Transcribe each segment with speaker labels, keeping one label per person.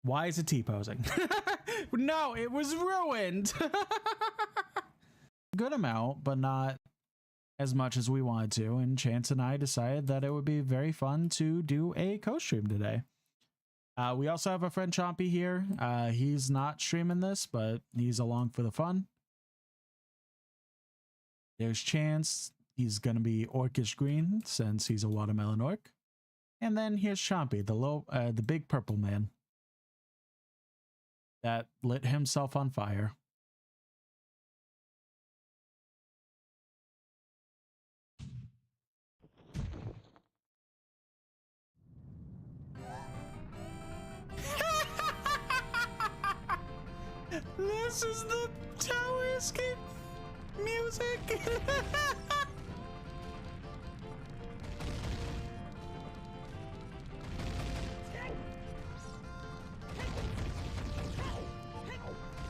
Speaker 1: Why is it T-posing? No, it was ruined. Good amount, but not as much as we wanted to. And Chance and I decided that it would be very fun to do a co-stream today. We also have a friend Chompy here. He's not streaming this, but he's along for the fun. There's Chance. He's going to be orcish green since he's a watermelon orc. And then here's Chompy, the big purple man that lit himself on fire. This is the tower escape music.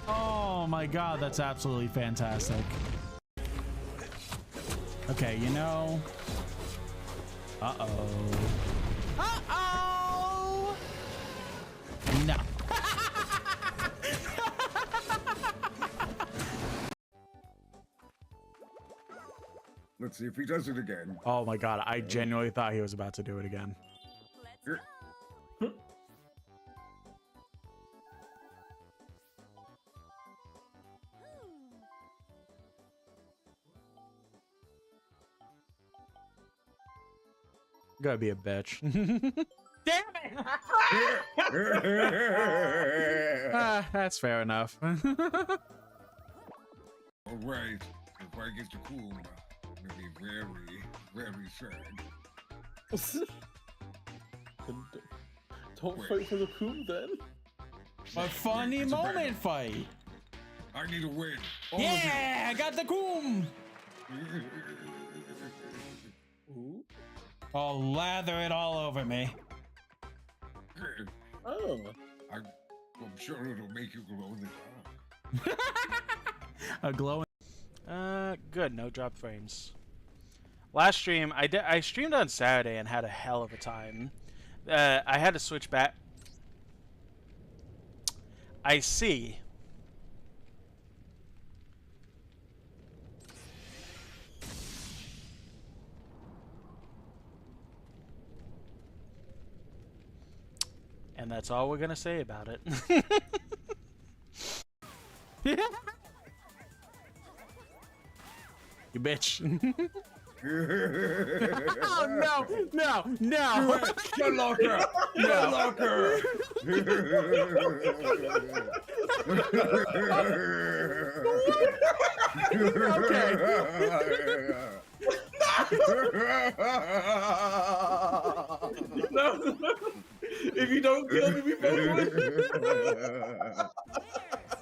Speaker 1: Oh my god, that's absolutely fantastic. Okay, you know. Uh-oh. Uh-oh! No.
Speaker 2: Let's see if he does it again.
Speaker 1: Oh my god, I genuinely thought he was about to do it again. Gotta be a bitch. Damn it! That's fair enough.
Speaker 2: All right, if I get to cool, I'll be very, very sad.
Speaker 3: Don't fight for the coup then.
Speaker 1: A funny moment fight.
Speaker 2: I need a win.
Speaker 1: Yeah, I got the coom.
Speaker 3: Ooh.
Speaker 1: I'll lather it all over me.
Speaker 3: Oh.
Speaker 2: I'm sure it'll make you glow in the dark.
Speaker 1: A glowing. Good. No drop frames. Last stream, I streamed on Saturday and had a hell of a time. I had to switch back. I see. And that's all we're gonna say about it. You bitch. Oh no, no, no.
Speaker 2: Good locker! Good locker!
Speaker 3: No. If you don't kill me, we both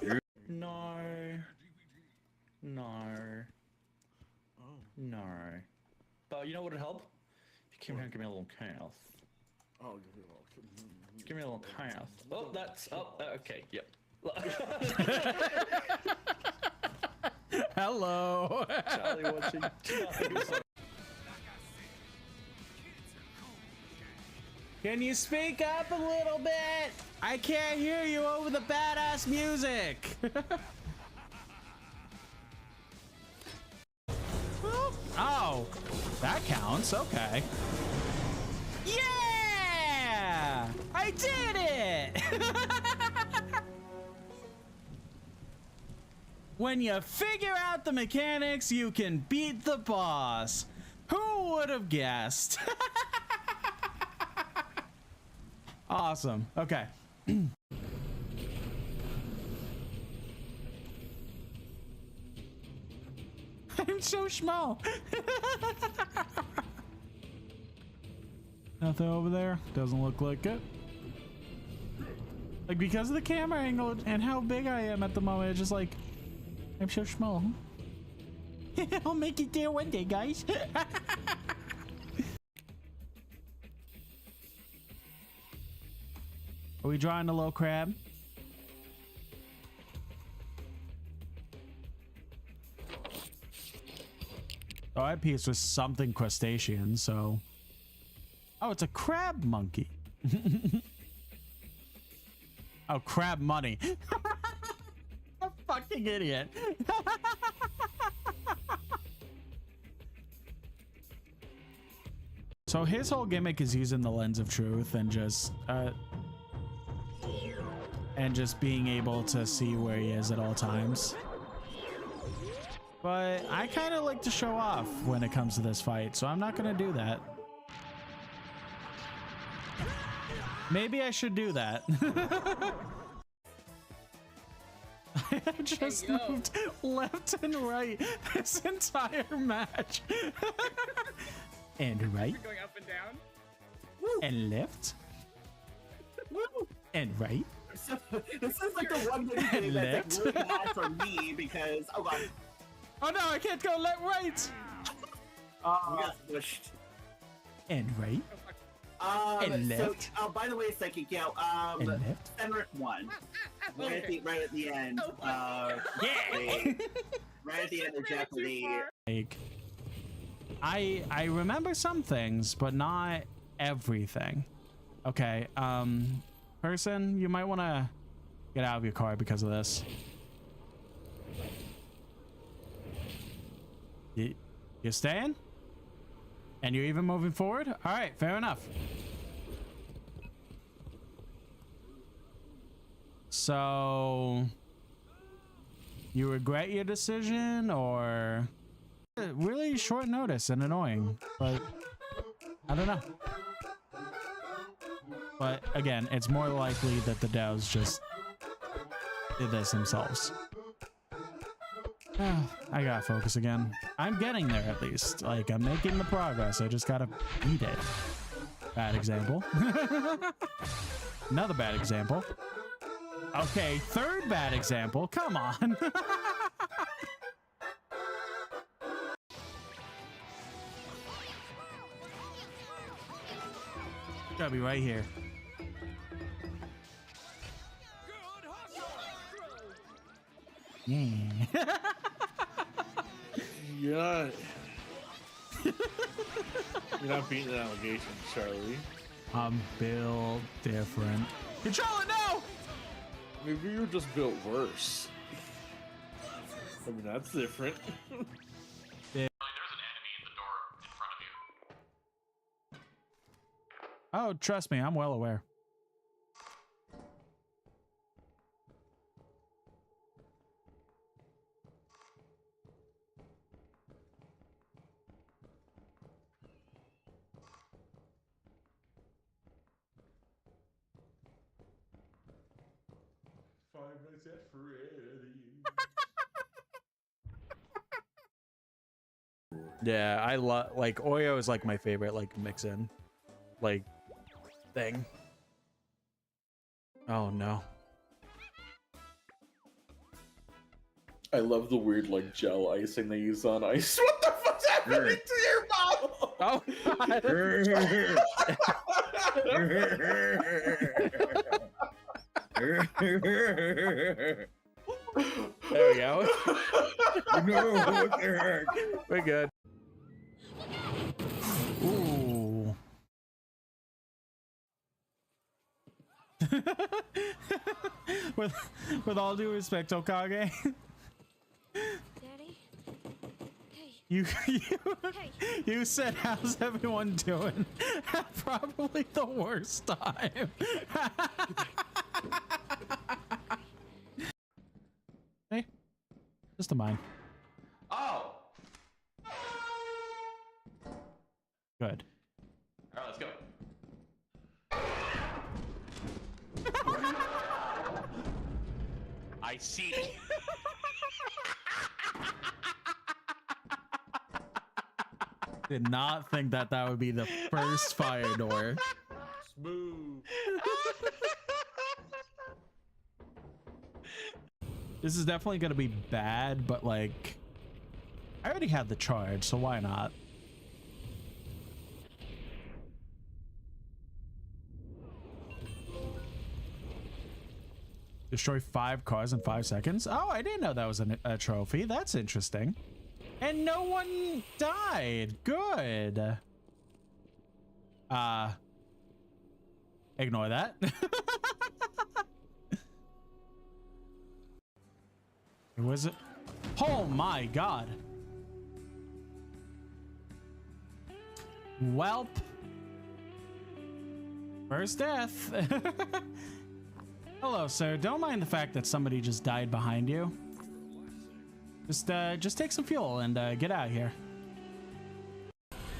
Speaker 3: win.
Speaker 1: No. No. No.
Speaker 4: But you know what would help? If you came here and give me a little chaos.
Speaker 3: Oh, give me a little.
Speaker 4: Give me a little chaos. Oh, that's... Oh, okay, yep.
Speaker 1: Hello.
Speaker 4: Charlie watching.
Speaker 1: Can you speak up a little bit? I can't hear you over the badass music. Oh, that counts. Okay. Yeah! I did it! When you figure out the mechanics, you can beat the boss. Who would have guessed? Awesome. Okay. I'm so small. Nothing over there. Doesn't look like it. Like, because of the camera angle and how big I am at the moment, it's just like, I'm so small. I'll make it there one day, guys. Are we drawing a low crab? Oh, that piece was something crustacean, so... Oh, it's a crab monkey. Oh, crab money. A fucking idiot. So his whole gimmick is using the lens of truth and just being able to see where he is at all times. But I kind of like to show off when it comes to this fight, so I'm not gonna do that. Maybe I should do that. I just moved left and right this entire match. And right.
Speaker 5: You're going up and down.
Speaker 1: And left. And right.
Speaker 3: So, this is like the one game that's like really bad for me because oh god.
Speaker 1: Oh no, I can't go left, right.
Speaker 3: We got pushed.
Speaker 1: And right. And left.
Speaker 3: So, by the way, Psychic, yeah,
Speaker 1: And left.
Speaker 3: Fenric won. Right at the end.
Speaker 1: Yeah.
Speaker 3: Right at the end of Jeopardy.
Speaker 1: Like, I remember some things, but not everything. Okay, person, you might want to get out of your car because of this. You're staying? And you're even moving forward? All right, fair enough. So, you regret your decision, or really short notice and annoying, but I don't know. But again, it's more likely that the devs just did this themselves. I gotta focus again. I'm getting there at least. Like, I'm making the progress. I just gotta beat it. Bad example. Another bad example. Okay, third bad example. Come on. Gotta be right here. Yeah.
Speaker 6: You're not beating the allegations, Charlie.
Speaker 1: I'm built different. Control it now!
Speaker 6: Maybe you're just built worse. I mean, that's different.
Speaker 1: Yeah. Oh, trust me, I'm well aware. Yeah, I love, like, Oreo is like my favorite, like, mix in, like, thing. Oh no.
Speaker 6: I love the weird, like, gel icing they use on ice. What the fuck's happening to your mouth?
Speaker 1: Oh God. There we go.
Speaker 2: No, what the heck?
Speaker 1: We're good. Ooh. with all due respect, Okage.
Speaker 7: Daddy? Hey.
Speaker 1: You said, how's everyone doing? Probably the worst time. Hey, just a mine.
Speaker 4: Oh!
Speaker 1: Good.
Speaker 4: Alright, let's go. I see.
Speaker 1: Did not think that would be the first fire door.
Speaker 6: Smooth.
Speaker 1: This is definitely gonna be bad, but like, I already had the charge, so why not? Destroy 5 cars in 5 seconds. Oh, I didn't know that was a trophy. That's interesting. And no one died. Good. Ignore that. wizard. Oh my god. Welp. First death. Hello, sir. Don't mind the fact that somebody just died behind you. Just take some fuel and get out of here.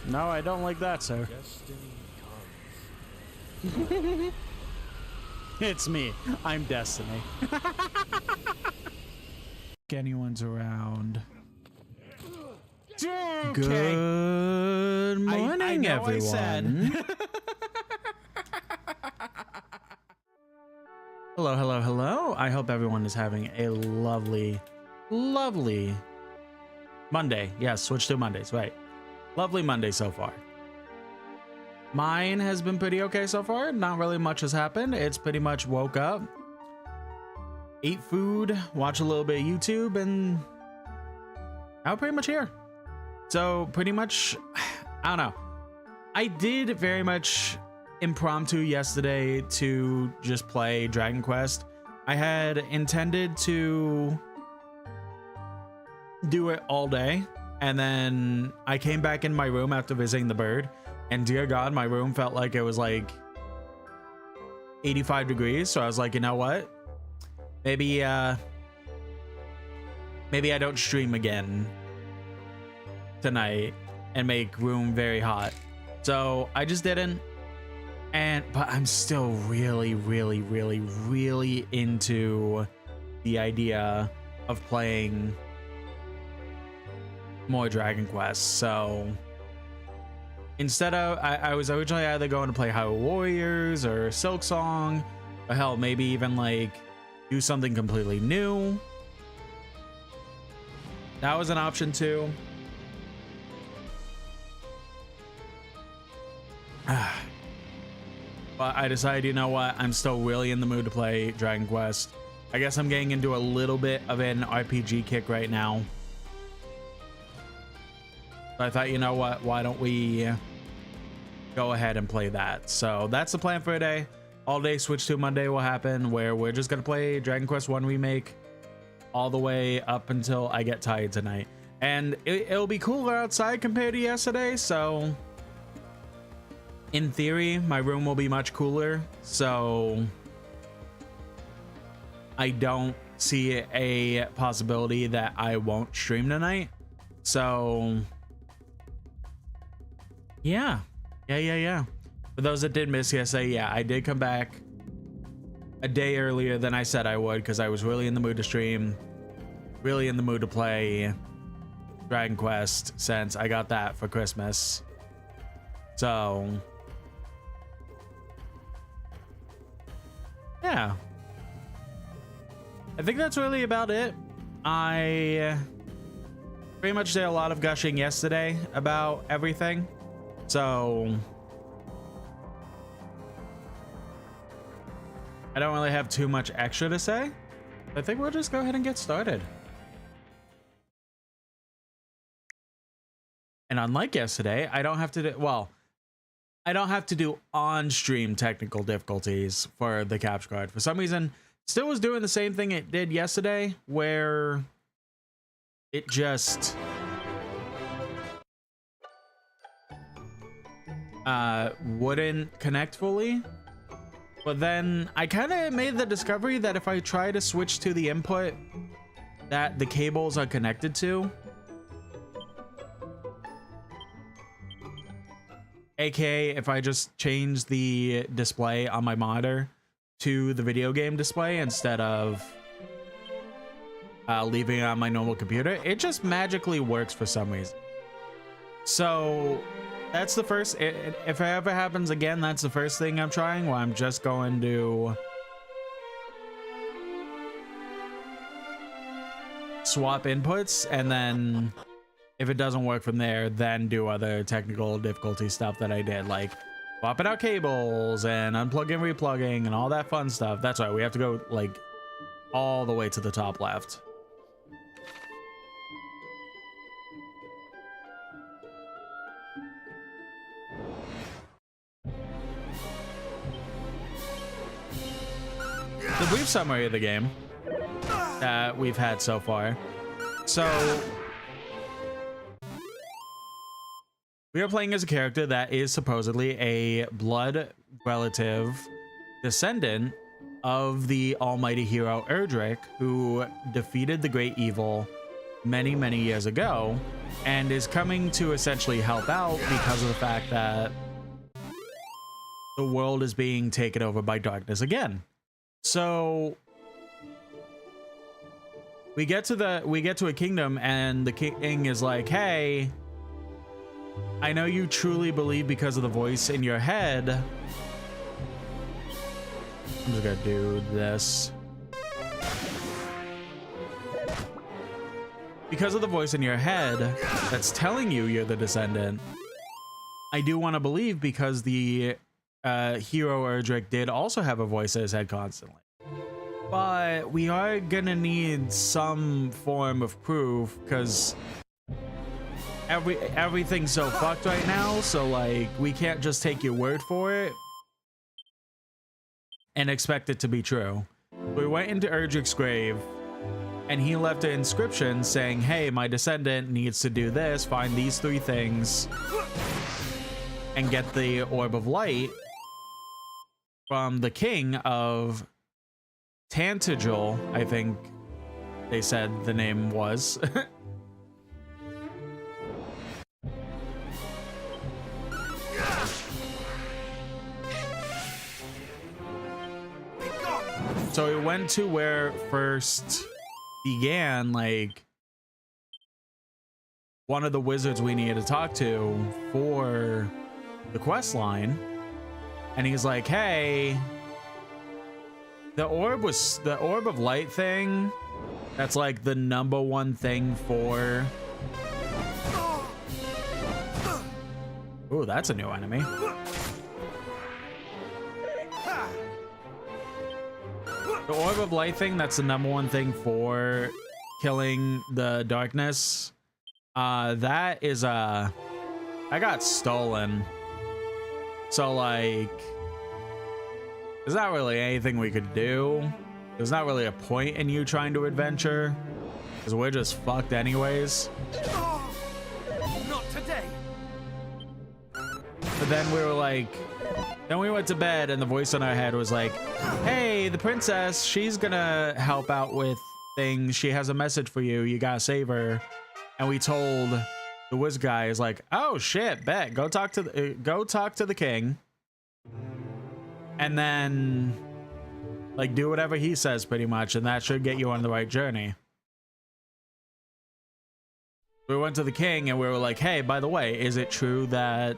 Speaker 1: No, I don't like that, sir. It's me. I'm Destiny. Anyone's around. Okay. Good morning, everyone. Hello, hello, hello. I hope everyone is having a lovely Monday. Yes, switch to Mondays, right. Lovely Monday so far. Mine has been pretty okay so far. Not really much has happened. It's pretty much woke up, ate food, watch a little bit of YouTube, and now pretty much here. So pretty much, I don't know. I did very much impromptu yesterday to just play Dragon Quest. I had intended to do it all day, and then I came back in my room after visiting the bird, and dear God, my room felt like it was like 85 degrees. So I was like, you know what? Maybe I don't stream again tonight and make room very hot. So I just didn't. But I'm still really into the idea of playing more Dragon Quest. So instead of, I was originally either going to play Hyrule Warriors or Silk Song, or hell, maybe even like do something completely new. That was an option too. But I decided, you know what? I'm still really in the mood to play Dragon Quest. I guess I'm getting into a little bit of an RPG kick right now. So I thought, you know what? Why don't we go ahead and play that? So that's the plan for today. All day switch to Monday will happen, where we're just going to play Dragon Quest 1 Remake all the way up until I get tired tonight. And it'll be cooler outside compared to yesterday, so in theory, my room will be much cooler, so I don't see a possibility that I won't stream tonight. So yeah. For those that did miss yesterday, yeah, I did come back a day earlier than I said I would, because I was really in the mood to stream, really in the mood to play Dragon Quest, since I got that for Christmas. So yeah, I think that's really about it. I pretty much did a lot of gushing yesterday about everything, so I don't really have too much extra to say. I think we'll just go ahead and get started. And unlike yesterday, I don't have to do, well, I don't have to do on-stream technical difficulties for the capture card. For some reason, still was doing the same thing it did yesterday, where it just wouldn't connect fully. But then I kind of made the discovery that if I try to switch to the input that the cables are connected to, aka if I just change the display on my monitor to the video game display instead of leaving it on my normal computer, it just magically works for some reason. So that's the first, if it ever happens again, that's the first thing I'm trying, where I'm just going to swap inputs, and then if it doesn't work from there, then do other technical difficulty stuff that I did, like swapping out cables and unplugging, replugging, and all that fun stuff. That's right, we have to go like all the way to the top left. The brief summary of the game. that we've had so far. So we are playing as a character that is supposedly a blood relative descendant of the almighty hero Erdrick, who defeated the great evil many, many years ago, and is coming to essentially help out because of the fact that the world is being taken over by darkness again. So we get to a kingdom, and the king is like, hey, I know you truly believe because of the voice in your head. I'm just gonna do this. Because of the voice in your head that's telling you you're the descendant, I do want to believe, because the hero Erdrick did also have a voice in his head constantly. But we are gonna need some form of proof, because everything's so fucked right now, so like we can't just take your word for it and expect it to be true. We went into Erdrick's grave, and he left an inscription saying, hey, my descendant needs to do this, find these 3 things, and get the Orb of Light from the king of Tantigel, I think they said the name was. So we went to where it first began, like one of the wizards we needed to talk to for the quest line, and he's like, hey, the orb of light thing, that's like the #1 thing for... Ooh, that's a new enemy. The Orb of Light thing, that's the #1 thing for killing the darkness. That is I got stolen. So like, there's not really anything we could do. There's not really a point in you trying to adventure, because we're just fucked anyways.
Speaker 5: Not today.
Speaker 1: But then we were like, then we went to bed, and the voice in our head was like, hey, the princess, she's gonna help out with things. She has a message for you. You gotta save her. And we told the whiz guy, is like, oh shit, bet. Go talk to the king. And then like do whatever he says pretty much, and that should get you on the right journey. We went to the king and we were like, hey, by the way, is it true that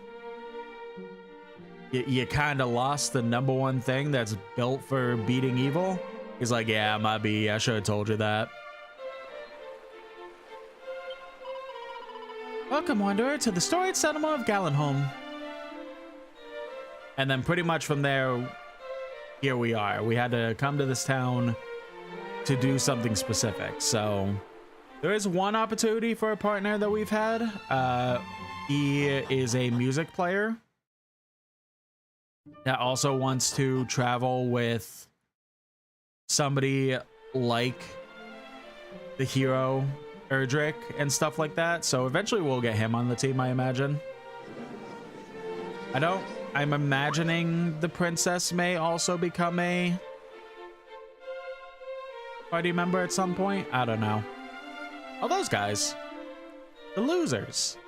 Speaker 1: you kind of lost the #1 thing that's built for beating evil? He's like, yeah, might be. I should have told you that. Welcome, wanderer, to the storied settlement of Gallenholm. And then pretty much from there, here we are. We had to come to this town to do something specific. So there is one opportunity for a partner that we've had. He is a music player that also wants to travel with somebody like the hero Erdrick and stuff like that. So eventually we'll get him on the team, I imagine. I'm imagining the princess may also become a party member at some point. I don't know. Oh, those guys. The losers.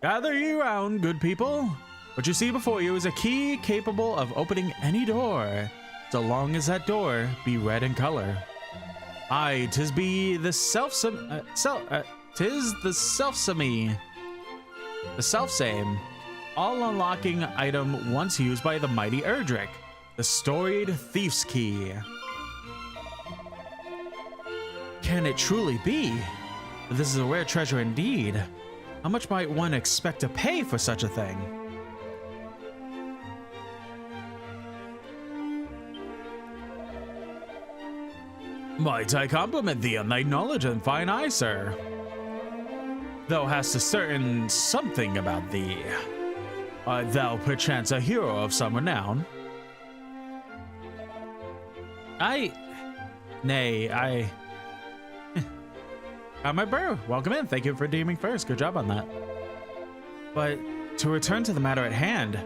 Speaker 1: Gather ye round, good people. What you see before you is a key capable of opening any door, so long as that door be red in color. Aye, tis the selfsame, all unlocking item once used by the mighty Erdrick, the storied Thief's Key. Can it truly be? This is a rare treasure indeed. How much might one expect to pay for such a thing? Might I compliment thee on thy knowledge and fine eye, sir? Thou hast a certain something about thee. Art thou perchance a hero of some renown? Nay, my bro, welcome in. Thank you for deeming first. Good job on that. But to return to the matter at hand,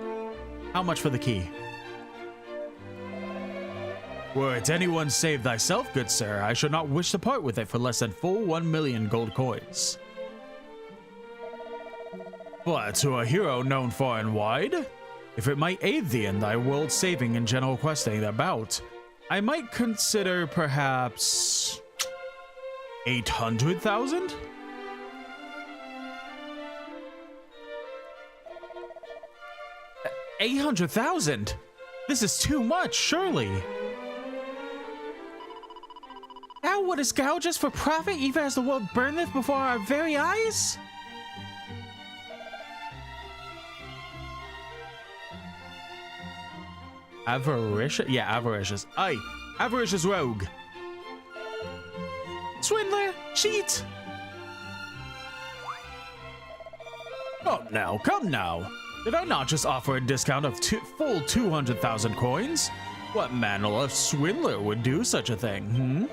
Speaker 1: how much for the key? Were it anyone save thyself, good sir, I should not wish to part with it for less than full 1 million gold coins. But to a hero known far and wide, if it might aid thee in thy world saving and general questing about, I might consider perhaps 800,000? $800,000? This is too much, surely. Thou wouldst gouge us for profit even as the world burneth before our very eyes? Avaricious? Yeah, avaricious. Aye, avaricious rogue. Swindler! Cheat! Come now. Did I not just offer a discount of full 200,000 coins? What manner of swindler would do such a thing,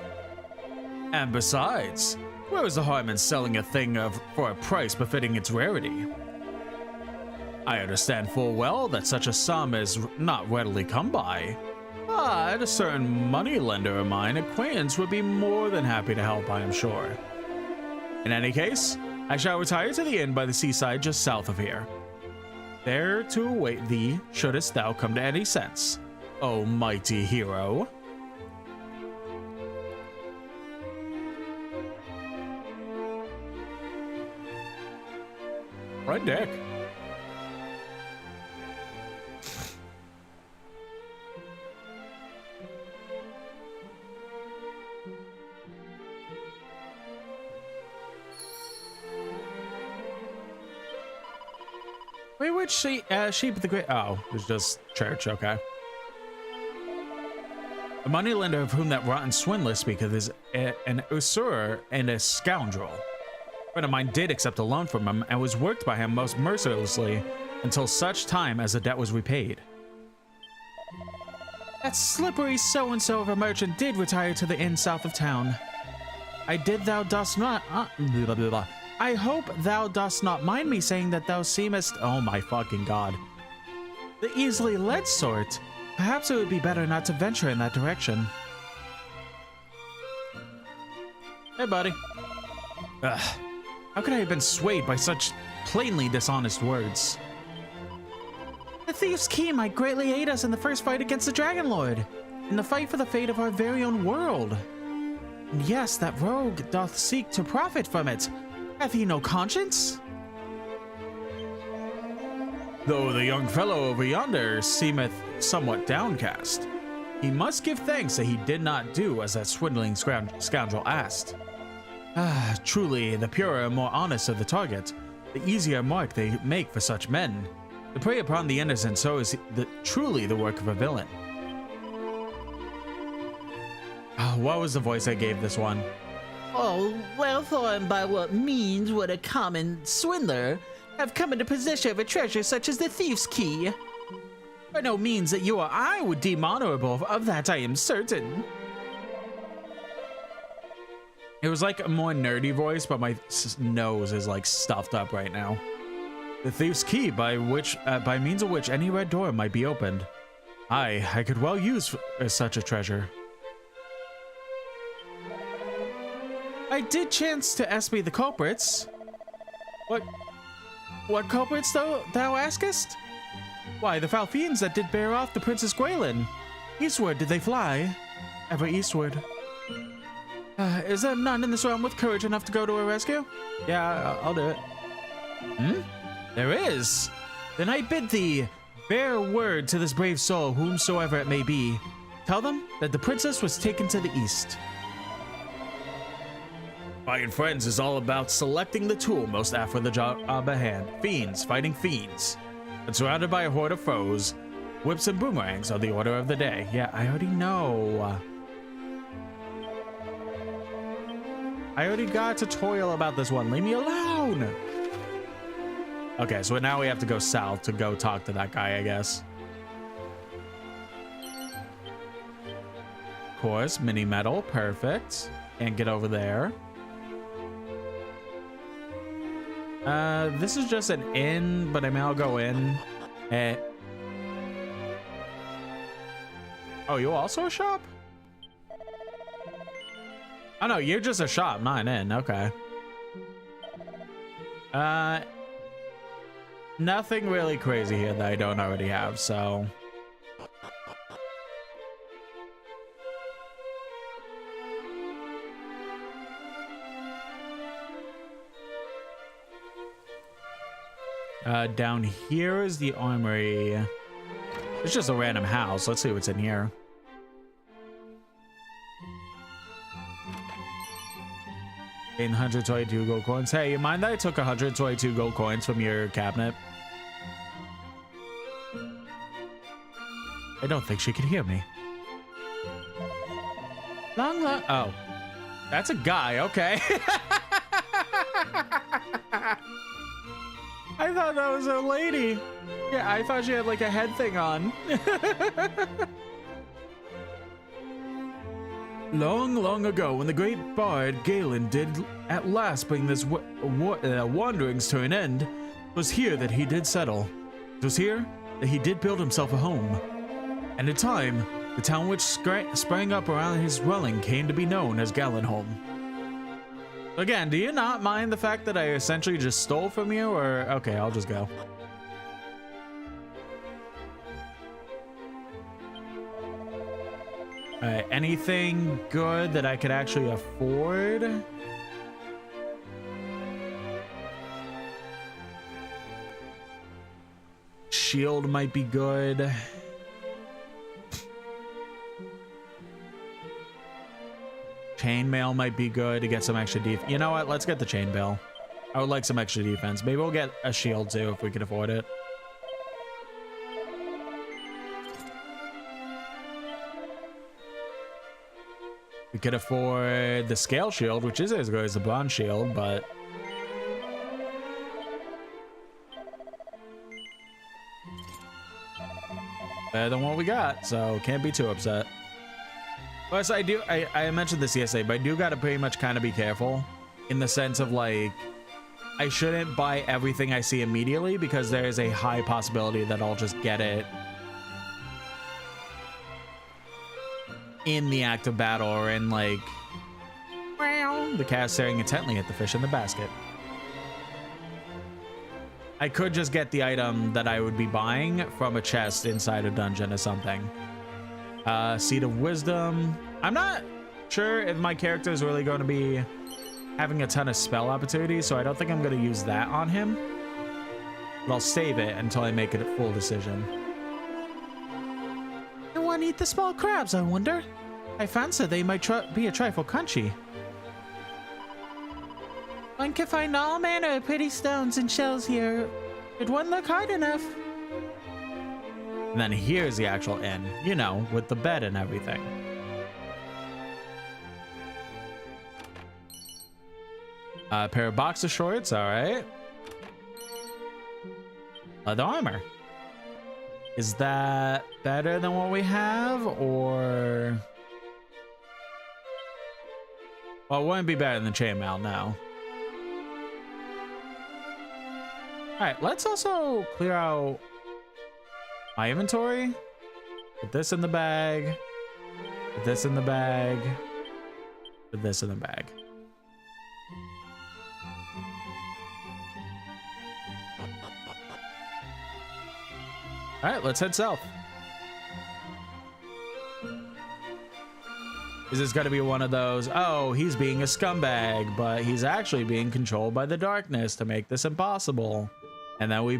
Speaker 1: And besides, where is the harm in selling a thing for a price befitting its rarity? I understand full well that such a sum is not readily come by, but a certain moneylender of mine acquaintance would be more than happy to help, I am sure. In any case, I shall retire to the inn by the seaside just south of here, there to await thee shouldest thou come to any sense, O mighty hero. Right deck. Wait, which sheep of the great? Oh, it was just church. Okay. The moneylender of whom that rotten swindler speaketh is an usurer and a scoundrel. A friend of mine did accept a loan from him and was worked by him most mercilessly until such time as the debt was repaid. That slippery so-and-so of a merchant did retire to the inn south of town. I hope thou dost not mind me saying that thou seemest, oh my fucking god, the easily led sort. Perhaps it would be better not to venture in that direction. Hey, buddy. Ugh. How could I have been swayed by such plainly dishonest words? The thief's key might greatly aid us in the first fight against the Dragon Lord, in the fight for the fate of our very own world. And yes, that rogue doth seek to profit from it. Hath he no conscience? Though the young fellow over yonder seemeth somewhat downcast, he must give thanks that he did not do as that swindling scoundrel asked. Ah, truly, the purer and more honest of the target, the easier mark they make for such men. To prey upon the innocent so is truly the work of a villain. What was the voice I gave this one?
Speaker 8: Oh, wherefore and by what means would a common swindler have come into possession of a treasure such as the thief's key? By no means that you or I would deem honorable, of that I am certain.
Speaker 1: It was like a more nerdy voice, but my nose is like stuffed up right now. The thief's key by means of which any red door might be opened. I could well use such a treasure. I did chance to espy the culprits. What culprits thou askest? Why, the foul fiends that did bear off the Princess Gwaelin. Eastward did they fly, ever eastward. Is there none in this realm with courage enough to go to her rescue? Yeah, I'll do it. There is. Then I bid thee bear word to this brave soul, whomsoever it may be. Tell them that the princess was taken to the east. Fighting friends is all about selecting the tool most apt for the job at hand. Fiends fighting fiends. And surrounded by a horde of foes, whips and boomerangs are the order of the day. Yeah, I already know. I already got a tutorial about this one. Leave me alone. Okay, so now we have to go south to go talk to that guy, I guess. Of course, mini metal, perfect. Can't get over there. This is just an inn, but I mean, I'll go in. Oh, you also a shop? Oh no, you're just a shop, not an inn. Okay. Nothing really crazy here that I don't already have, so. Down here is the armory. It's just a random house. Let's see what's in here. In 122 gold coins. Hey, you mind that I took 122 gold coins from your cabinet? I don't think she could hear me. Long. Oh, that's a guy. Okay. I thought that was a lady. Yeah, I thought she had like a head thing on. Long, long ago, when the great bard Galen did at last bring this wanderings to an end, it was here that he did settle. It was here that he did build himself a home. And in time, the town which sprang up around his dwelling came to be known as Galenholm. Again, do you not mind the fact that I essentially just stole from you, or okay, I'll just go. Alright, anything good that I could actually afford? Shield might be good. Chainmail might be good to get some extra defense. You know what? Let's get the chainmail. I would like some extra defense. Maybe we'll get a shield too if we can afford it. We could afford the scale shield, which is as good as the bronze shield, but better than what we got, so can't be too upset. Plus, I mentioned this yesterday, but I do gotta pretty much kind of be careful in the sense of like, I shouldn't buy everything I see immediately because there is a high possibility that I'll just get it in the act of battle or in like, the cat staring intently at the fish in the basket. I could just get the item that I would be buying from a chest inside a dungeon or something. Seed of Wisdom. I'm not sure if my character is really going to be having a ton of spell opportunities, so I don't think I'm going to use that on him. But I'll save it until I make a full decision. I want to eat the small crabs, I wonder. I fancy they might be a trifle crunchy. One can find all manner of pretty stones and shells here. Did one look hard enough? And then here's the actual inn, you know, with the bed and everything. A pair of boxer shorts, all right. Leather armor. Is that better than what we have, or? Well, it wouldn't be better than chainmail, no. All right, let's also clear out my inventory. Put this in the bag. Put this in the bag. Put this in the bag. All right, let's head south. Is this going to be one of those, oh, he's being a scumbag, but he's actually being controlled by the darkness to make this impossible? And then we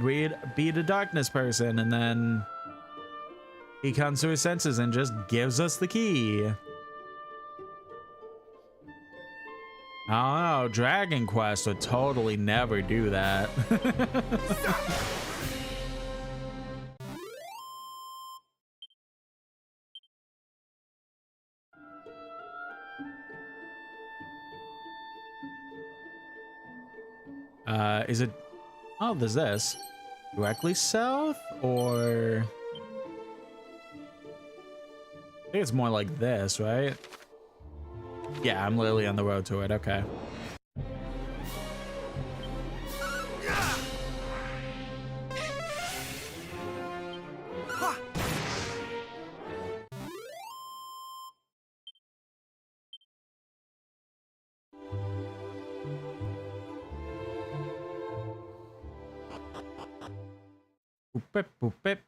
Speaker 1: beat a darkness person, and then he comes to his senses and just gives us the key. I don't know, Dragon Quest would totally never do that. Is it Oh, there's this. Directly south, or... I think it's more like this, right? Yeah, I'm literally on the road to it. Okay. Boop, bip, boop, bip.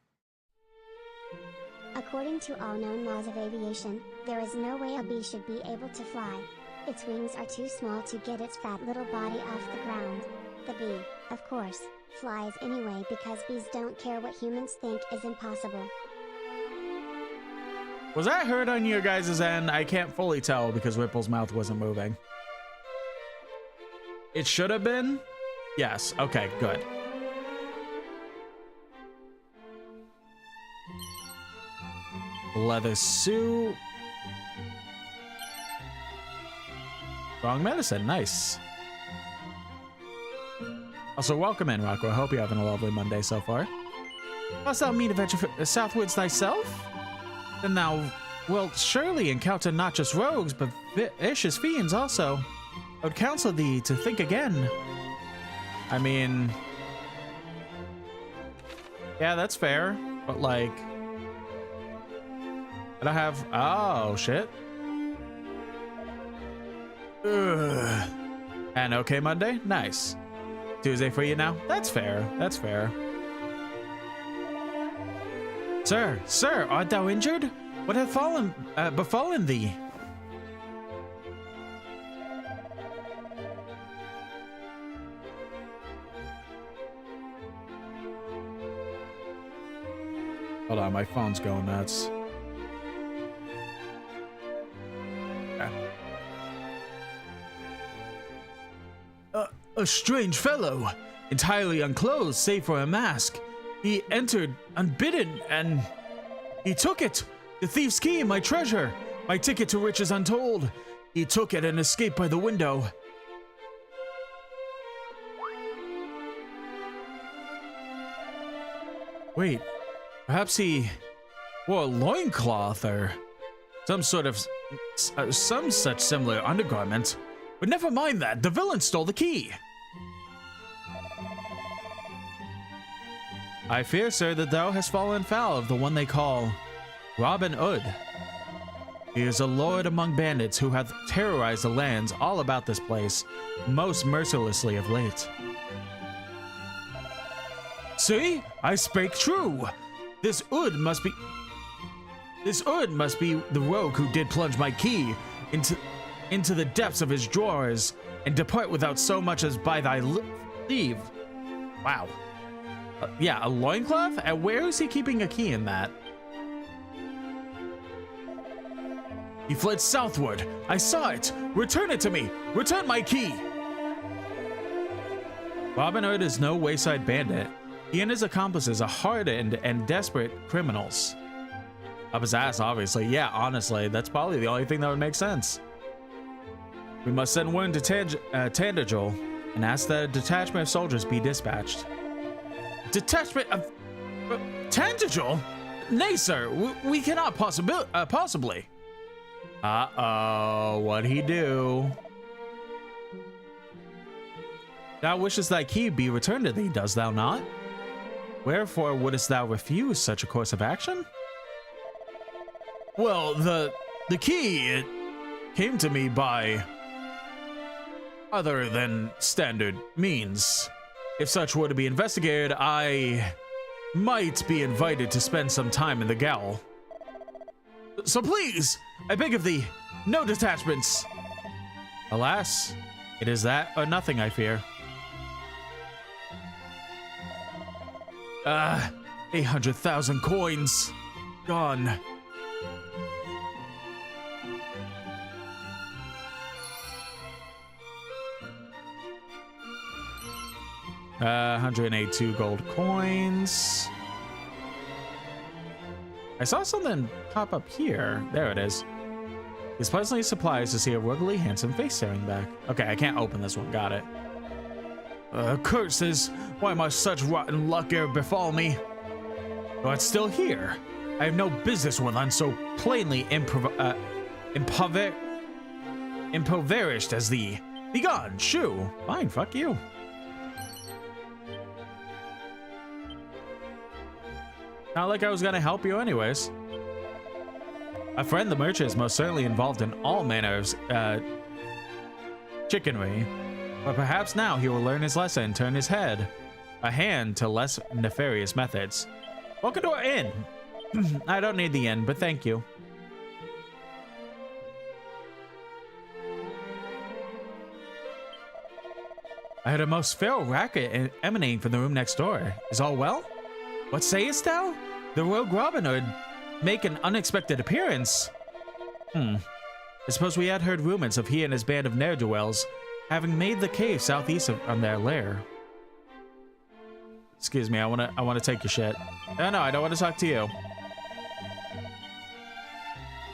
Speaker 9: According to all known laws of aviation, there is no way a bee should be able to fly. Its wings are too small to get its fat little body off the ground. The bee, of course, flies anyway because bees don't care what humans think is impossible.
Speaker 1: Was that heard on your guys' end? I can't fully tell because Ripple's mouth wasn't moving. It should have been? Yes. Okay, good. Leather suit. Strong medicine. Nice. Also, welcome in, Rocco. I hope you're having a lovely Monday so far. Dost thou mean to venture southwards thyself? Then thou wilt surely encounter not just rogues, but vicious fiends also. I would counsel thee to think again. I mean... yeah, that's fair. But, like... I don't have... oh, shit. Ugh. And okay Monday? Nice. Tuesday for you now? That's fair. That's fair. Sir, art thou injured? What hath befallen thee? Hold on, my phone's going nuts. A strange fellow, entirely unclothed save for a mask. He entered unbidden and he took it. The thief's key, my treasure, my ticket to riches untold. He took it and escaped by the window. Wait, perhaps he wore a loincloth or some such similar undergarment. But never mind that, the villain stole the key. I fear, sir, that thou hast fallen foul of the one they call Robin Hood. He is a lord among bandits who hath terrorized the lands all about this place, most mercilessly of late. See, I spake true. This Hood must be the rogue who did plunge my key into the depths of his drawers and depart without so much as by thy leave. Wow. Yeah, a loincloth? And where is he keeping a key in that? He fled southward. I saw it. Return it to me. Return my key. Robin Hood is no wayside bandit. He and his accomplices are hardened and desperate criminals. Up his ass, obviously. Yeah, honestly, that's probably the only thing that would make sense. We must send word to Tandagel and ask that a detachment of soldiers be dispatched. Detachment of... Tandagel? Nay, sir, we cannot possibly. Uh-oh, what'd he do? Thou wishest thy key be returned to thee, dost thou not? Wherefore wouldst thou refuse such a course of action? Well, the key, it came to me by other than standard means. If such were to be investigated, I might be invited to spend some time in the gaol. So please, I beg of thee, no detachments. Alas, it is that or nothing, I fear. 800,000 coins. Gone. Uh, 182 gold coins. I saw something pop up here. There it is. He's pleasantly surprised to see a ruggedly handsome face staring back. Okay, I can't open this one. Got it.
Speaker 8: Curses! Why must such rotten luck ever befall me? But it's still here. I have no business with one so plainly impoverished as thee. Begone, shoo! Fine, fuck you. Not like I was gonna help you anyways. A friend the merchant is most certainly involved in all manner of chickenry. But perhaps now he will learn his lesson and turn his hand to less nefarious methods. Welcome to our inn. I don't need the inn, but thank you. I heard a most feral racket emanating from the room next door. Is all well? What sayest thou? The rogue Robin Hood make an unexpected appearance. I suppose we had heard rumors of he and his band of ne'er-do-wells having made the cave southeast on their lair. Excuse me, I wanna take your shit. No, I don't want to talk to you.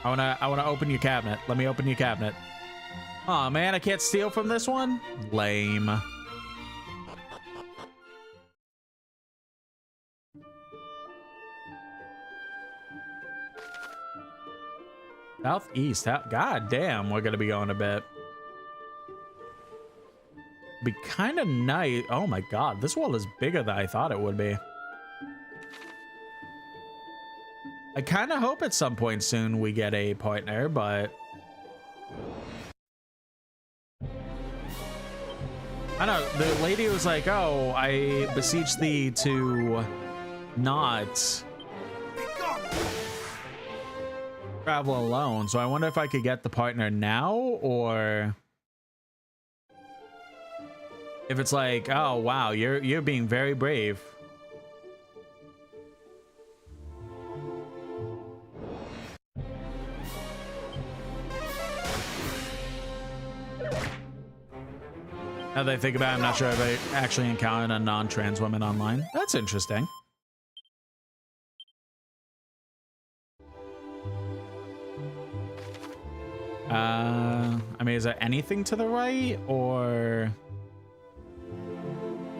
Speaker 8: I wanna open your cabinet. Let me open your cabinet. Aw, man, I can't steal from this one? Lame. Southeast, god damn, we're gonna be going a bit. Be kind of nice. Oh my god, this world is bigger than I thought it would be. I kind of hope at some point soon we get a partner, but I know the lady was like, oh, I beseech thee to not travel alone. So I wonder if I could get the partner now, or if it's like, oh wow, you're being very brave. Now that I think about it, I'm not sure if I actually encountered a non-trans woman online. That's interesting. I mean, is there anything to the right, or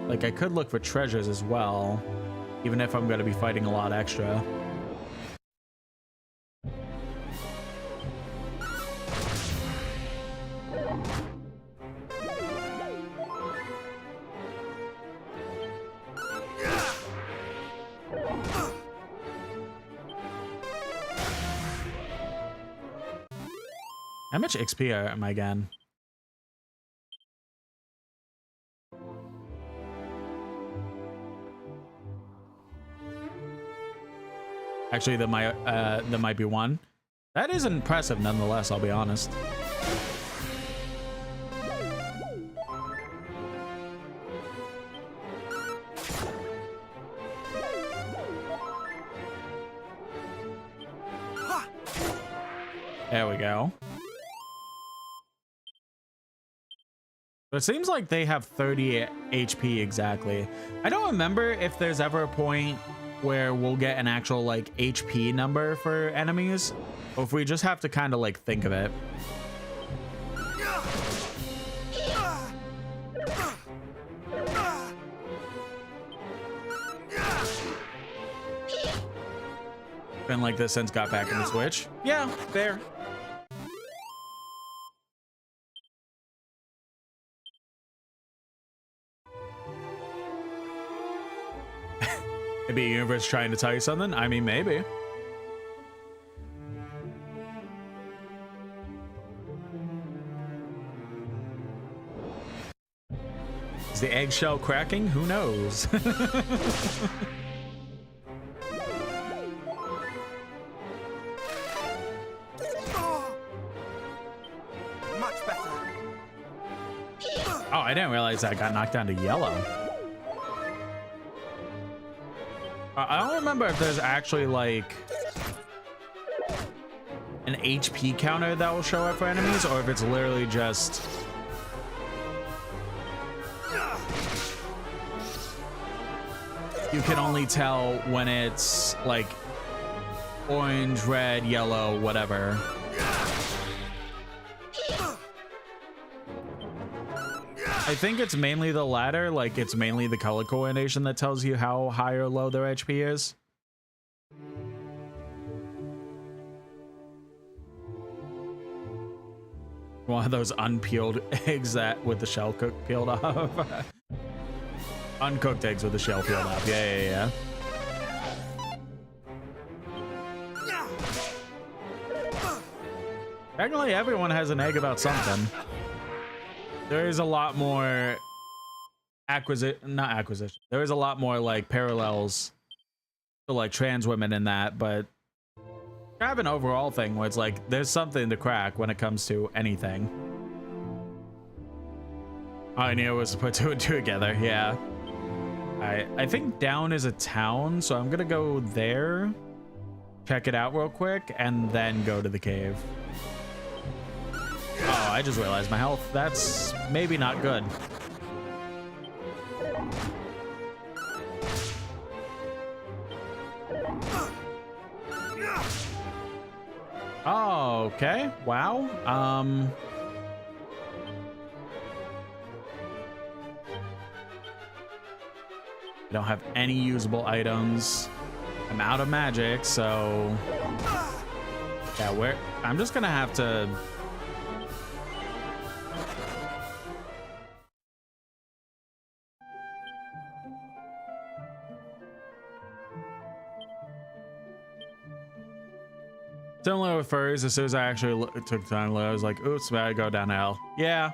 Speaker 8: like I could look for treasures as well, even if I'm going to be fighting a lot extra. How much XP am I getting? Actually, there might be one. That is impressive nonetheless, I'll be honest. There we go. So it seems like they have 30 HP exactly. I don't remember if there's ever a point where we'll get an actual like HP number for enemies, or if we just have to kind of like think of it. Been like this since got back in the Switch. Yeah, fair. Maybe a universe trying to tell you something? I mean, maybe. Is the eggshell cracking? Who knows?
Speaker 5: Much better.
Speaker 8: Oh, I didn't realize I got knocked down to yellow. I don't remember if there's actually like an HP counter that will show up for enemies, or if it's literally just you can only tell when it's like orange, red, yellow, whatever. I
Speaker 1: I think it's mainly the latter, like it's mainly the color coordination that tells you how high or low their HP is. One of those unpeeled eggs that with the shell peeled off. Uncooked eggs with the shell peeled off. Yeah. Technically, everyone has an egg about something. There is a lot more not acquisition. There is a lot more like parallels to like trans women in that, but kind of an overall thing where it's like there's something to crack when it comes to anything. All I knew was to put two and two together. Yeah. I think down is a town, so I'm gonna go there, check it out real quick, and then go to the cave. Oh, I just realized my health. That's maybe not good. Oh, okay. Wow. I don't have any usable items. I'm out of magic, so yeah, I'm just gonna have to similar with furries. As soon as I actually took time, I was like, oops, I go down hell. Yeah.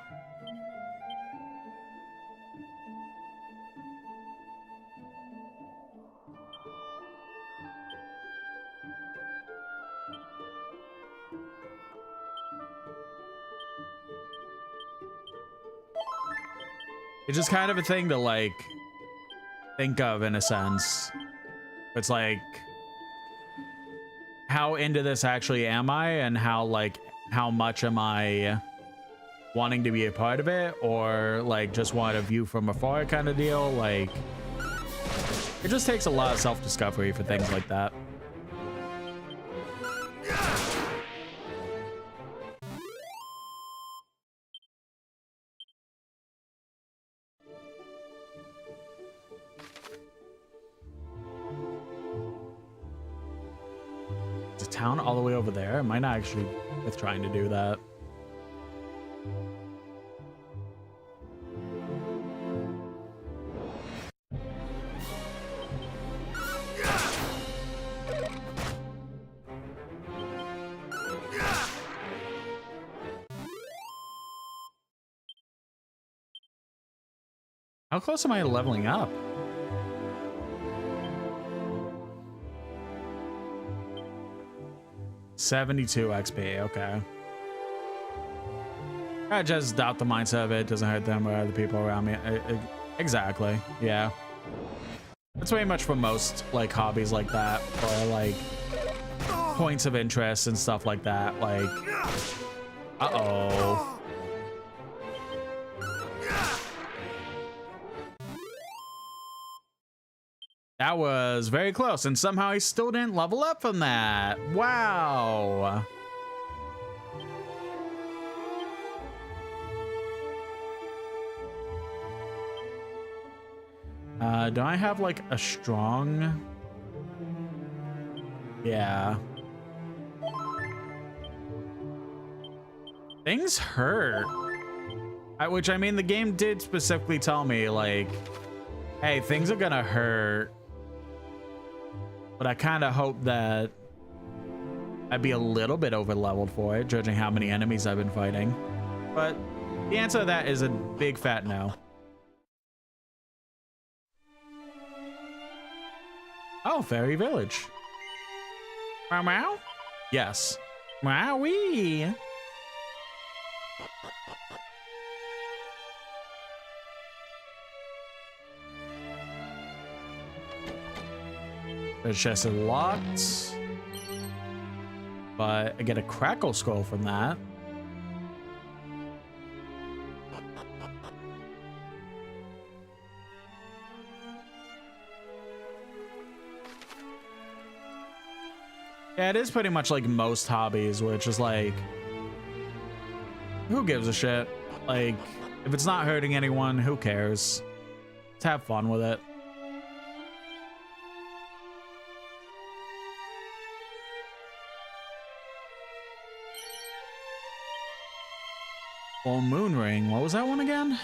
Speaker 1: It's just kind of a thing to like think of in a sense. It's like, how into this actually am I, and how much am I wanting to be a part of it, or like just want a view from afar kind of deal. Like, it just takes a lot of self-discovery for things like that. Town all the way over there. I might not actually be trying to do that. How close am I to leveling up? $72 XP, okay. I just adopt the mindset of it doesn't hurt them or other people around me. Exactly, yeah. That's way much for most like hobbies like that, or like points of interest and stuff like that. Like, uh-oh. That was very close, and somehow he still didn't level up from that. Wow. Do I have like a strong? Yeah. Things hurt. Which, I mean, the game did specifically tell me like, hey, things are gonna hurt. But I kind of hope that I'd be a little bit over leveled for it, judging how many enemies I've been fighting. But the answer to that is a big fat no. Oh, Fairy Village. Meow meow? Yes. Meowie. The chest is locked, but I get a crackle scroll from that. Yeah, it is pretty much like most hobbies, which is like, who gives a shit? Like, If it's not hurting anyone, who cares? Let's have fun with it. Full moon ring. What was that one again?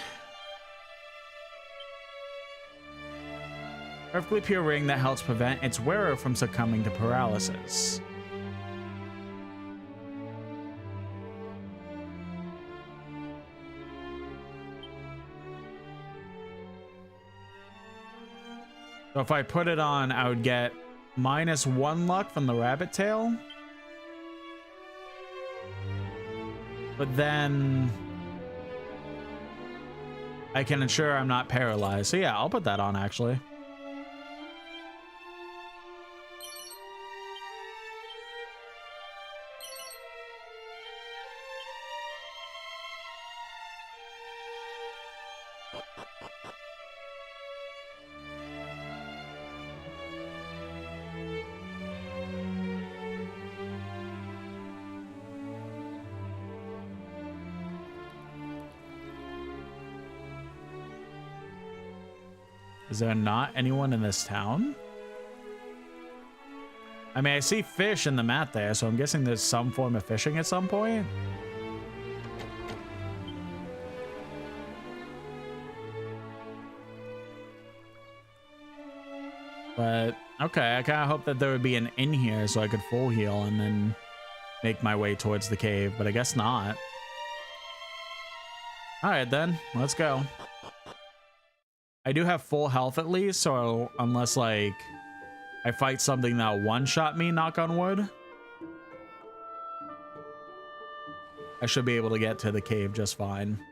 Speaker 1: Perfectly pure ring that helps prevent its wearer from succumbing to paralysis. So if I put it on, I would get -1 luck from the rabbit tail. But then I can ensure I'm not paralyzed. So yeah, I'll put that on actually. Is there not anyone in this town? I mean, I see fish in the mat there, so I'm guessing there's some form of fishing at some point. But, okay, I kind of hope that there would be an inn here so I could full heal and then make my way towards the cave, but I guess not. Alright then, let's go. I do have full health at least, so unless, like, I fight something that'll one-shot me, knock on wood, I should be able to get to the cave just fine.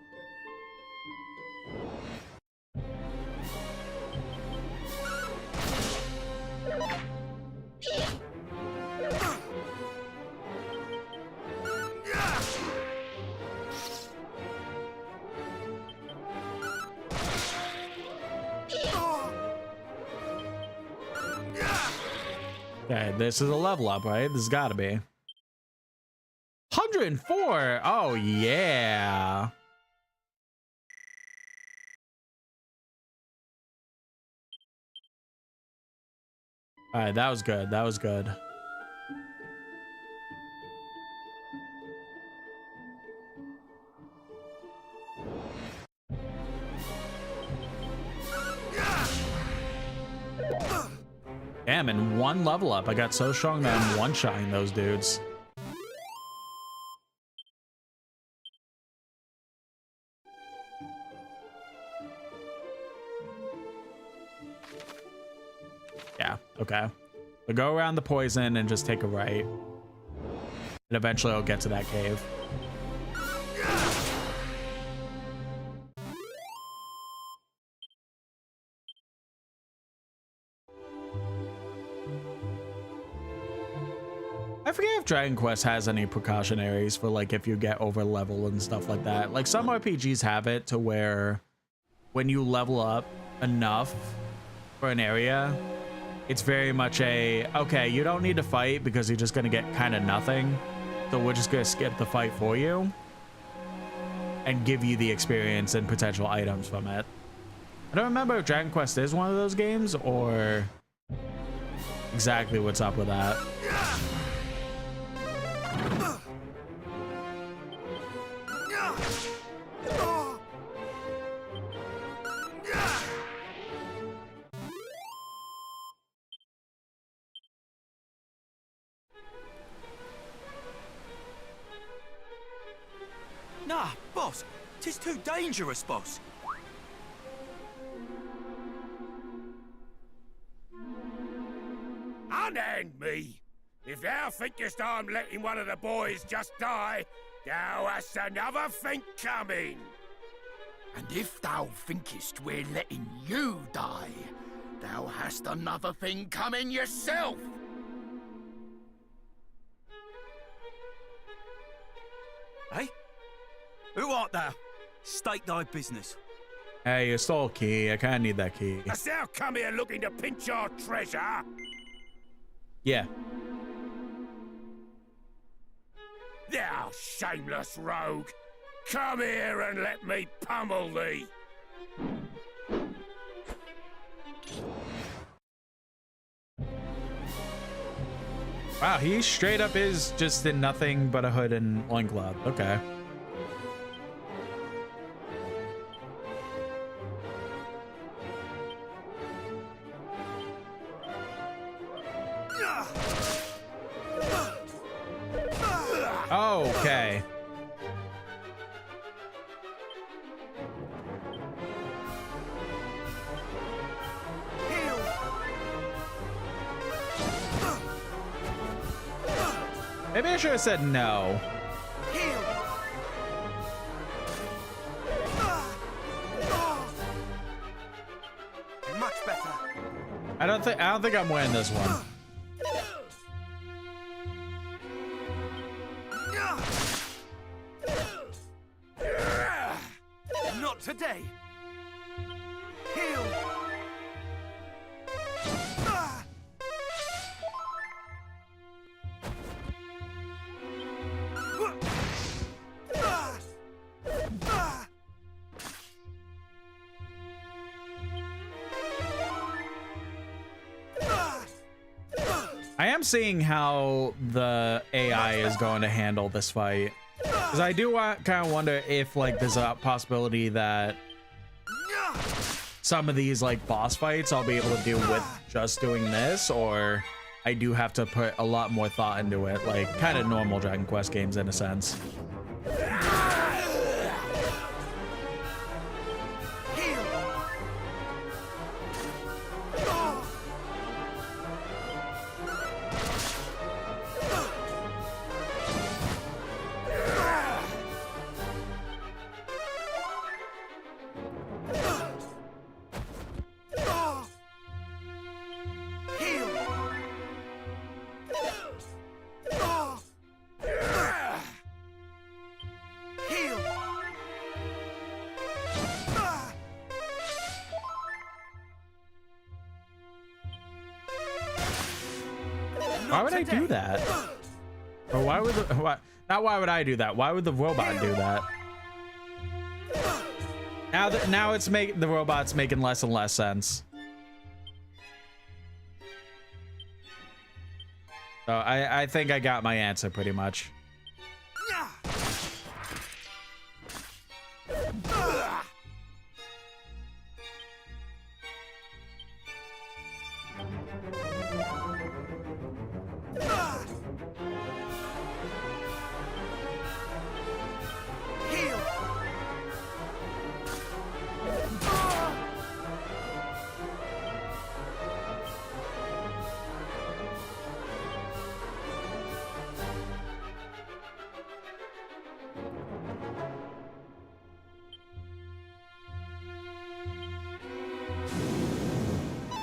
Speaker 1: Okay, this is a level up, right? This has got to be 104. Oh yeah. All right, that was good. That was good. Damn, in one level up, I got so strong that I'm one-shotting those dudes. Yeah, okay. We'll go around the poison and just take a right. And eventually I'll get to that cave. I forget if Dragon Quest has any precautionaries for, like, if you get over level and stuff like that. Like, some RPGs have it to where when you level up enough for an area, it's very much a, okay, you don't need to fight because you're just going to get kind of nothing. So we're just going to skip the fight for you and give you the experience and potential items from it. I don't remember if Dragon Quest is one of those games or exactly what's up with that.
Speaker 5: Nah, boss. 'Tis too dangerous, boss.
Speaker 10: Unhand me! If thou thinkest I'm letting one of the boys just die, thou hast another think coming.
Speaker 5: And if thou thinkest we're letting you die, thou hast another thing coming yourself. Hey? Who art thou? State thy business.
Speaker 1: Hey, you stole a key. I kind of need that key.
Speaker 10: Hast thou come here looking to pinch our treasure?
Speaker 1: Yeah.
Speaker 10: Thou shameless rogue! Come here and let me pummel thee.
Speaker 1: Wow, he straight up is just in nothing but a hood and loincloth. Okay. Okay. Maybe I should have said no.
Speaker 5: Much better.
Speaker 1: I don't think I'm winning this one.
Speaker 5: Not today. Heal.
Speaker 1: I am seeing how the AI is going to handle this fight, because I do kind of wonder if like there's a possibility that some of these like boss fights I'll be able to do with just doing this, or I do have to put a lot more thought into it, like kind of normal Dragon Quest games in a sense. Why would I do that? Or why would not why would I do that? Why would the robot do that? Now it's the robot's making less and less sense. So I think I got my answer pretty much.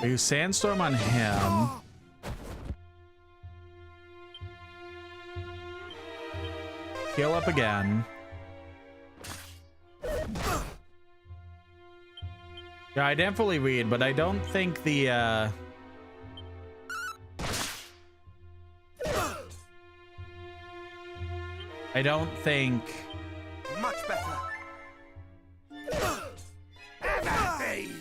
Speaker 1: I use Sandstorm on him. Heal up again. Yeah, I didn't fully read, but I don't think the I don't think
Speaker 5: Much better.
Speaker 10: Have at thee.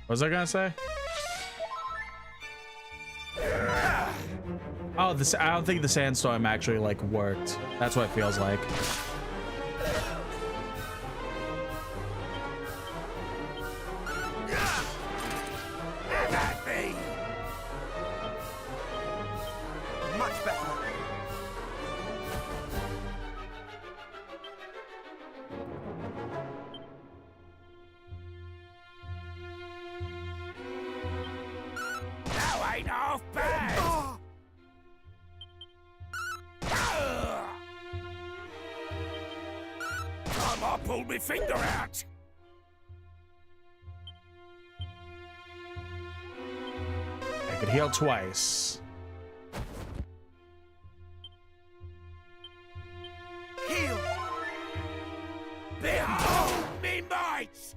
Speaker 1: what was I gonna say? Oh, this I don't think the sandstorm actually like worked. That's what it feels like.
Speaker 10: Have at thee.
Speaker 5: Much better.
Speaker 10: Now ain't half bad. Time I pulled my finger out.
Speaker 1: I could heal twice.
Speaker 5: Heal.
Speaker 10: Behold me might.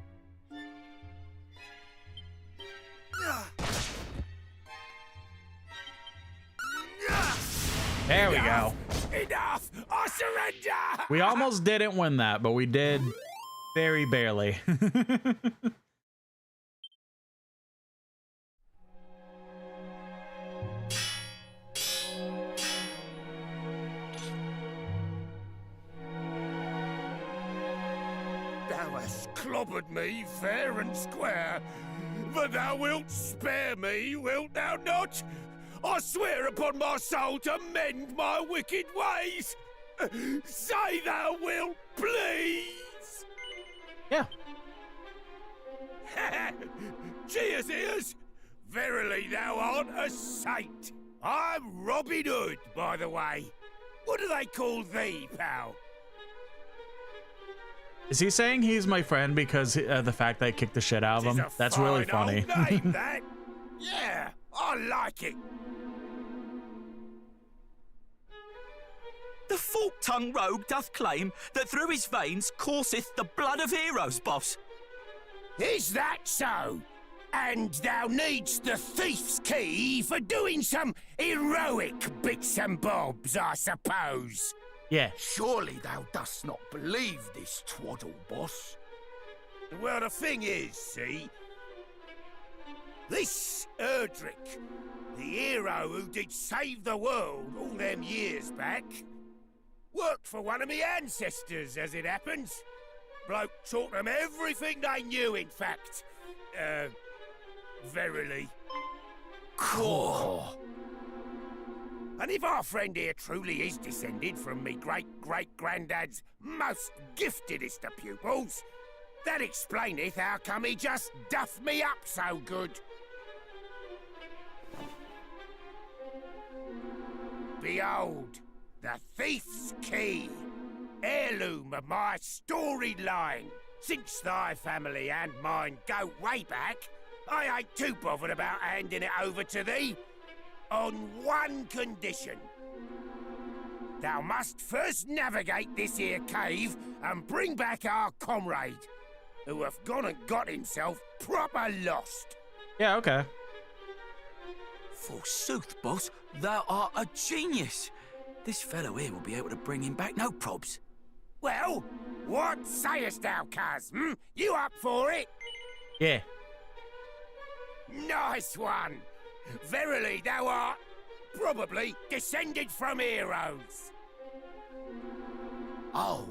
Speaker 1: There we go.
Speaker 10: Enough! I surrender!
Speaker 1: We almost didn't win that, but we did very barely.
Speaker 10: Thou hast clobbered me fair and square, but thou wilt spare me, wilt thou not? I swear upon my soul to mend my wicked ways. Say thou wilt, please.
Speaker 1: Yeah.
Speaker 10: Cheers, ears. Verily thou art a saint. I'm Robin Hood, by the way. What do they call thee, pal?
Speaker 1: Is he saying he's my friend because the fact that I kicked the shit out of him? That's really funny.
Speaker 10: Old name, that. Yeah, I like it.
Speaker 11: The fork-tongued rogue doth claim that through his veins courseth the blood of heroes, boss.
Speaker 10: Is that so? And thou needst the thief's key for doing some heroic bits and bobs, I suppose.
Speaker 1: Yeah.
Speaker 5: Surely thou dost not believe this twaddle, boss.
Speaker 10: Well, the thing is, see, this Erdrick, the hero who did save the world all them years back, worked for one of me ancestors, as it happens. Bloke taught them everything they knew, in fact. Verily.
Speaker 5: Cool.
Speaker 10: And if our friend here truly is descended from me great-great-granddad's most giftedest of pupils, that explaineth how come he just duffed me up so good. Behold, the thief's key, heirloom of my storied line. Since thy family and mine go way back, I ain't too bothered about handing it over to thee. On one condition. Thou must first navigate this here cave and bring back our comrade, who hath gone and got himself proper lost.
Speaker 1: Yeah, okay.
Speaker 11: Forsooth, boss, thou art a genius. This fellow here will be able to bring him back, no probs.
Speaker 10: Well, what sayest thou, cuz? You up for it?
Speaker 1: Yeah.
Speaker 10: Nice one. Verily, thou art probably descended from heroes.
Speaker 5: Oh,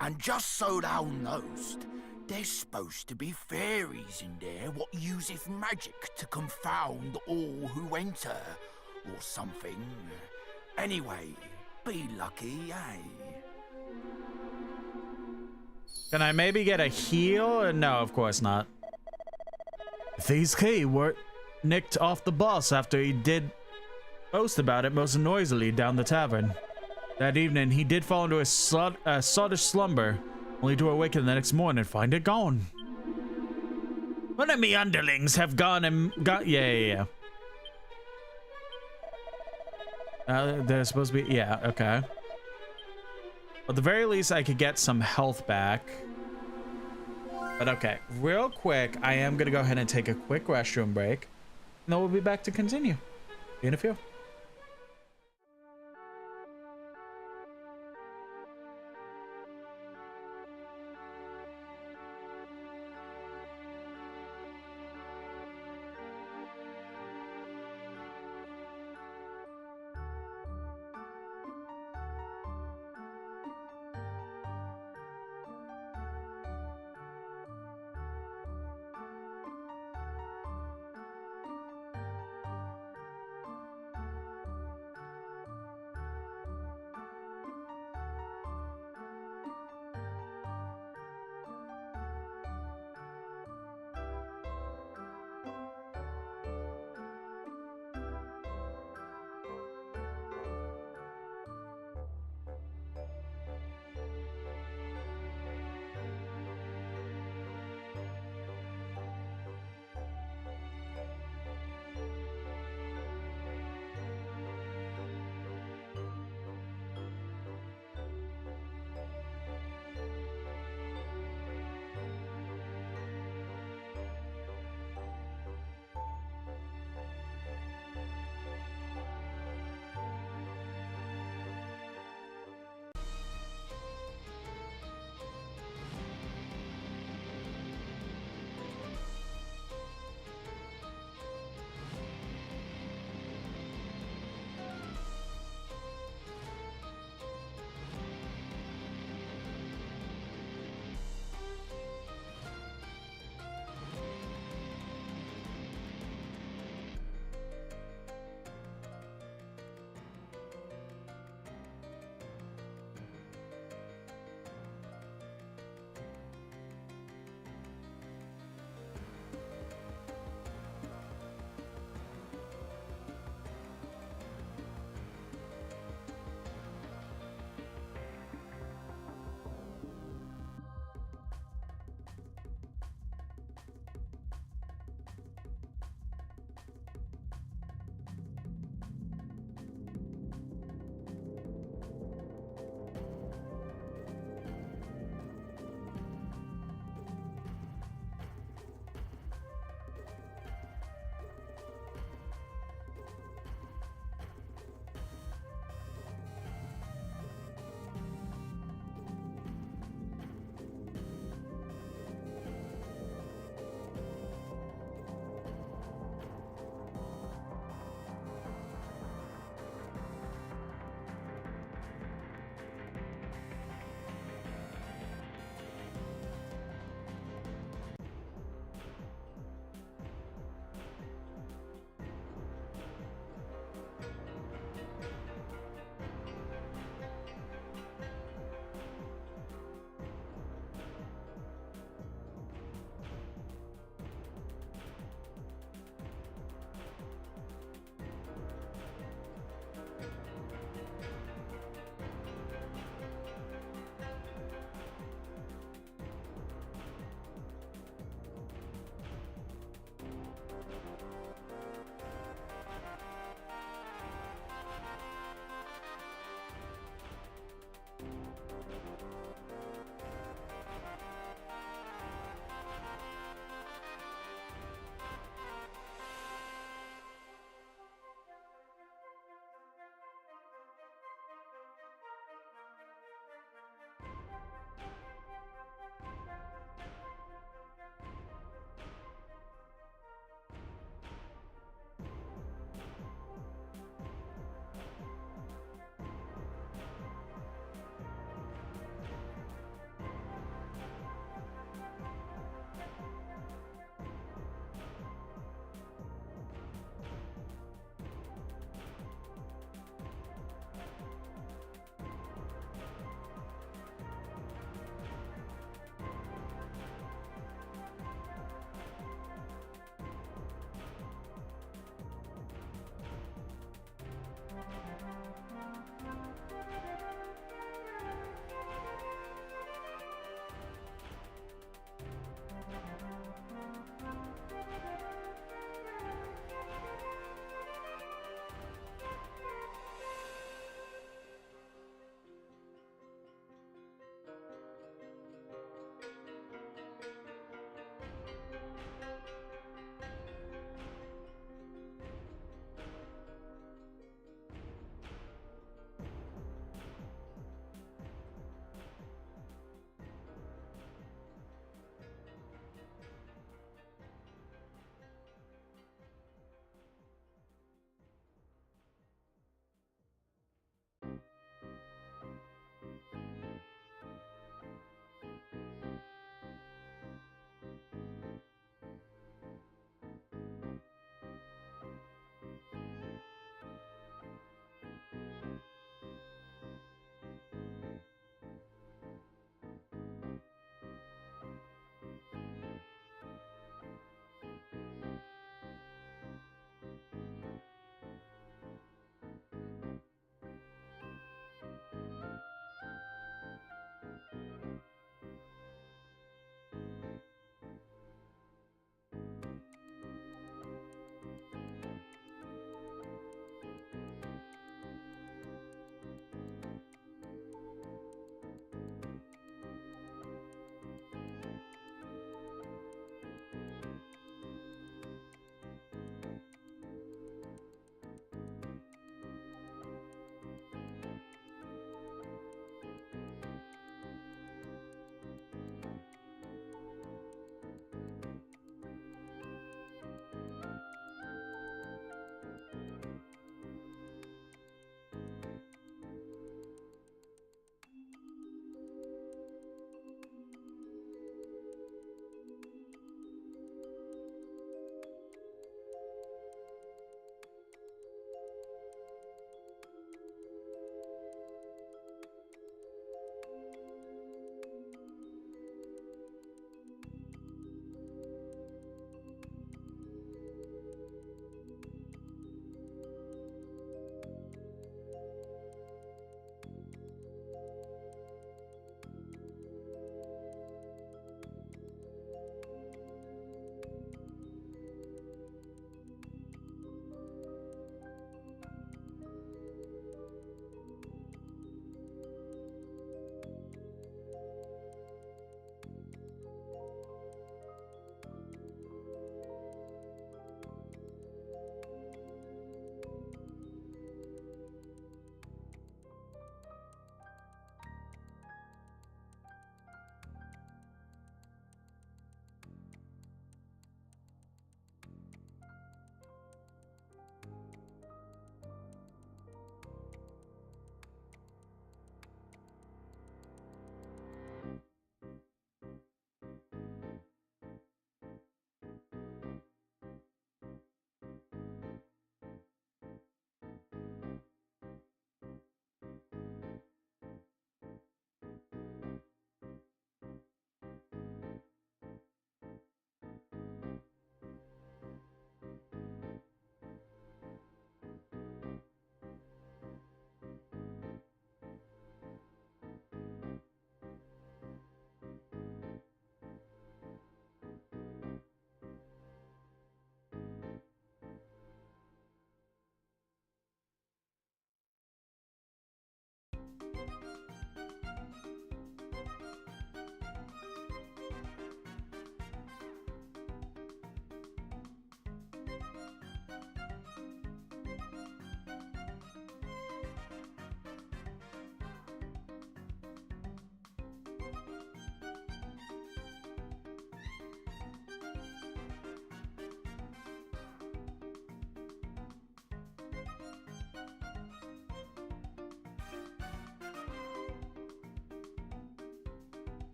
Speaker 5: and just so thou knowst, there's supposed to be fairies in there what useth magic to confound all who enter, or something. Anyway, be lucky, eh?
Speaker 1: Can I maybe get a heal? No, of course not. These key were nicked off the boss after he did boast about it most noisily down the tavern. That evening, he did fall into a sottish slumber, only to awaken the next morning and find it gone. One of me underlings have gone and got. Yeah. They're supposed to be. Yeah, okay. At the very least, I could get some health back. But okay, real quick, I am going to go ahead and take a quick restroom break. And then we'll be back to continue. See you in a few.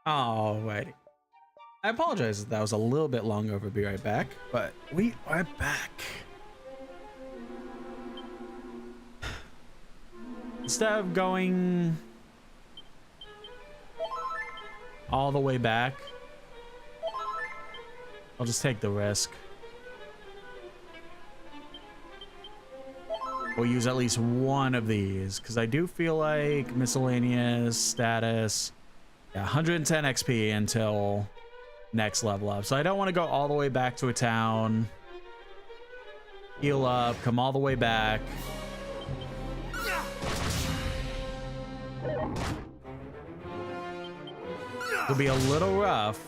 Speaker 1: Alrighty. I apologize if that was a little bit long over. Be right back, but we are back. Instead of going all the way back, I'll just take the risk. We'll use at least one of these, because I do feel like miscellaneous status, yeah, 110 XP until next level up. So I don't want to go all the way back to a town, heal up, come all the way back. It'll be a little rough.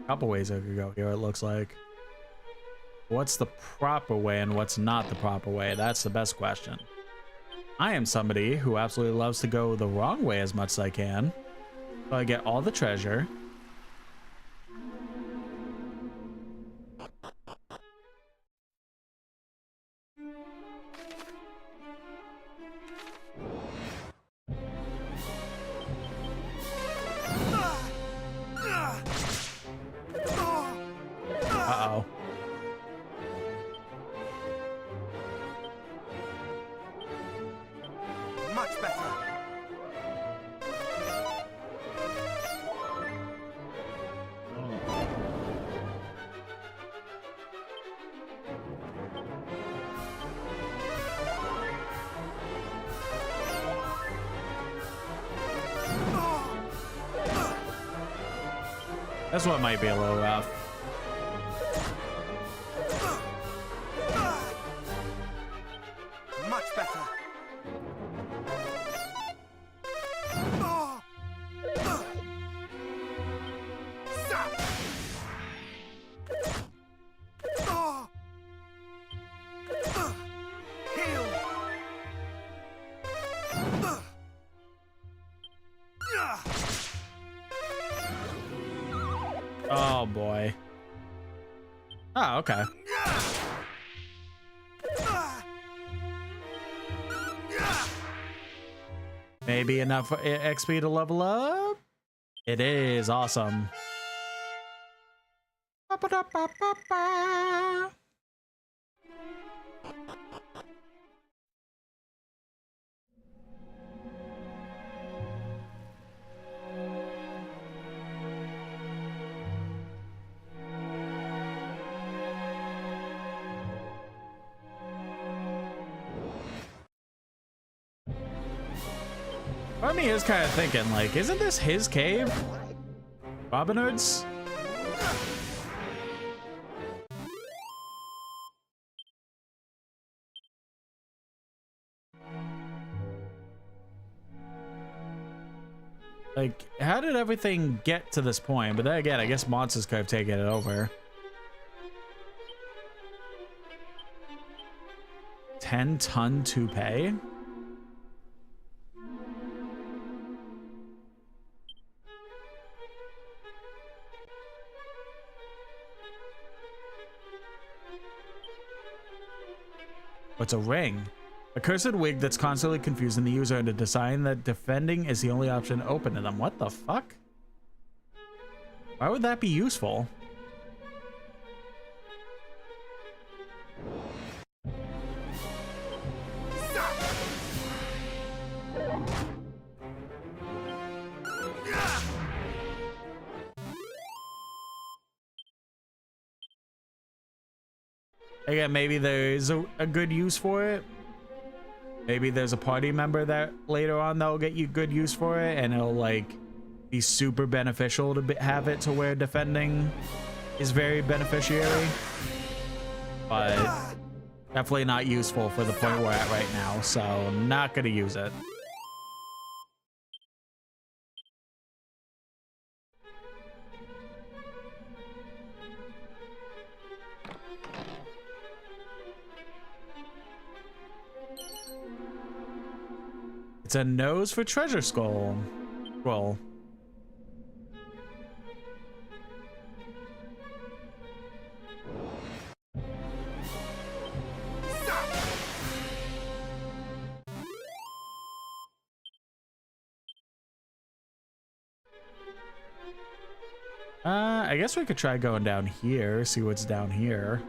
Speaker 1: Couple ways I could go here, it looks like. What's the proper way and what's not the proper way? That's the best question. I am somebody who absolutely loves to go the wrong way as much as I can, so I get all the treasure. Uh-oh.
Speaker 10: Much better.
Speaker 1: That's what might be a little rough.
Speaker 10: Much better. Heal.
Speaker 1: Oh boy. Oh, okay. Maybe enough XP to level up? It is awesome. Ba-ba-da-ba-ba-ba. Part of me is kind of thinking, like, isn't this his cave? Robin Hood's? Like, how did everything get to this point? But then again, I guess monsters could have taken it over. 10-ton toupee? What's a ring? A cursed wig that's constantly confusing the user into deciding that defending is the only option open to them. What the fuck? Why would that be useful? Again, maybe there is a good use for it. Maybe there's a party member that later on that'll get you good use for it, and it'll like be super beneficial to have it to where defending is very beneficiary. But definitely not useful for the point we're at right now, so not gonna use it. It's a nose for treasure skull. Scroll. I guess we could try going down here, see what's down here.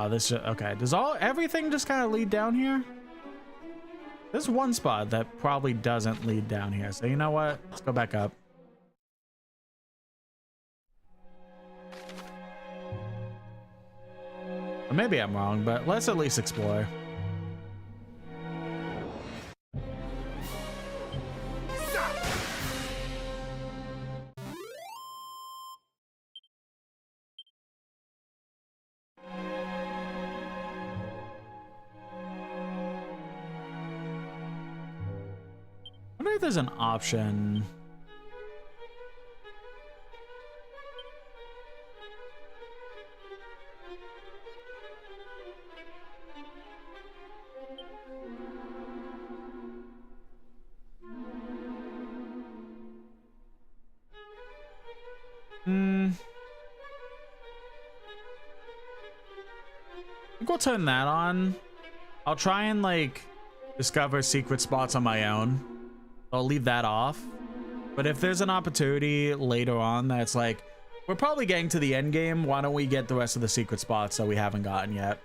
Speaker 1: This okay. Does everything just kind of lead down here? There's one spot that probably doesn't lead down here. So you know what? Let's go back up. Or maybe I'm wrong, but let's at least explore. I wonder if there's an option. I think we'll turn that on. I'll try and like discover secret spots on my own. I'll leave that off. But if there's an opportunity later on that's like, we're probably getting to the end game, why don't we get the rest of the secret spots that we haven't gotten yet?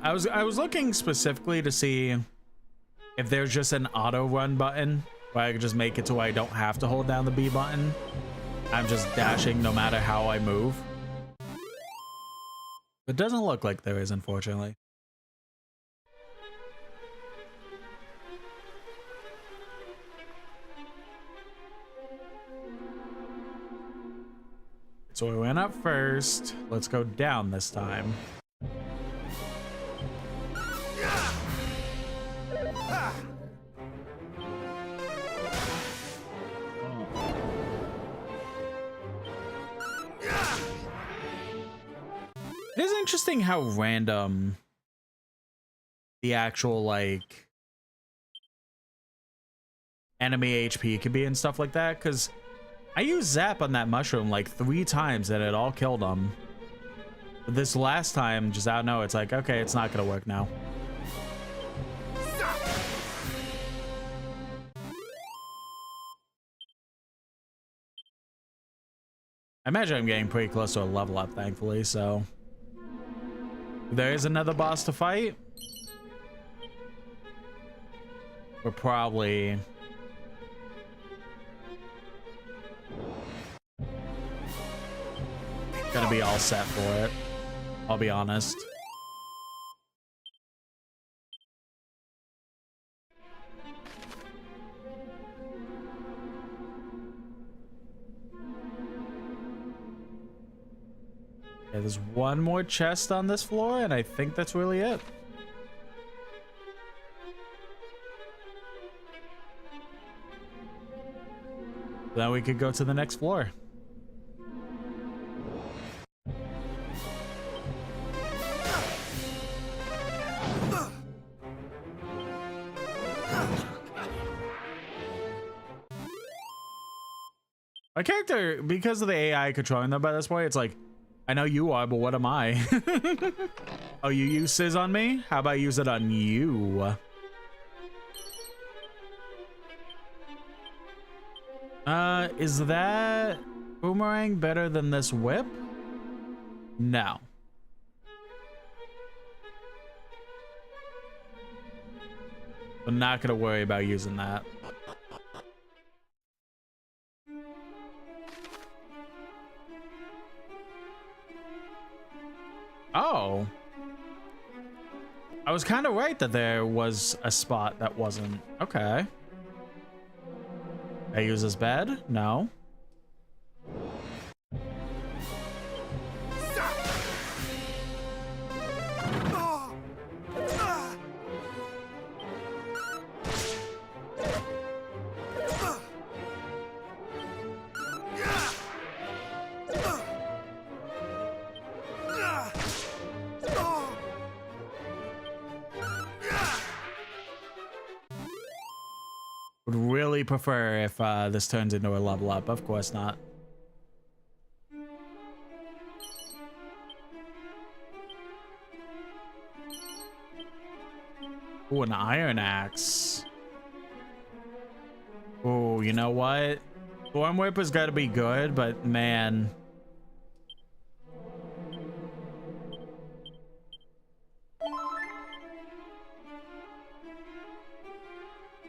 Speaker 1: I was looking specifically to see if there's just an auto run button where I could just make it to where I don't have to hold down the B button. I'm just dashing no matter how I move. It doesn't look like there is, unfortunately. So we went up first. Let's go down this time. It is interesting how random the actual like enemy HP could be and stuff like that, because I used Zap on that mushroom like 3 times and it all killed him. But this last time, just I don't know, it's like, okay, it's not gonna work now. I imagine I'm getting pretty close to a level up, thankfully, so there is another boss to fight. We're probably gonna be all set for it, I'll be honest. Okay, there's one more chest on this floor, and I think that's really it. Then we could go to the next floor. My character, because of the AI controlling them by this point, it's like, I know you are, but what am I? Oh, you use Sizz on me? How about I use it on you? Is that boomerang better than this whip? No. I'm not gonna worry about using that. Oh. I was kind of right that there was a spot that wasn't. Okay. I use this bed? No. Would really prefer if this turns into a level up. Of course not. Ooh, an iron axe. Ooh, you know what? Storm Whip has got to be good, but man.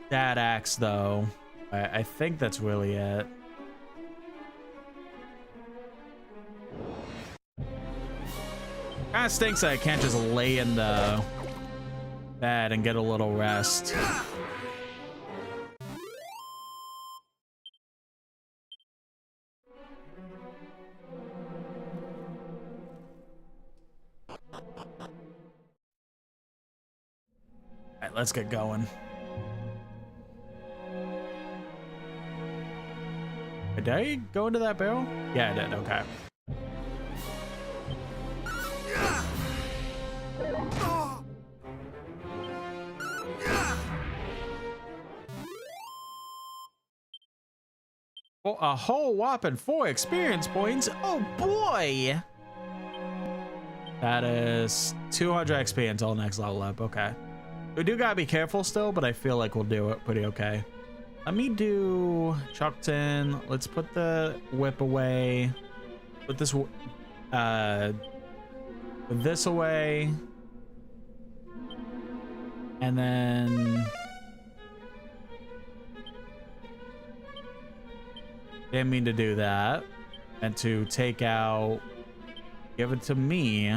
Speaker 1: That axe, though. I think that's really it. Kind of stinks that I can't just lay in the bed and get a little rest. All right, let's get going. Did I go into that barrel? Yeah, I did. Okay. Oh, a whole whopping 4 experience points. Oh boy. That is 200 XP until next level up. Okay. We do gotta be careful still, but I feel like we'll do it pretty okay. Let me do Chuckton. Let's put the whip away. Put this away. And then didn't mean to do that. And to take out, give it to me.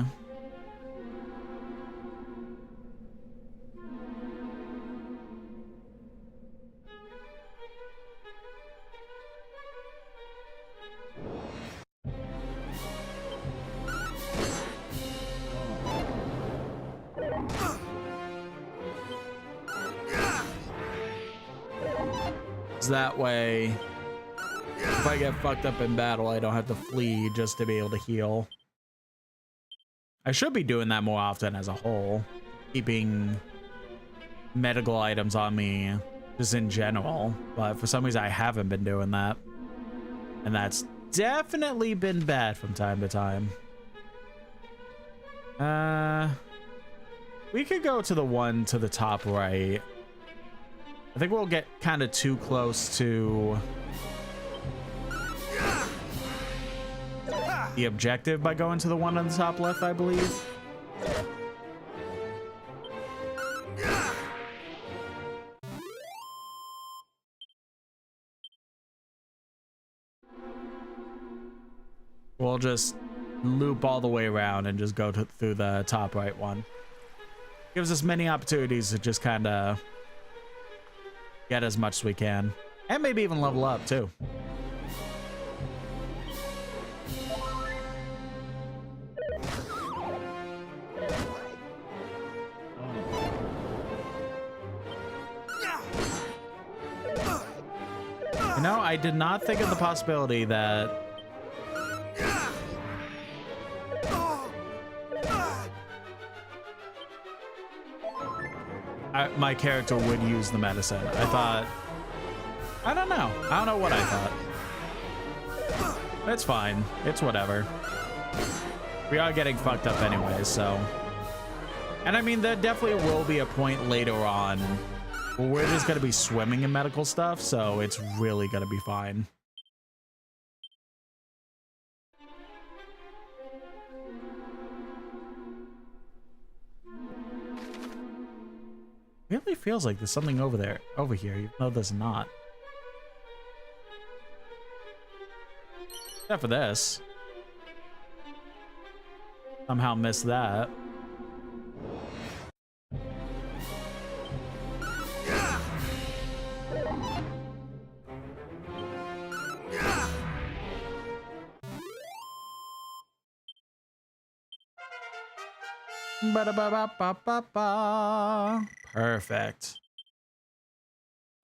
Speaker 1: That way, if I get fucked up in battle, I don't have to flee just to be able to heal. I should be doing that more often as a whole, keeping medical items on me just in general, but for some reason I haven't been doing that, and that's definitely been bad from time to time. We could go to the one to the top right. I think we'll get kind of too close to the objective by going to the one on the top left, I believe. We'll just loop all the way around and just go through the top right one. Gives us many opportunities to just kind of get as much as we can, and maybe even level up too. You know, I did not think of the possibility that my character would use the medicine. I thought, I don't know. I don't know what I thought. It's fine. It's whatever. We are getting fucked up anyways, so. And I mean, there definitely will be a point later on where we're just gonna be swimming in medical stuff, so it's really gonna be fine. It really feels like there's something over here, even though there's not. Except for this. Somehow missed that. Ba-da-ba-ba-ba-ba-ba. Perfect.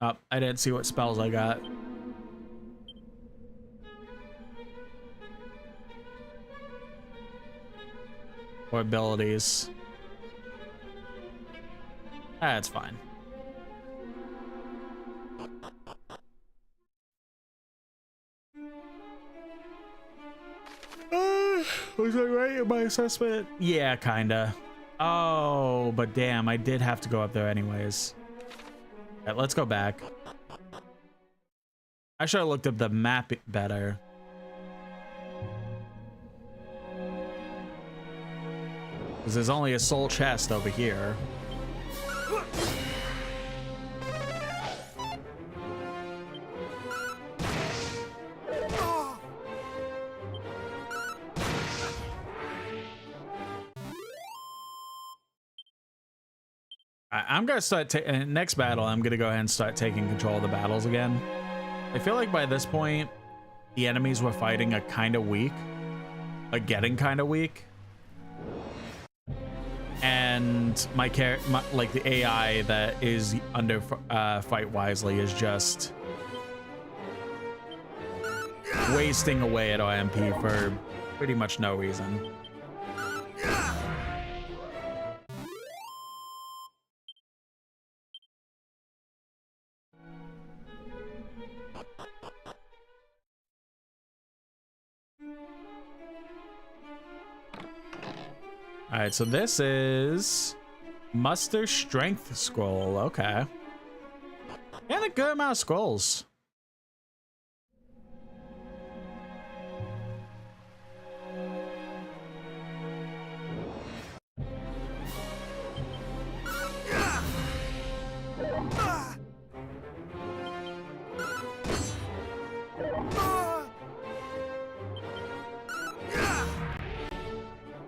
Speaker 1: Oh, I didn't see what spells I got. Or abilities. That's fine. Was I right in my assessment? Yeah, kinda. Oh, but damn, I did have to go up there anyways. All right, let's go back. I should have looked up the map better. Because there's only a soul chest over here. I'm gonna start next battle. I'm gonna go ahead and start taking control of the battles again. I feel like by this point, the enemies we're fighting are kind of weak, getting kind of weak, and like the AI that is under Fight Wisely is just wasting away at OMP for pretty much no reason. All right, so this is Muster Strength Scroll. Okay. And a good amount of scrolls.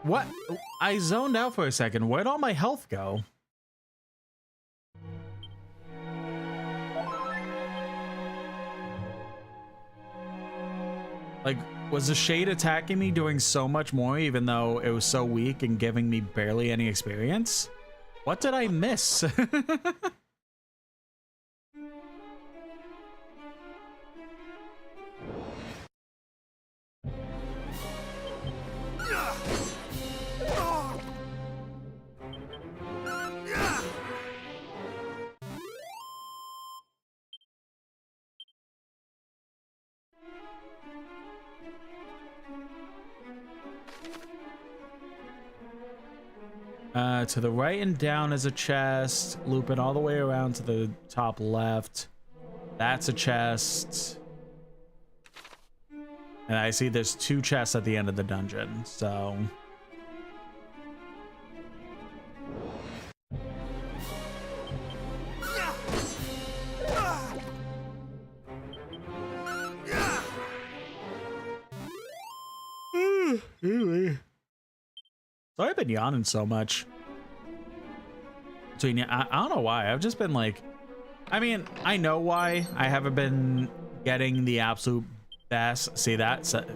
Speaker 1: What? I zoned out for a second. Where'd all my health go? Like, was the shade attacking me doing so much more even though it was so weak and giving me barely any experience? What did I miss? To the right and down is a chest. Loop it all the way around to the top left. That's a chest. And I see there's 2 chests at the end of the dungeon, so... Sorry I've been yawning so much. So I don't know why. I've just been like... I mean, I know why I haven't been getting the absolute best. See that? That's what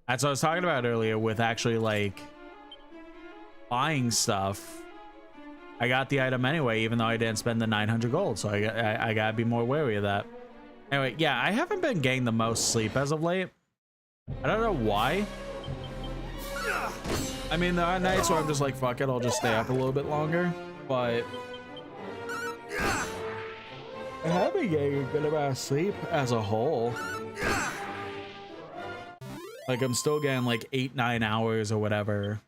Speaker 1: I was talking about earlier with actually, like, buying stuff I got the item anyway, even though I didn't spend the 900 gold. So I gotta be more wary of that. Anyway, yeah, I haven't been getting the most sleep as of late. I don't know why. I mean, there are nights where I'm just like, fuck it, I'll just stay up a little bit longer. But I have been getting a good amount of sleep as a whole. Like, I'm still getting like 8-9 hours or whatever.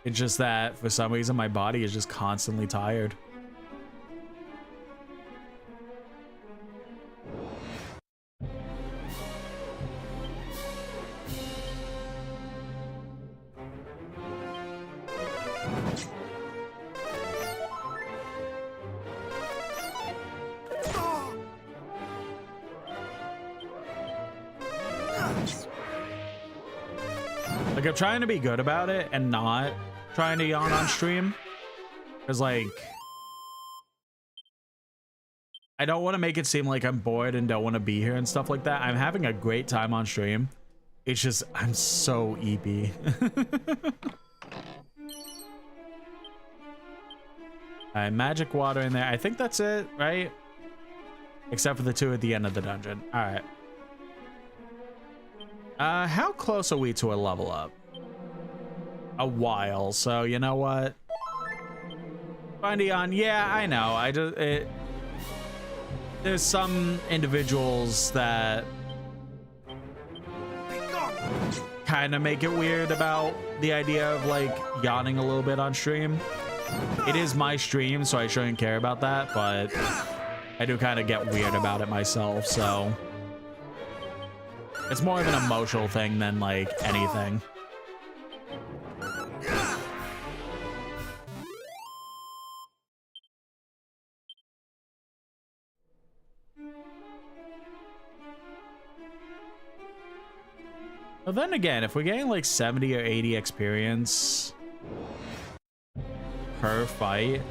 Speaker 1: It's just that for some reason my body is just constantly tired. Like, I'm trying to be good about it and not trying to yawn on stream, because like I don't want to make it seem like I'm bored and don't want to be here and stuff like that. I'm having a great time on stream. It's just I'm so EP. Alright, magic water in there. I think that's it, right? Except for the 2 at the end of the dungeon. Alright. How close are we to a level up? A while, so you know what? Finding on, yeah, I know. There's some individuals that kind of make it weird about the idea of like yawning a little bit on stream. It is my stream, so I shouldn't care about that, but I do kind of get weird about it myself, so it's more of an emotional thing than like anything. But then again, if we're getting like 70 or 80 experience per fight,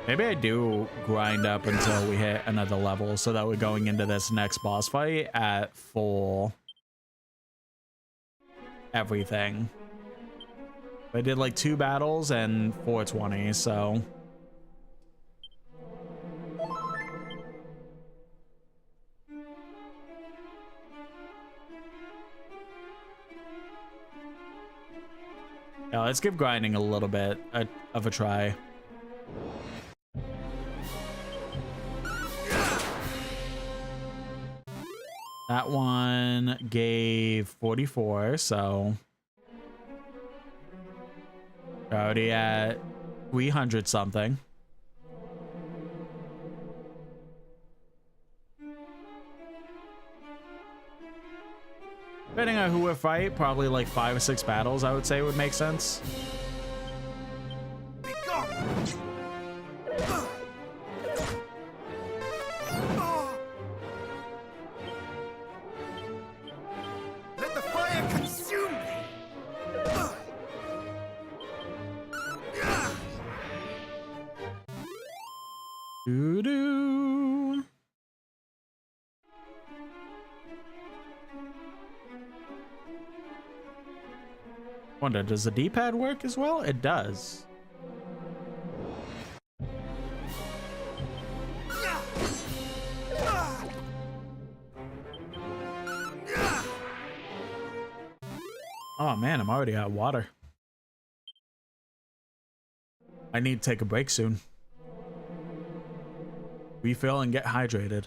Speaker 1: maybe I do grind up until we hit another level so that we're going into this next boss fight at full everything. I did like 2 battles and 420, so yeah, let's give grinding a little bit of a try. That one gave 44, so already at 300 something. Depending on who we fight, probably like 5 or 6 battles, I would say would make sense. Doo-doo. Wonder, does the D-pad work as well? It does. Oh man, I'm already out of water. I need to take a break soon. Refill and get hydrated.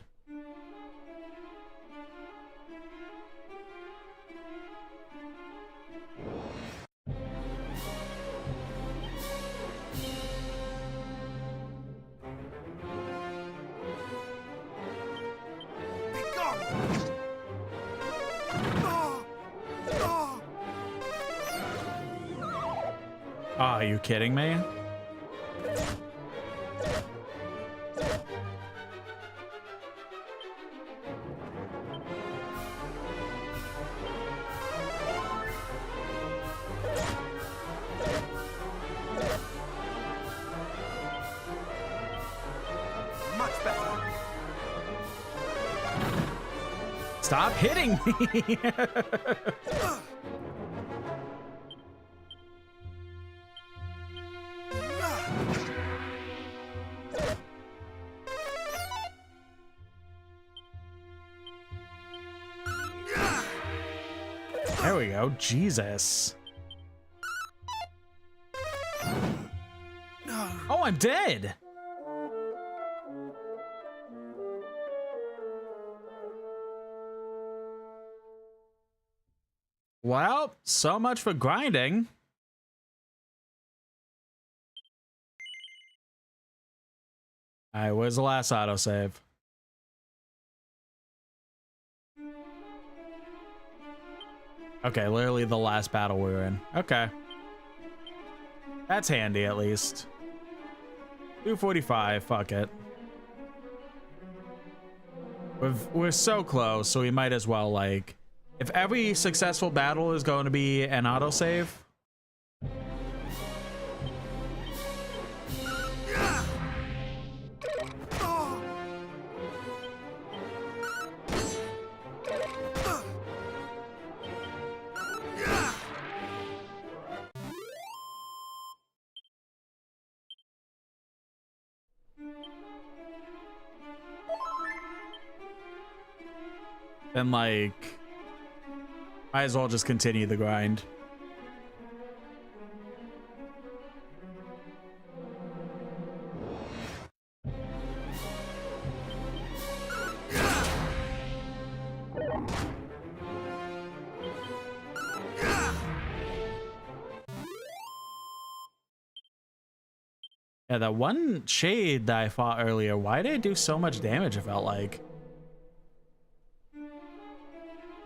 Speaker 1: Oh, are you kidding me?
Speaker 11: much better.
Speaker 8: Stop hitting me! There we go. Jesus. Oh, I'm dead. Well, so much for grinding. All right, where's the last autosave? Okay, literally the last battle we were in. Okay. That's handy, at least. 245, fuck it. We're so close, so we might as well, like... If every successful battle is going to be an autosave... then, like... Might as well just continue the grind. Yeah, that one shade that I fought earlier, why did it do so much damage, it felt like?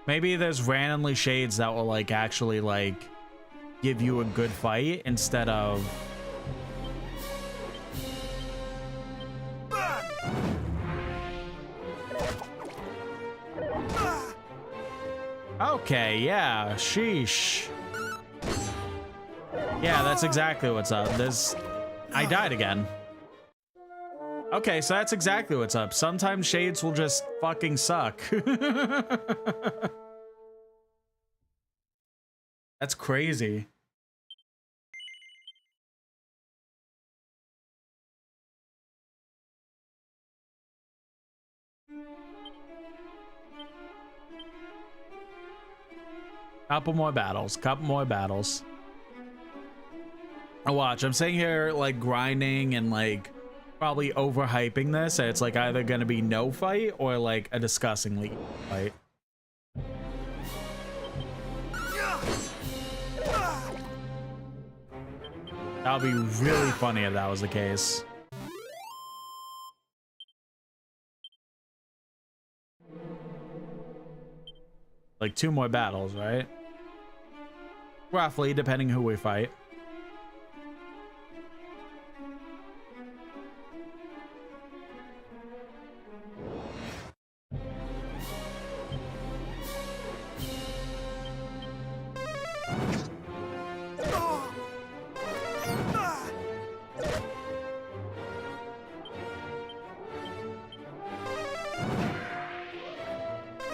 Speaker 8: Maybe there's randomly shades that will, like, actually, like, give you a good fight instead of... Okay, yeah, sheesh. Yeah, that's exactly what's up. I died again. Okay, so that's exactly what's up. Sometimes shades will just fucking suck. That's crazy. Couple more battles. Oh, watch, I'm sitting here like grinding and like probably overhyping this, and it's like either gonna be no fight or like a disgustingly fight. That would be really funny if that was the case. Like 2 more battles, right? Roughly, depending who we fight.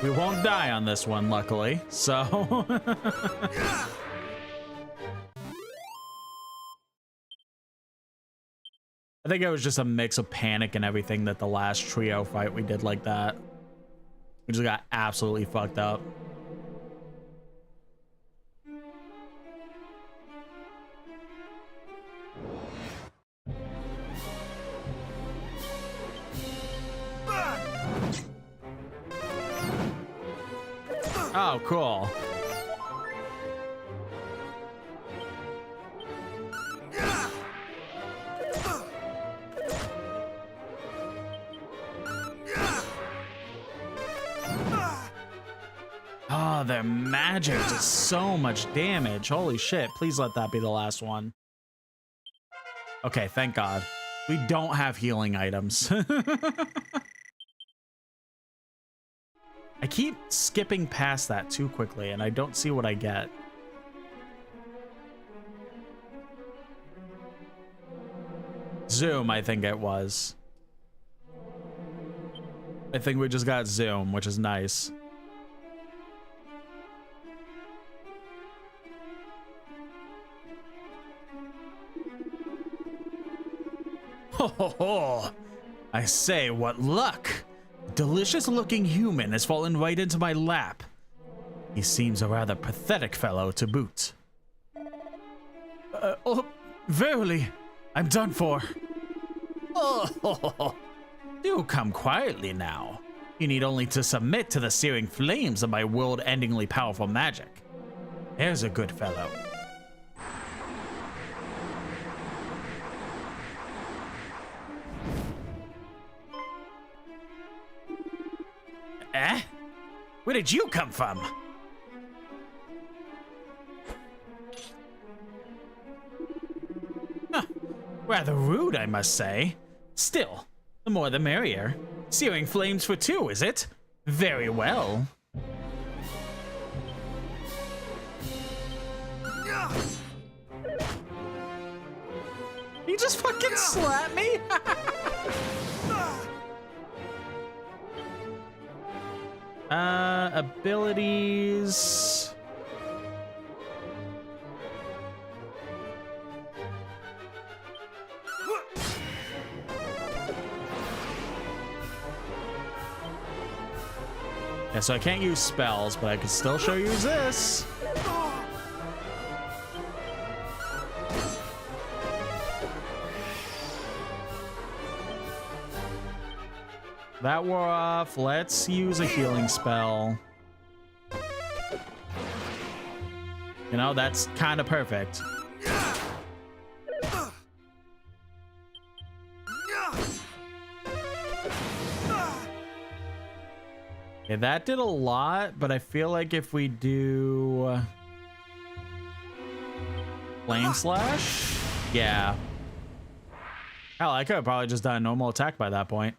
Speaker 8: We won't die on this one, luckily, so... I think it was just a mix of panic and everything that the last trio fight we did like that. We just got absolutely fucked up. Oh, cool. Oh, their magic does so much damage. Holy shit. Please let that be the last one. Okay, thank God. We don't have healing items. I keep skipping past that too quickly, and I don't see what I get. Zoom, I think it was.
Speaker 1: I think we just got zoom, which is nice. Ho ho ho! I say, what luck! A delicious-looking human has fallen right into my lap. He seems a rather pathetic fellow to boot. Oh, verily, I'm done for. Oh, do come quietly now. You need only to submit to the searing flames of my world-endingly powerful magic. There's a good fellow. Eh? Where did you come from? Huh. Rather rude, I must say. Still, the more the merrier. Searing flames for two, is it? Very well. You just fucking slapped me? Abilities. Yeah, so I can't use spells, but I can still sure use this. That wore off. Let's use a healing spell. You know, that's kind of perfect. Yeah, that did a lot, but I feel like if we do Flame Slash, yeah. Hell, I could have probably just done a normal attack by that point.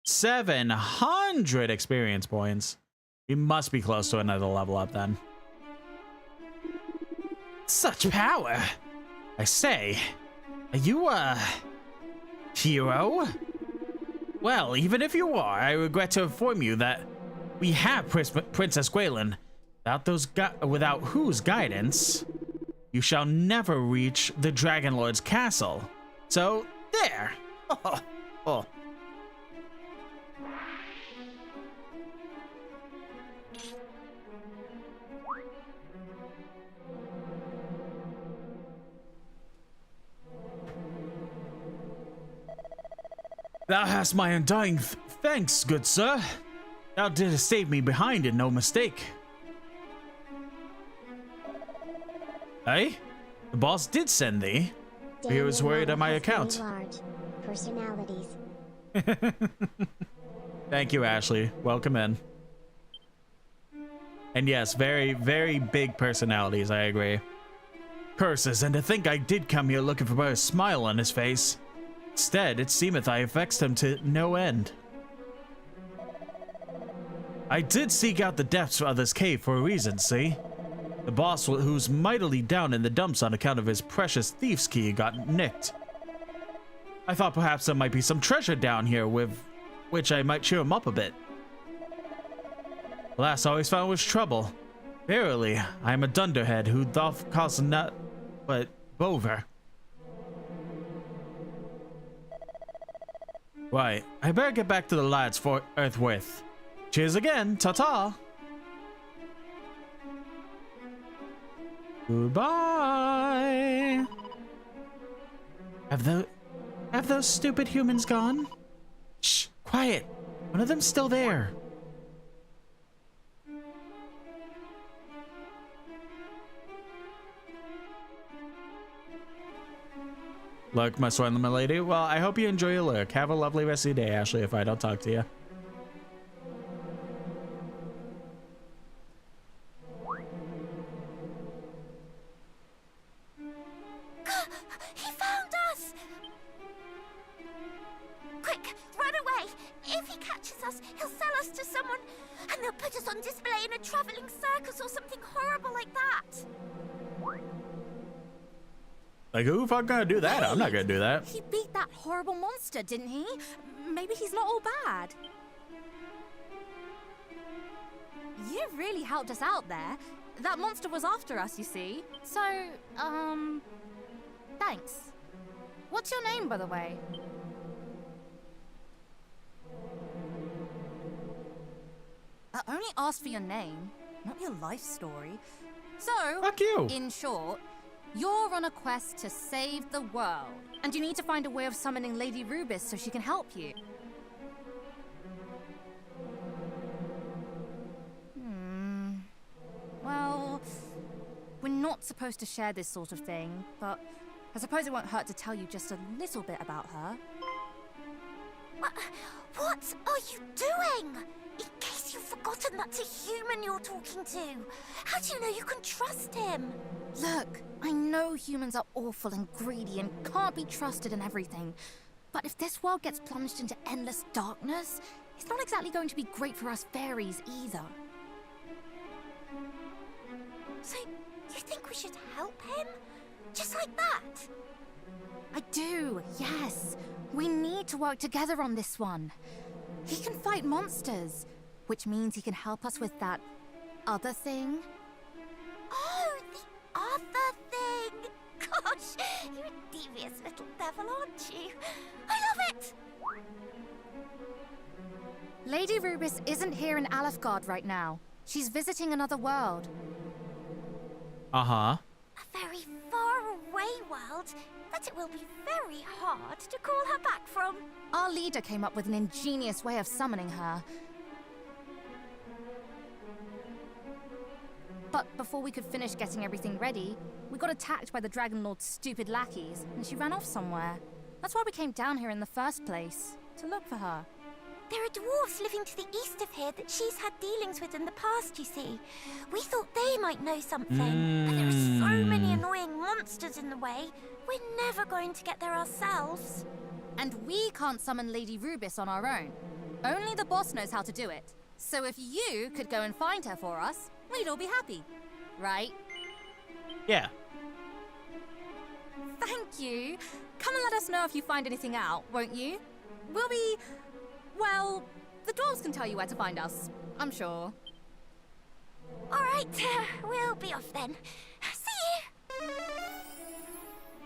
Speaker 1: 700 experience points. We must be close to another level up then. Such power. I say, are you a hero? Well, even if you are, I regret to inform you that we have Princess Gwaelin. Without whose guidance, you shall never reach the Dragon Lord's castle. So, there. Oh. Thou hast my undying thanks, good sir. Thou didst save me behind in no mistake. Hey? The boss did send thee. He was worried on my account.
Speaker 9: Large personalities.
Speaker 1: Thank you, Ashley. Welcome in. And yes, very, very big personalities, I agree. Curses, and to think I did come here looking for a smile on his face. Instead, it seemeth I have vexed him to no end. I did seek out the depths of this cave for a reason, see? The boss, who's mightily down in the dumps on account of his precious thief's key, got nicked. I thought perhaps there might be some treasure down here with which I might cheer him up a bit. Alas, all he's found was trouble. Verily, I am a dunderhead who doth cause not but bover. Right, I better get back to the lads for Earthworth. Cheers again, ta-ta! Goodbye! Have those stupid humans gone? Shh, quiet! One of them's still there. Look, my swine, my lady. Well, I hope you enjoy your look. Have a lovely rest of your day, Ashley, if I don't talk to you.
Speaker 7: He found us! Quick, run away! If he catches us, he'll sell us to someone, and they'll put us on display in a traveling circus or something horrible like that.
Speaker 8: Like, who the fuck gonna do that? I'm not gonna do that.
Speaker 12: He beat that horrible monster, didn't he? Maybe he's not all bad. You really helped us out there. That monster was after us, you see. So, thanks. What's your name, by the way? I only asked for your name, not your life story. So,
Speaker 8: fuck you.
Speaker 12: In short, you're on a quest to save the world, and you need to find a way of summoning Lady Rubis so she can help you. Well, we're not supposed to share this sort of thing, but I suppose it won't hurt to tell you just a little bit about her.
Speaker 7: What are you doing? In case you've forgotten that's a human you're talking to. How do you know you can trust him?
Speaker 12: Look, I know humans are awful and greedy and can't be trusted in everything. But if this world gets plunged into endless darkness, it's not exactly going to be great for us fairies either.
Speaker 7: So, you think we should help him? Just like that?
Speaker 12: I do, yes. We need to work together on this one. He can fight monsters, which means he can help us with that other thing.
Speaker 7: Oh, the other thing! Gosh, you're a devious little devil, aren't you? I love it!
Speaker 12: Lady Rubis isn't here in Alefgard right now. She's visiting another world.
Speaker 8: Uh-huh.
Speaker 7: A very far away world that it will be very hard to call her back from.
Speaker 12: Our leader came up with an ingenious way of summoning her. But before we could finish getting everything ready, we got attacked by the Dragon Lord's stupid lackeys, and she ran off somewhere. That's why we came down here in the first place, to look for her.
Speaker 7: There are dwarves living to the east of here that she's had dealings with in the past, you see. We thought they might know something, but there are so many annoying monsters in the way, we're never going to get there ourselves.
Speaker 12: And we can't summon Lady Rubis on our own. Only the boss knows how to do it. So if you could go and find her for us, we'd all be happy, right?
Speaker 8: Yeah.
Speaker 12: Thank you. Come and let us know if you find anything out, won't you? We'll be... well, the dwarves can tell you where to find us, I'm sure.
Speaker 7: All right, we'll be off then. See you!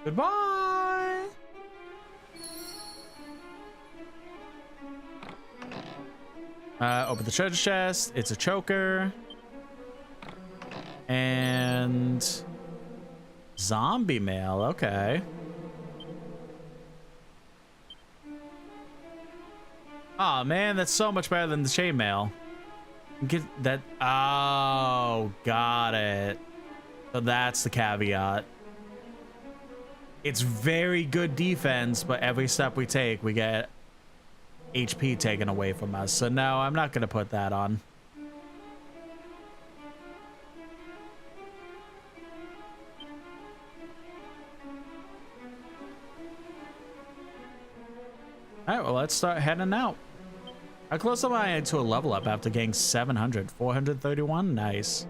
Speaker 8: Goodbye! Open the treasure chest. It's a choker. And... zombie mail, okay. Oh man, that's so much better than the chainmail. Get that. Oh, got it. So that's the caveat. It's very good defense, but every step we take, we get HP taken away from us. So no, I'm not gonna put that on. All right, well, let's start heading out. How close am I to a level up after getting 700? 431? Nice.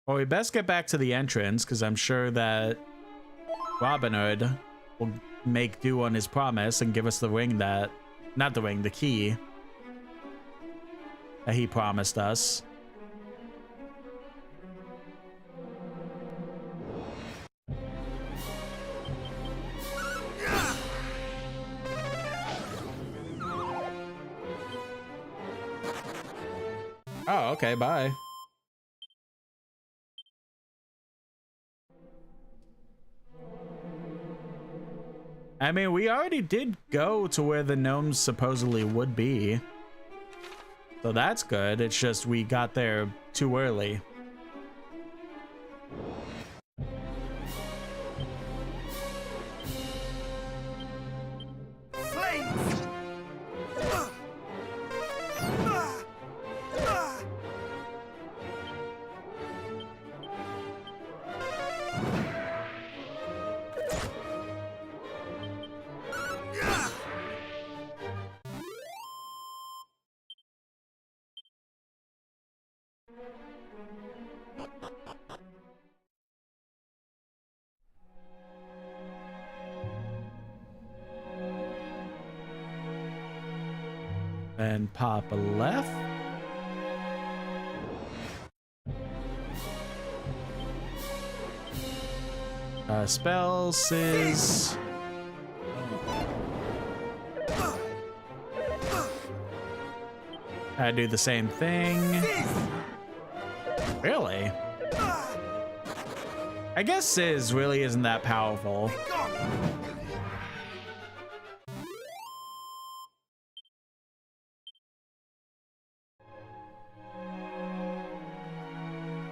Speaker 8: Well, we best get back to the entrance, because I'm sure that Robin Hood will make do on his promise and give us the ring that... not the ring, the key that he promised us. Oh, okay, bye. I mean, we already did go to where the gnomes supposedly would be. So that's good. It's just we got there too early.
Speaker 1: and pop a left. Spells is... I do the same thing. Really? I guess Sizz really isn't that powerful.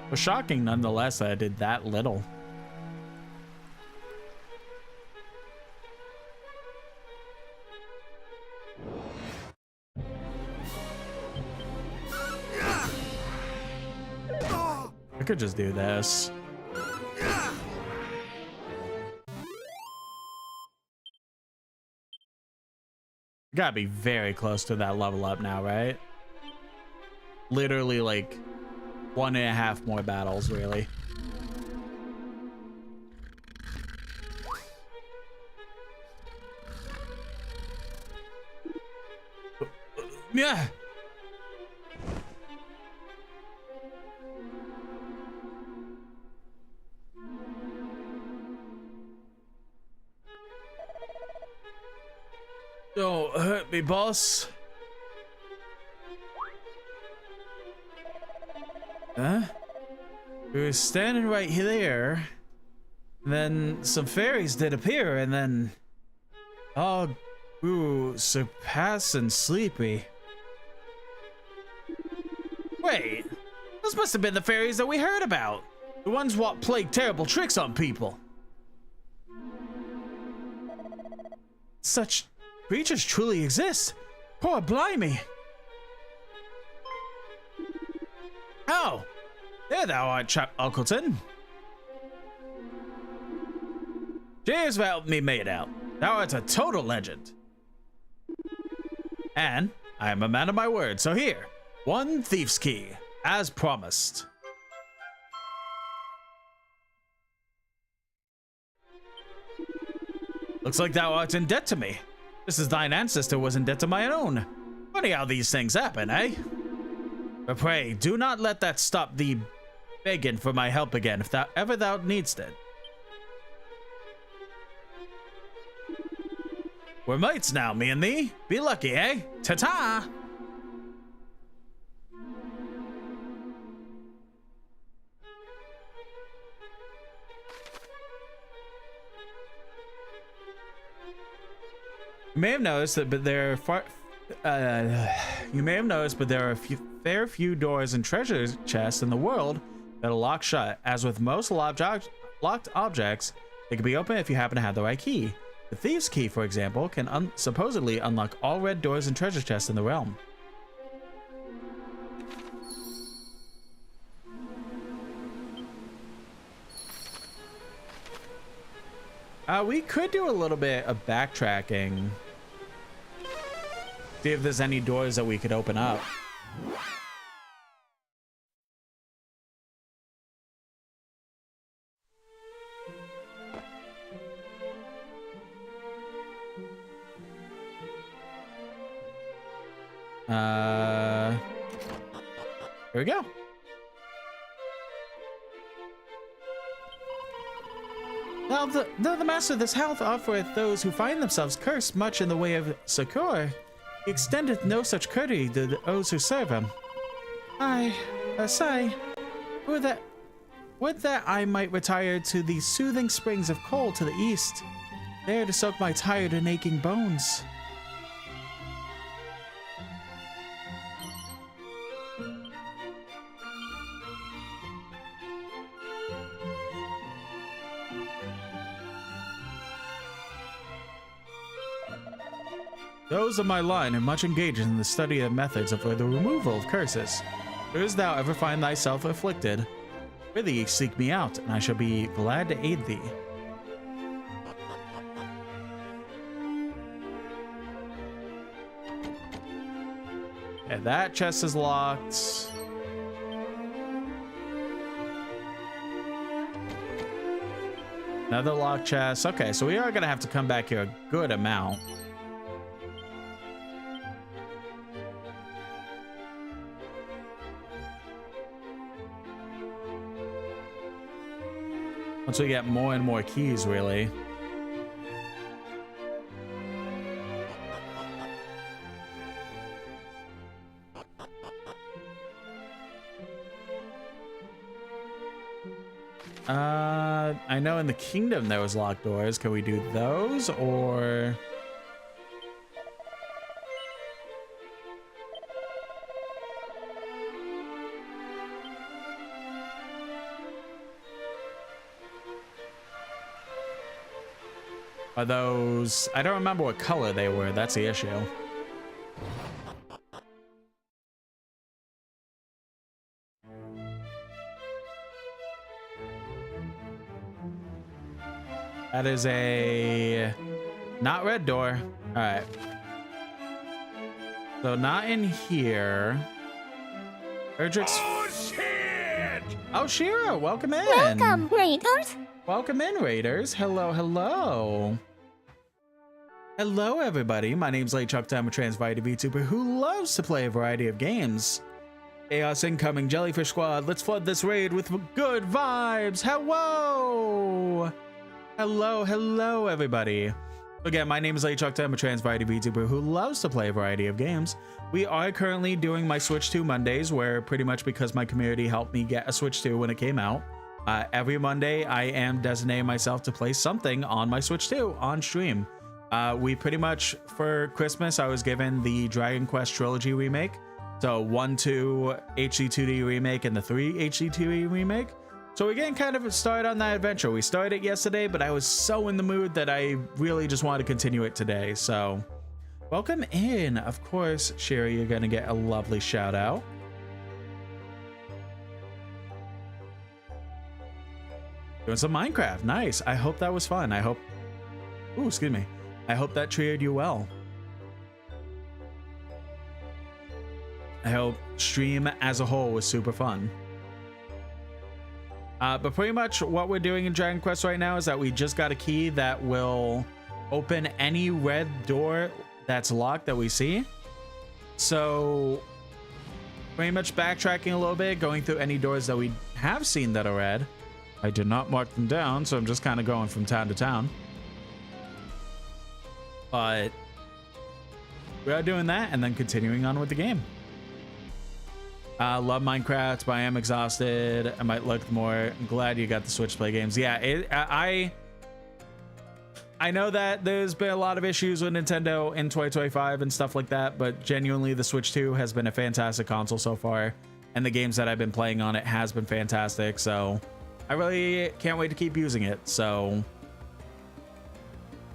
Speaker 1: It was shocking nonetheless that I did that little. I could just do this. Gotta be very close to that level up now, right? Literally like 1.5 more battles, really. Yeah. Don't hurt me, boss. Huh? We were standing right there, and then some fairies did appear, and then all grew surpassing sleepy. Wait, those must have been the fairies that we heard about. The ones what play terrible tricks on people. Such creatures truly exist. Poor blimey. Oh, there thou art, chap Uckleton. Cheers for helping me made out. Thou art a total legend. And I am a man of my word, so here, 1 thief's key, as promised. Looks like thou art in debt to me. Just as thine ancestor was in debt to mine own. Funny how these things happen, eh? But pray, do not let that stop thee begging for my help again if ever thou needst it. We're mates now, me and thee. Be lucky, eh? Ta-ta! You may have noticed that, but there are fair few doors and treasure chests in the world that are locked shut. As with most locked objects, they can be opened if you happen to have the right key. The Thieves' Key, for example, can supposedly unlock all red doors and treasure chests in the realm. We could do a little bit of backtracking. See if there's any doors that we could open up. Here we go. Now, though the master of this house offereth those who find themselves cursed much in the way of succor, he extendeth no such courtesy to those who serve him. I sigh. Would that I might retire to the soothing springs of Cole to the east, there to soak my tired and aching bones. Those of my line are much engaged in the study of methods for the removal of curses. If thou ever find thyself afflicted, prithee seek me out, and I shall be glad to aid thee. Okay, that chest is locked. Another locked chest. Okay, so we are gonna have to come back here a good amount. Once we get more and more keys, really. I know in the kingdom there was locked doors. Can we do those, or... Are those... I don't remember what color they were. That's the issue. That is a not red door. All right. So not in here. Erdrick's...
Speaker 10: Oh, shit!
Speaker 1: Oh, Shira, welcome in.
Speaker 7: Welcome, Raiders.
Speaker 1: Welcome in, Raiders. Hello, hello. Hello, everybody. My name's LateChuck. I'm a trans-variety VTuber who loves to play a variety of games. Chaos incoming, Jellyfish Squad. Let's flood this raid with good vibes. Hello. Hello, hello, everybody. Again, my name is LateChuck. I'm a trans-variety VTuber who loves to play a variety of games. We are currently doing my Switch 2 Mondays, where pretty much because my community helped me get a Switch 2 when it came out, every Monday I am designating myself to play something on my Switch 2 on stream. We pretty much, for Christmas, I was given the Dragon Quest Trilogy remake. So 1, 2 HD 2D remake and the 3 HD 2D remake. So we're getting kind of started on that adventure. We started it yesterday, but I was so in the mood that I really just wanted to continue it today. So welcome in. Of course, Sherry, you're going to get a lovely shout out. Doing some Minecraft. Nice. I hope that was fun. I hope... Ooh, excuse me. I hope that treated you well. I hope stream as a whole was super fun. But pretty much what we're doing in Dragon Quest right now is that we just got a key that will open any red door that's locked that we see. So pretty much backtracking a little bit, going through any doors that we have seen that are red. I did not mark them down, so I'm just kind of going from town to town. But we are doing that and then continuing on with the game. Love Minecraft, but I am exhausted. I might look more. I'm glad you got the Switch to play games. Yeah, I know that there's been a lot of issues with Nintendo in 2025 and stuff like that, but genuinely the Switch 2 has been a fantastic console so far, and the games that I've been playing on it has been fantastic, so I really can't wait to keep using it. So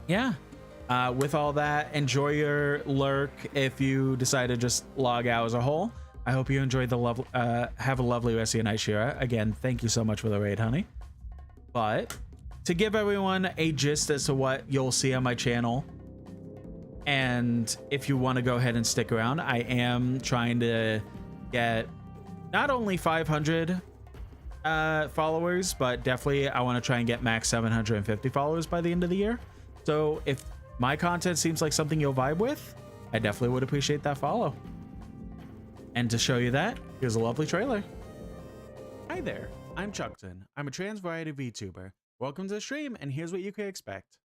Speaker 1: yeah, with all that, enjoy your lurk if you decide to just log out as a whole. I hope you enjoyed the have a lovely rest of your night, Shira. Again, thank you so much for the raid, honey. But to give everyone a gist as to what you'll see on my channel, and if you want to go ahead and stick around, I am trying to get not only 500 followers, but definitely I want to try and get max 750 followers by the end of the year. So if my content seems like something you'll vibe with, I definitely would appreciate that follow. And to show you that, here's a lovely trailer. Hi there, I'm Chuckton. I'm a trans variety VTuber. Welcome to the stream, and here's what you can expect.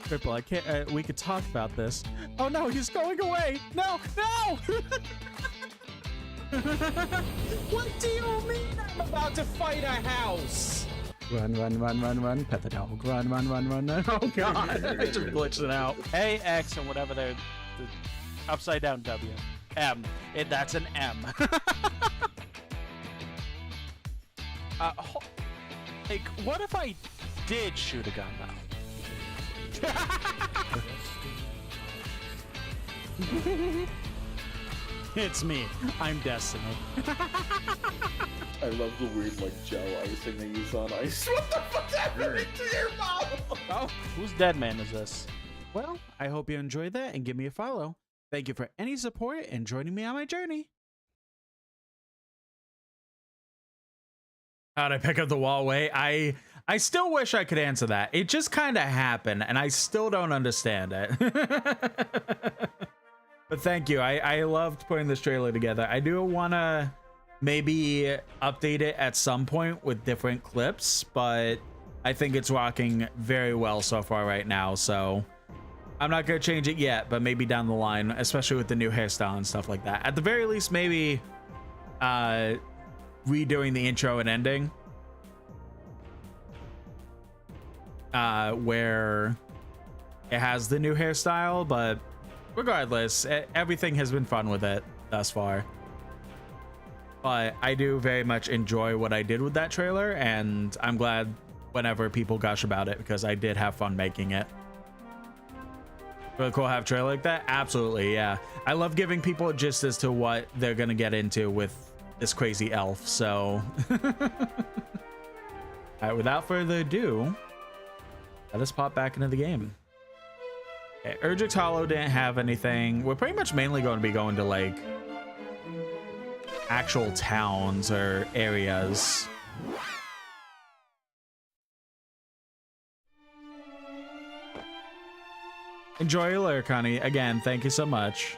Speaker 1: Triple, I can't, we could talk about this. Oh no, he's going away! No, no! What do you mean I'm about to fight a house? Run, run, run, run, run, pet the dog. Run, run, run, run, run. Oh god, I just glitched it out.
Speaker 13: A, X, and whatever the upside down W. M. That's an M. Like, what if I did shoot a gun now? It's me. I'm Destiny.
Speaker 6: I love the weird, like, gel icing they use on ice. What the fuck's happening to your mouth?
Speaker 13: Oh, whose dead man is this?
Speaker 1: Well, I hope you enjoyed that and give me a follow. Thank you for any support and joining me on my journey. How'd I pick up the Huawei? I still wish I could answer that. It just kind of happened, and I still don't understand it. But thank you. I loved putting this trailer together. I do want to maybe update it at some point with different clips, but I think it's rocking very well so far right now. So I'm not going to change it yet, but maybe down the line, especially with the new hairstyle and stuff like that. At the very least, maybe redoing the intro and ending, where it has the new hairstyle. But regardless, everything has been fun with it thus far. But I do very much enjoy what I did with that trailer, and I'm glad whenever people gush about it, because I did have fun making it. Really cool to have a trailer like that. Absolutely, yeah. I love giving people a gist as to what they're gonna get into with this crazy elf. So all right, without further ado, let us pop back into the game. Okay, Urgix Hollow didn't have anything. We're pretty much mainly going to be going to like actual towns or areas. Enjoy your lyric, honey. Again, thank you so much.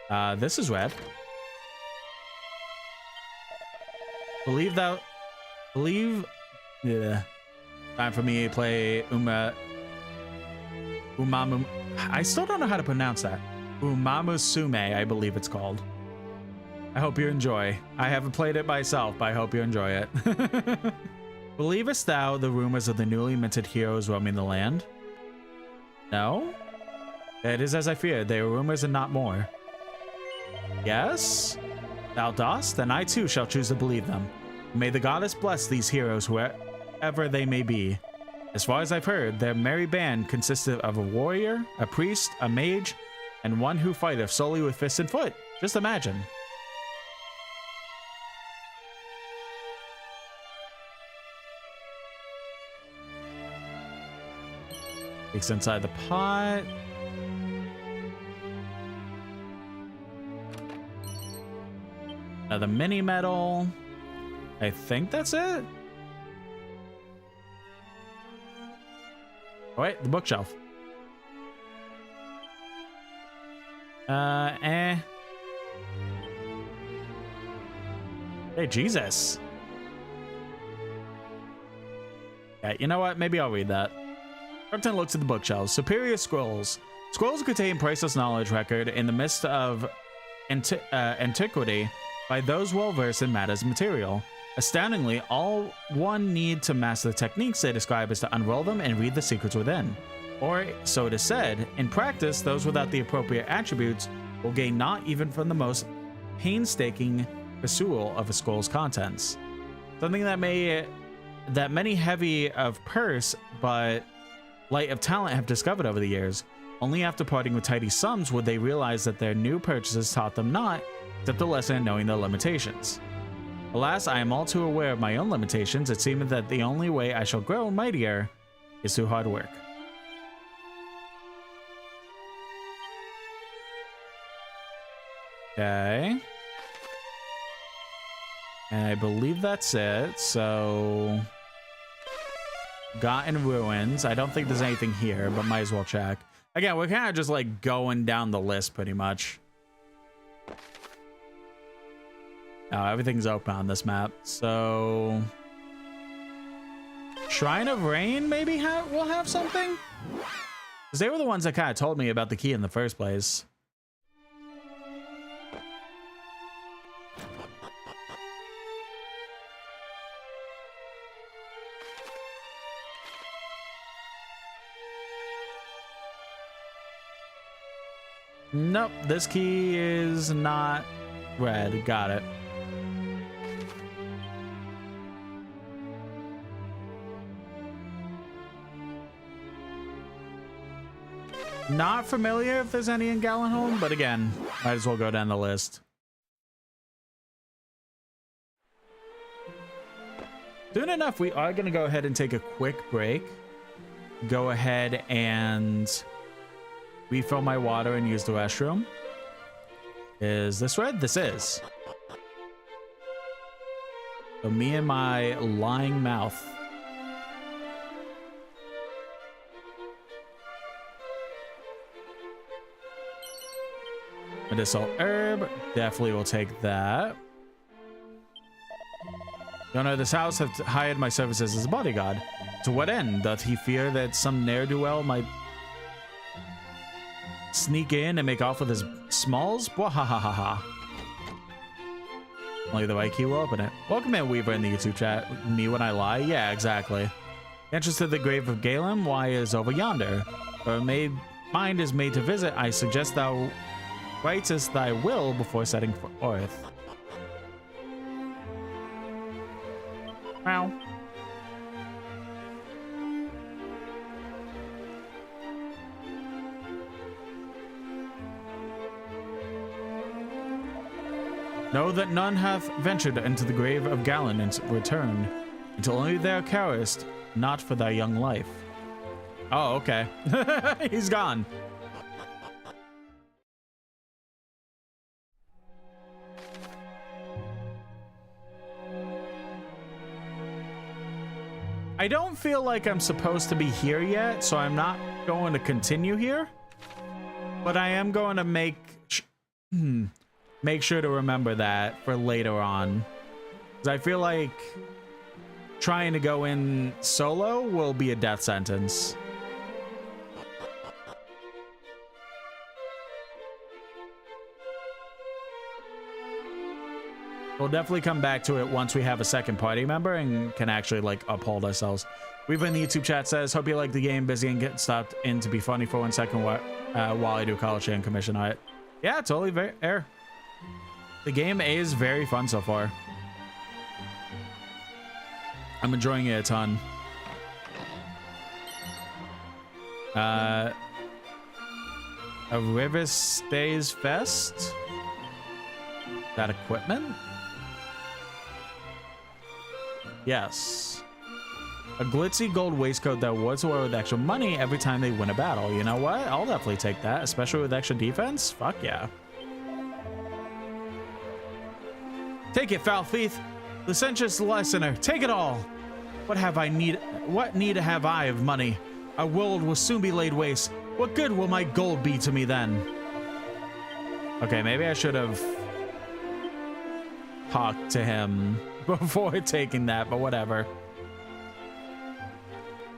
Speaker 1: This is red. Yeah. Time for me to play Umamu. I still don't know how to pronounce that. Umamusume, I believe it's called. I hope you enjoy. I haven't played it myself, but I hope you enjoy it. Believest thou the rumors of the newly minted heroes roaming the land? No? It is as I feared. They are rumors and not more. Yes? Thou dost? Then I too shall choose to believe them. May the goddess bless these heroes wherever they may be. As far as I've heard, their merry band consisted of a warrior, a priest, a mage, and one who fighteth solely with fist and foot. Just imagine. It's inside the pot. Another mini medal. I think that's it. Oh, wait, the bookshelf. Hey, Jesus. Yeah, you know what? Maybe I'll read that. Captain looks at the bookshelves. Superior scrolls. Scrolls contain priceless knowledge record in the midst of antiquity by those well-versed in matters material. Astoundingly, all one need to master the techniques they describe is to unroll them and read the secrets within. Or, so it is said, in practice, those without the appropriate attributes will gain not even from the most painstaking perusal of a scroll's contents. Something that many heavy of purse but light of talent have discovered over the years. Only after parting with tidy sums would they realize that their new purchases taught them not, except the lesson in knowing their limitations. Alas, I am all too aware of my own limitations. It seems that the only way I shall grow mightier is through hard work. Okay. And I believe that's it, so... Gotten Ruins. I don't think there's anything here, but might as well check. Again, we're kind of just like going down the list pretty much. Oh, everything's open on this map. So... Shrine of Rain maybe will have something? Because they were the ones that kind of told me about the key in the first place. Nope, this key is not red. Got it. Not familiar if there's any in Gallenholm, but again, might as well go down the list. Soon enough, we are going to go ahead and take a quick break. Go ahead and refill my water and use the restroom. Is this red? This is. So me and my lying mouth. Medicinal herb. Definitely will take that. The owner of this house hath hired my services as a bodyguard. To what end? Doth he fear that some ne'er-do-well might sneak in and make off with his smalls? Bwahahaha. Only the right key will open it. Welcome in, Weaver, in the YouTube chat. Me when I lie? Yeah, exactly. The entrance to the grave of Galen, why, is over yonder. Or mind is made to visit. I suggest thou writest thy will before setting forth. Wow. Know that none hath ventured into the grave of Galen and returned, until only thou carest not for thy young life. Oh, okay. He's gone. I don't feel like I'm supposed to be here yet, so I'm not going to continue here. But I am going to make sure to remember that for later on. Because I feel like trying to go in solo will be a death sentence. We'll definitely come back to it once we have a second party member and can actually like uphold ourselves. We've in the YouTube chat says, hope you like the game, busy and get stopped in to be funny for 1 second while I do college and commission on it. Yeah, totally fair. The game is very fun so far. I'm enjoying it a ton. A River Stays Fest? That equipment? Yes. A glitzy gold waistcoat that awards away with extra money every time they win a battle. You know what? I'll definitely take that, especially with extra defense. Fuck yeah. Take it, foul thief. Licentious listener, take it all. What need have I of money? Our world will soon be laid waste. What good will my gold be to me then? Okay, maybe I should have talked to him before taking that, but whatever.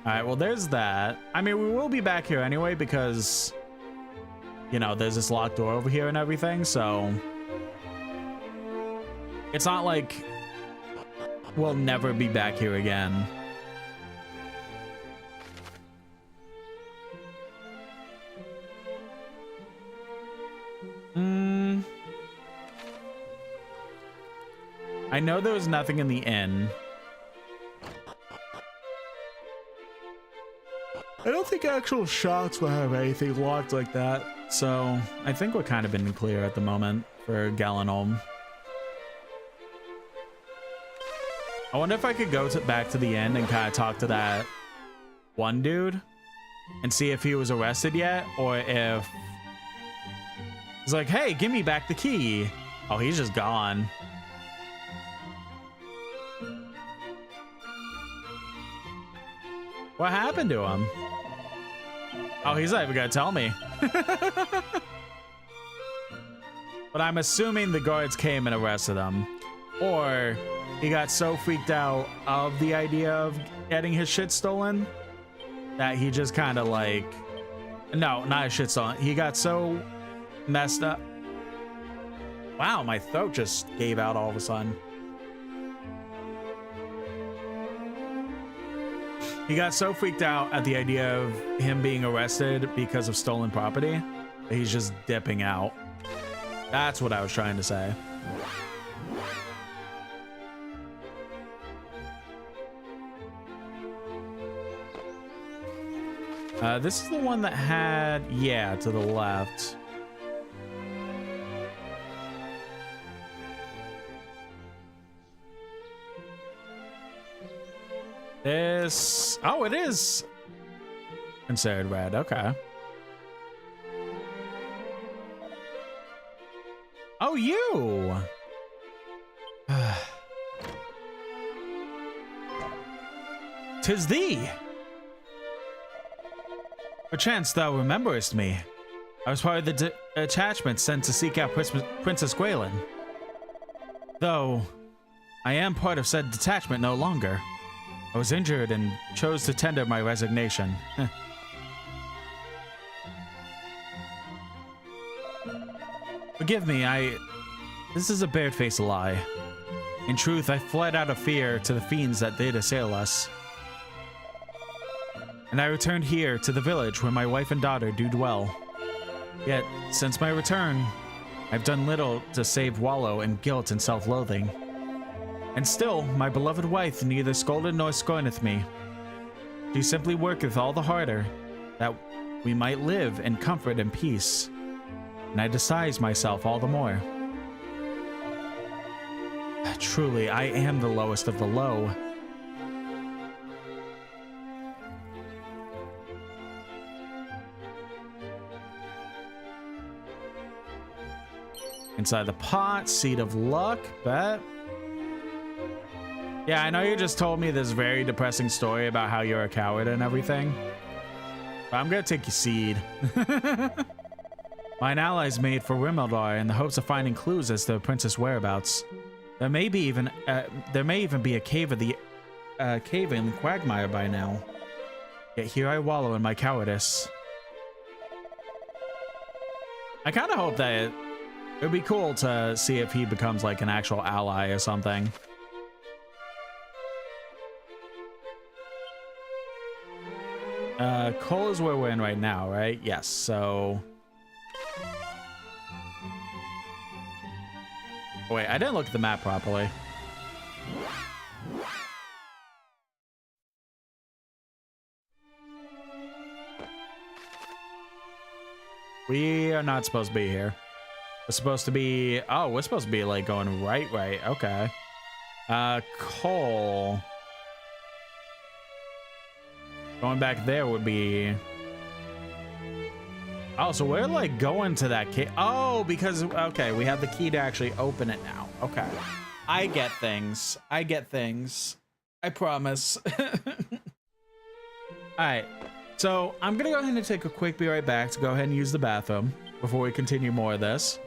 Speaker 1: All right, well, there's that. I mean, we will be back here anyway because, you know, there's this locked door over here and everything, so it's not like we'll never be back here again. I know there was nothing in the inn. I don't think actual shots will have anything locked like that. So I think we're kind of in the clear at the moment for Galenholm. I wonder if I could go back to the inn and kind of talk to that one dude and see if he was arrested yet, or if he's like, hey, give me back the key. Oh, he's just gone. What happened to him? Oh, he's not even gonna tell me. But I'm assuming the guards came and arrested him. Or he got so freaked out of the idea of getting his shit stolen that he just kind of like... No, not his shit stolen. He got so messed up. Wow, my throat just gave out all of a sudden. He got so freaked out at the idea of him being arrested because of stolen property that he's just dipping out. That's what I was trying to say. This is the one that had, yeah, to the left. This, oh, it is considered red. Okay. Oh, you. Tis thee. Perchance thou rememberest me. I was part of the detachment sent to seek out Princess Galen. Though
Speaker 8: I am part of said detachment no longer. I was injured and chose to tender my resignation. Forgive me, This is a bare-faced lie. In truth, I fled out of fear to the fiends that did assail us. And I returned here to the village where my wife and daughter do dwell. Yet, since my return, I've done little to save wallow in guilt and self-loathing. And still, my beloved wife neither scolded nor scorneth me. She simply worketh all the harder that we might live in comfort and peace. And I despise myself all the more. Truly, I am the lowest of the low. Inside the pot, seed of luck, bet. Yeah, I know you just told me this very depressing story about how you're a coward and everything. But I'm gonna take your seed. Mine allies made for Rimeldar in the hopes of finding clues as to the princess' whereabouts. There may even be a cave in Quagmire by now. Yet here I wallow in my cowardice. I kind of hope that it would be cool to see if he becomes like an actual ally or something. Cole is where we're in right now, right? Yes, so... Wait, I didn't look at the map properly. We are not supposed to be here. We're supposed to be... Oh, we're supposed to be, like, going right. Okay. Cole... Going back there would be... Oh, so we're like going to that key. Oh, because, okay, we have the key to actually open it now. Okay. I get things. I promise. All right. So I'm going to go ahead and take a quick be right back to go ahead and use the bathroom before we continue more of this.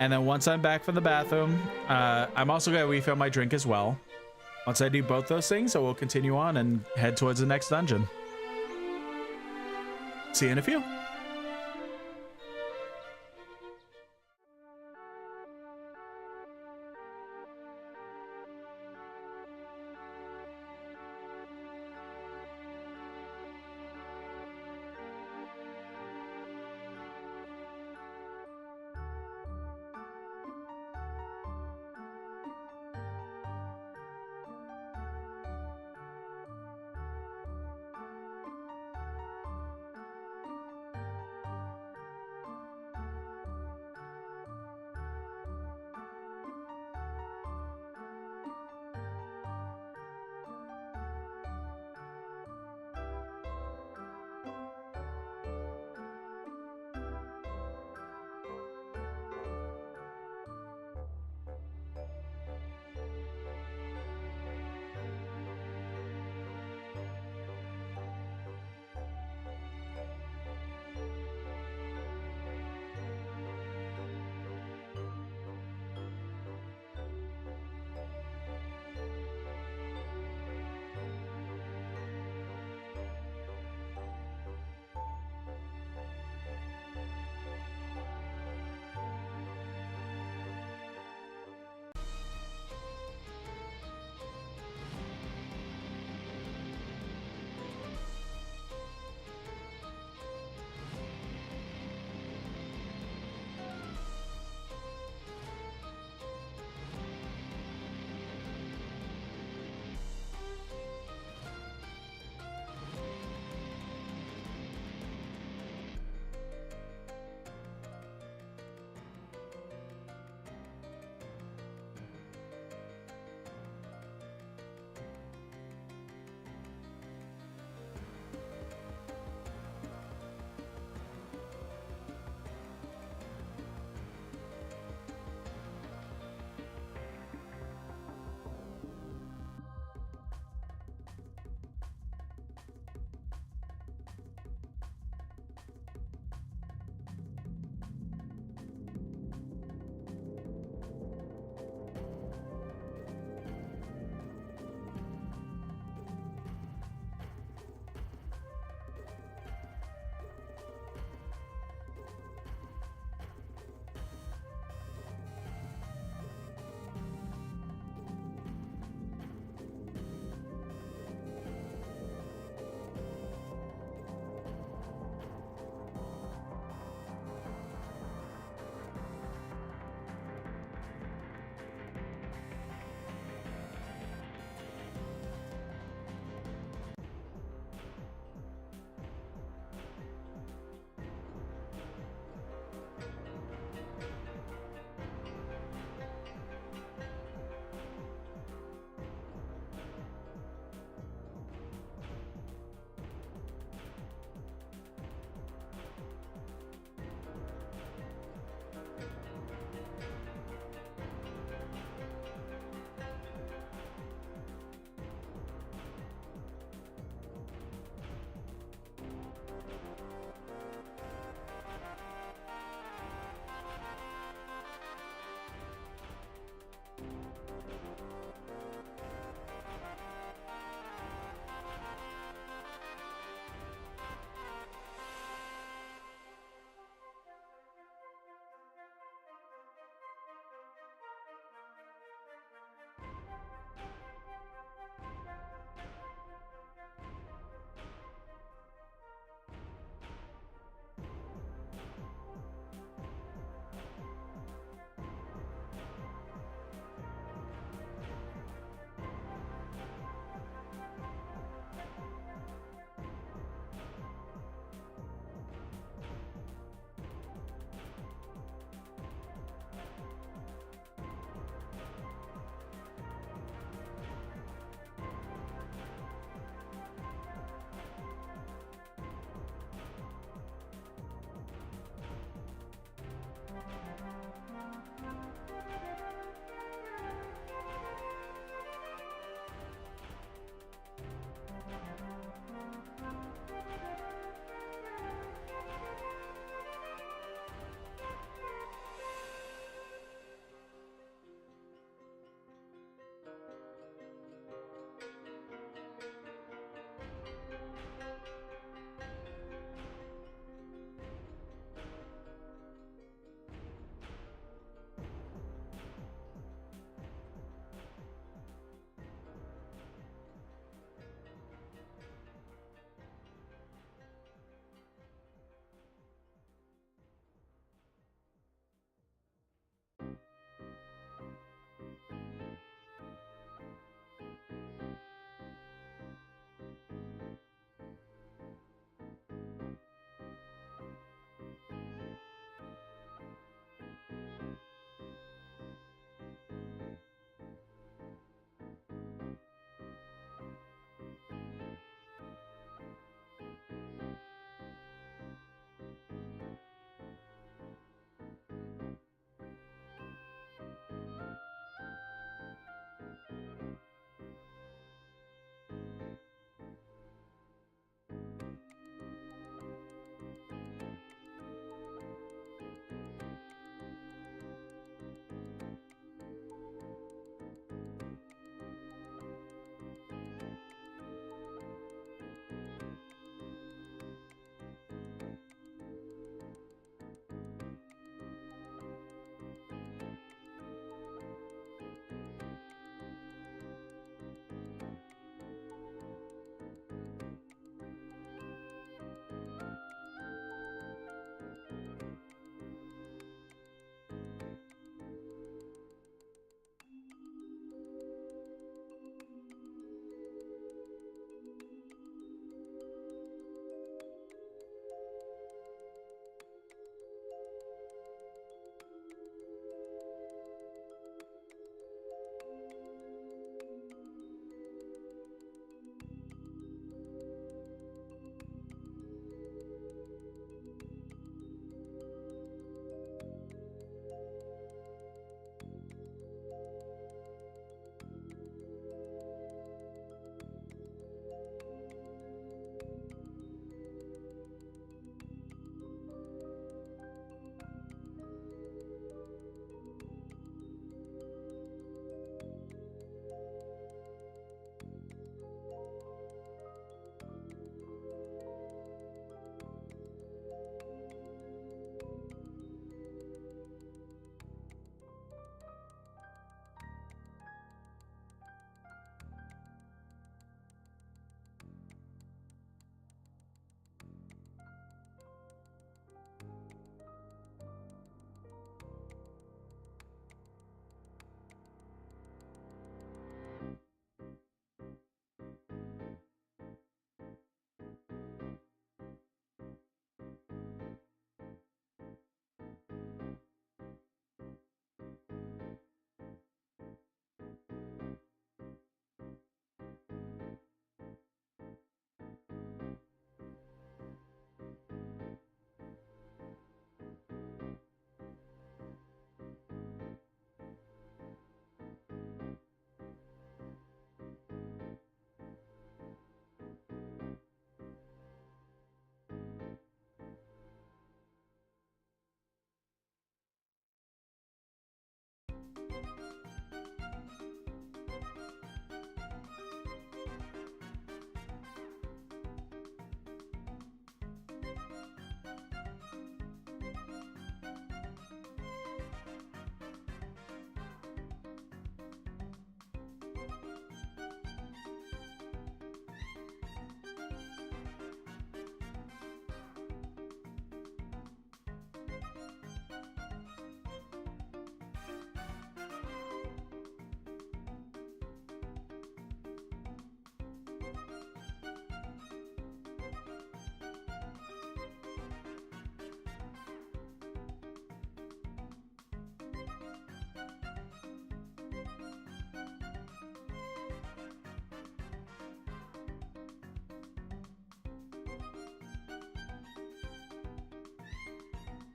Speaker 8: And then once I'm back from the bathroom, I'm also going to refill my drink as well. Once I do both those things, I will continue on and head towards the next dungeon. See you in a few.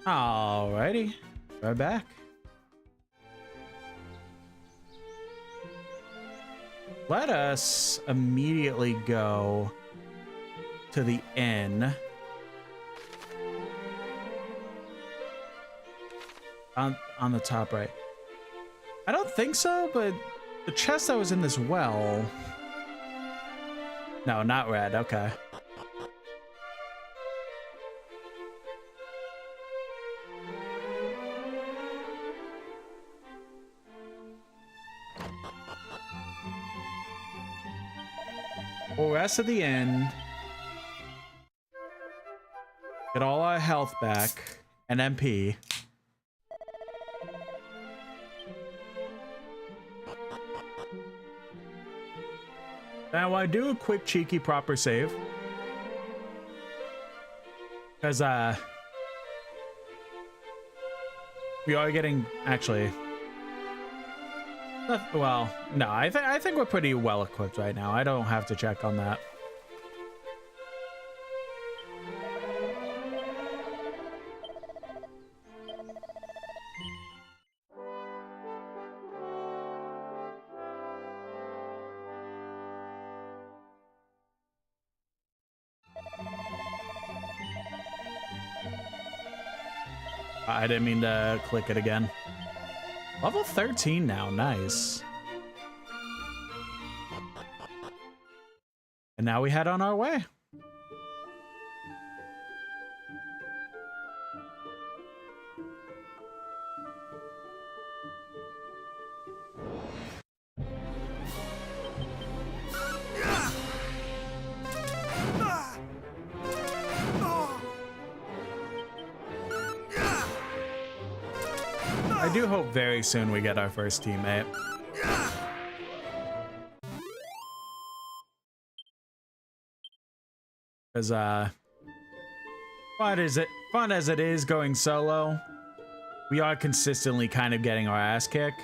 Speaker 1: Alrighty, we're back. Let us immediately go to the inn. On the top right. I don't think so, but the chest that was in this well. No, not red. Okay. Well, rest of the end. Get all our health back and MP. Now I do a quick cheeky proper save. Because we are getting actually well, no, I think we're pretty well equipped right now. I don't have to check on that. I didn't mean to click it again. Level 13 now, nice. And now we head on our way. I do hope very soon we get our first teammate. Because fun as it is going solo, we are consistently kind of getting our ass kicked.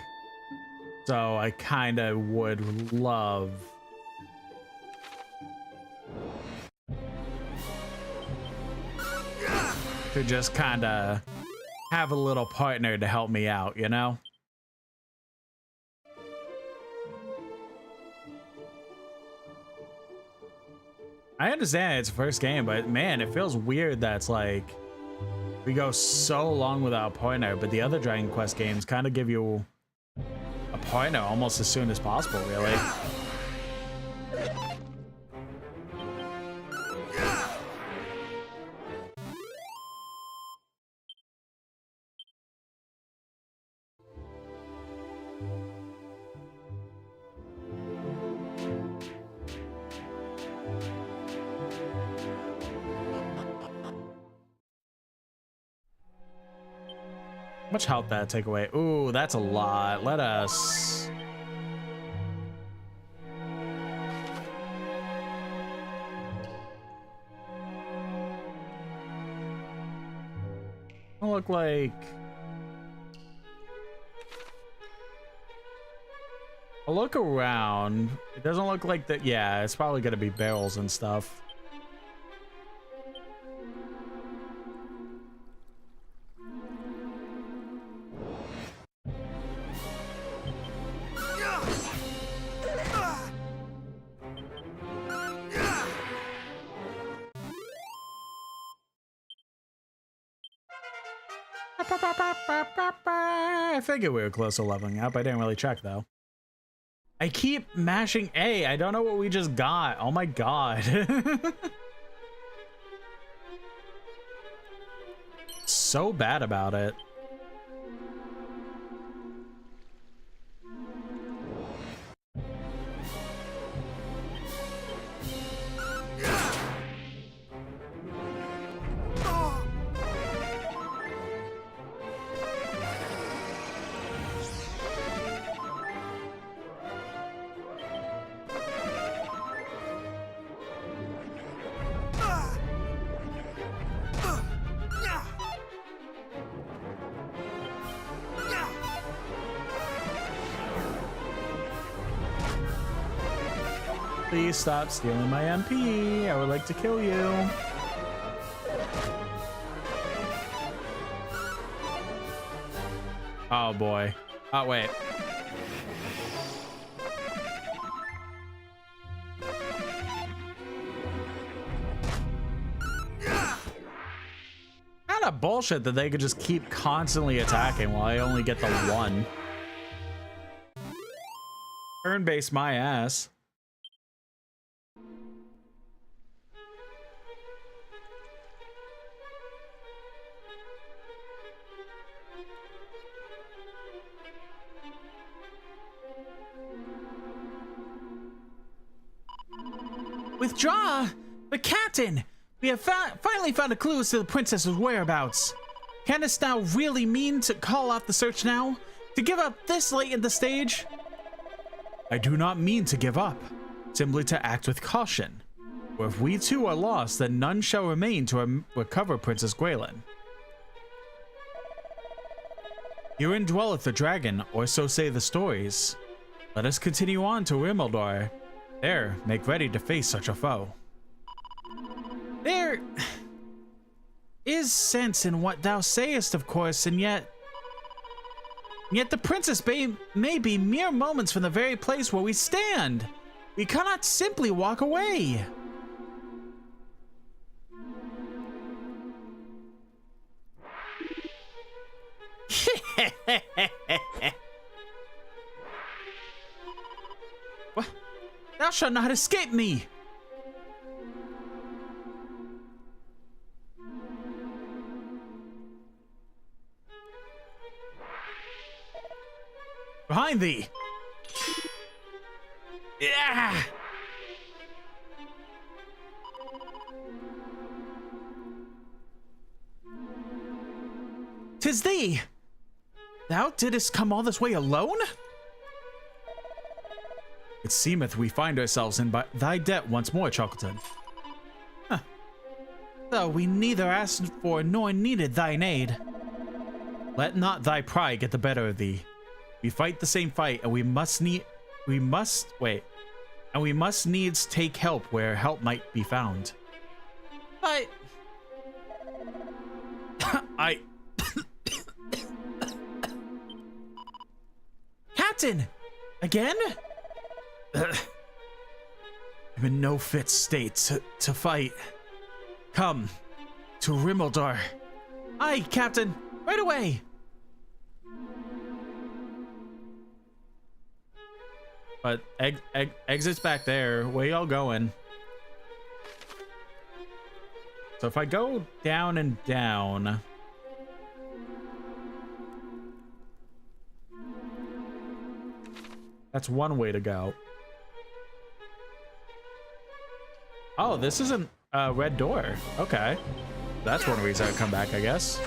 Speaker 1: So I kind of would love to just kind of have a little partner to help me out, you know? I understand it's the first game, but man, it feels weird that's like we go so long without a partner, but the other Dragon Quest games kind of give you a partner almost as soon as possible, really. How much health that take away? Ooh, that's a lot. Let us... I'll look like... I'll look around. It doesn't look like that. Yeah, it's probably gonna be barrels and stuff. I figured we were close to leveling up. I didn't really check though. I keep mashing A. I don't know what we just got. Oh my god. So bad about it. Please stop stealing my MP. I would like to kill you. Oh boy. Oh wait. Kind of bullshit that they could just keep constantly attacking while I only get the one. Turn-based my ass.
Speaker 8: Withdraw! But Captain! We have finally found a clue as to the princess's whereabouts. Can this now really mean to call off the search now? To give up this late in the stage?
Speaker 1: I do not mean to give up, simply to act with caution. For if we too are lost, then none shall remain to recover Princess Gwaelin. Herein dwelleth the dragon, or so say the stories. Let us continue on to Rimeldor. There, make ready to face such a foe.
Speaker 8: There is sense in what thou sayest, of course, and yet the princess may be mere moments from the very place where we stand. We cannot simply walk away. What? Thou shalt not escape me.
Speaker 1: Behind thee!
Speaker 8: Yeah! 'Tis thee! Thou didst come all this way alone?
Speaker 1: It seemeth we find ourselves in thy debt once more, Chocolton.
Speaker 8: Huh. Though we neither asked for nor needed thine aid.
Speaker 1: Let not thy pride get the better of thee. We fight the same fight, and we must needs take help where help might be found.
Speaker 8: But Captain! Again?
Speaker 1: I'm in no fit state to fight. Come to Rimeldor.
Speaker 8: Aye, Captain. Right away.
Speaker 1: But exit's back there. Where y'all going? So if I go down and down, that's one way to go. Oh, this isn't a red door. Okay. That's one reason I'd come back, I guess.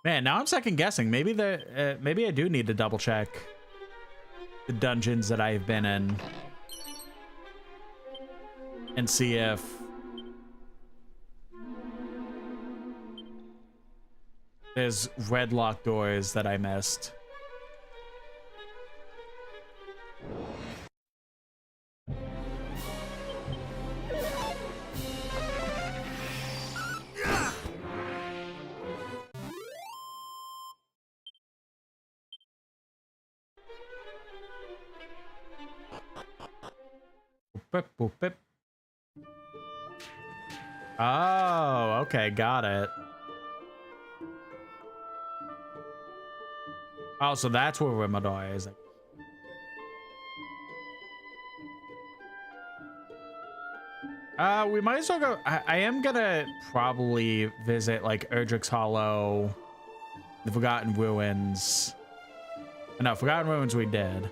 Speaker 1: Man, now I'm second guessing. Maybe maybe I do need to double check the dungeons that I've been in and see if there's red locked doors that I missed. Boop, boop. Oh, okay, got it. Oh, so that's where Rimeldor is. We might as well go. I am gonna probably visit like Erdrick's Hollow, the Forgotten Ruins. No, Forgotten Ruins we did.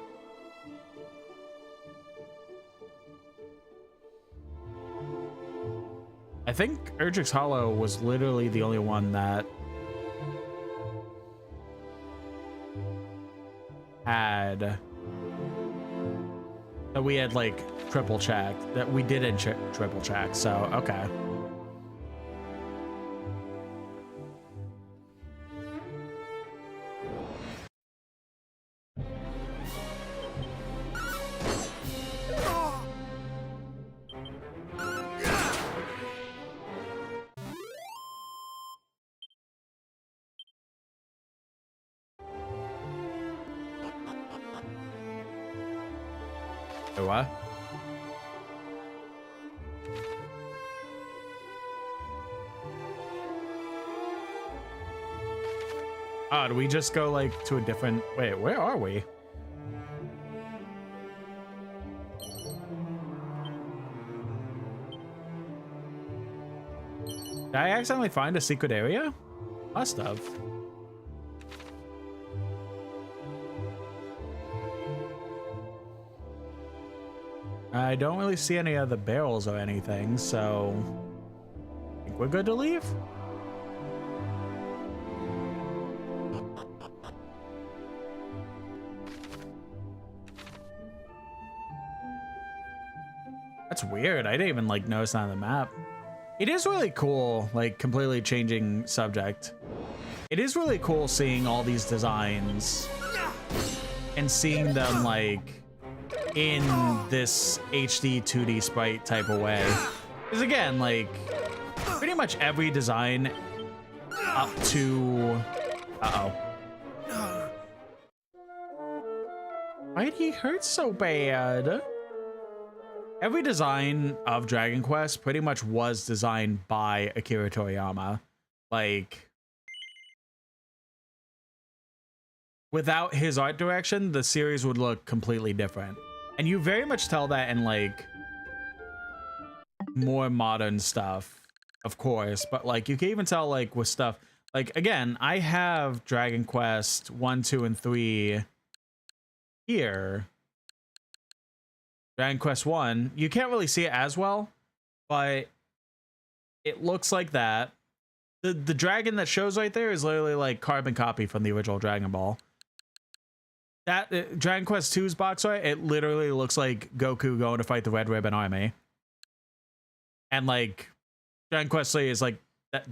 Speaker 1: I think Erdrick's Hollow was literally the only one that we had like triple checked, that we didn't triple check, so okay. Oh, what? Oh, do we just go like to a different... Wait, where are we? Did I accidentally find a secret area? Must have. I don't really see any other barrels or anything, so I think we're good to leave. That's weird. I didn't even like notice that on the map. It is really cool, like completely changing subject. It is really cool seeing all these designs and seeing them like in this HD 2D sprite type of way. Because again, like pretty much every design up to... Uh-oh. Why'd he hurt so bad? Every design of Dragon Quest pretty much was designed by Akira Toriyama. Like, without his art direction, the series would look completely different. And you very much tell that in like more modern stuff, of course, but like you can even tell like with stuff like, again, I have Dragon Quest 1, 2, and 3 here. Dragon Quest 1, you can't really see it as well, but it looks like that. The dragon that shows right there is literally like carbon copy from the original Dragon Ball. That Dragon Quest 2's box art, it literally looks like Goku going to fight the Red Ribbon Army. And like Dragon Quest 3 is like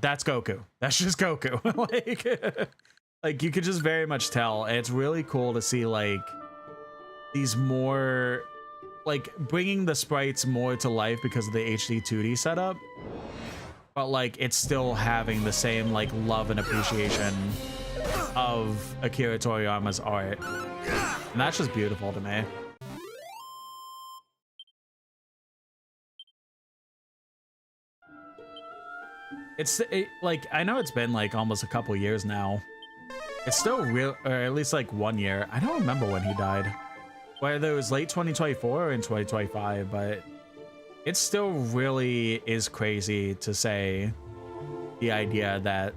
Speaker 1: that's Goku. That's just Goku. like you could just very much tell. And it's really cool to see like these more like bringing the sprites more to life because of the HD 2D setup, but like it's still having the same like love and appreciation of Akira Toriyama's art, and that's just beautiful to me. Like I know it's been like almost a couple years now. It's still real, or at least like 1 year. I don't remember when he died. Whether it was late 2024 or in 2025, but it still really is crazy to say the idea that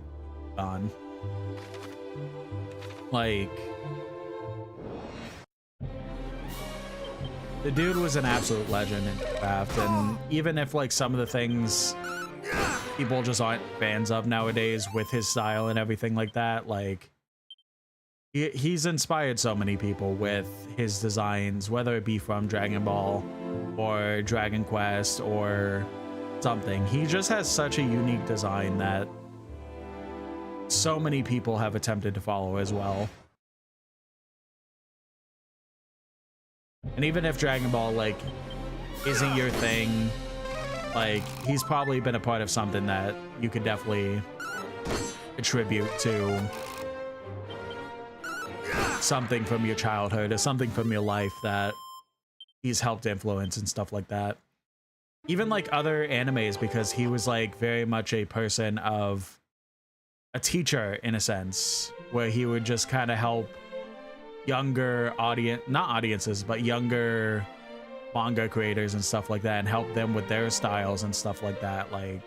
Speaker 1: like the dude was an absolute legend in craft, and even if like some of the things people just aren't fans of nowadays with his style and everything like that, like he's inspired so many people with his designs, whether it be from Dragon Ball or Dragon Quest or something. He just has such a unique design that so many people have attempted to follow as well. And even if Dragon Ball like isn't your thing, like he's probably been a part of something that you could definitely attribute to something from your childhood or something from your life that he's helped influence and stuff like that. Even like other animes, because he was like very much a person of a teacher in a sense, where he would just kind of help younger not audiences, but younger manga creators and stuff like that, and help them with their styles and stuff like that. Like,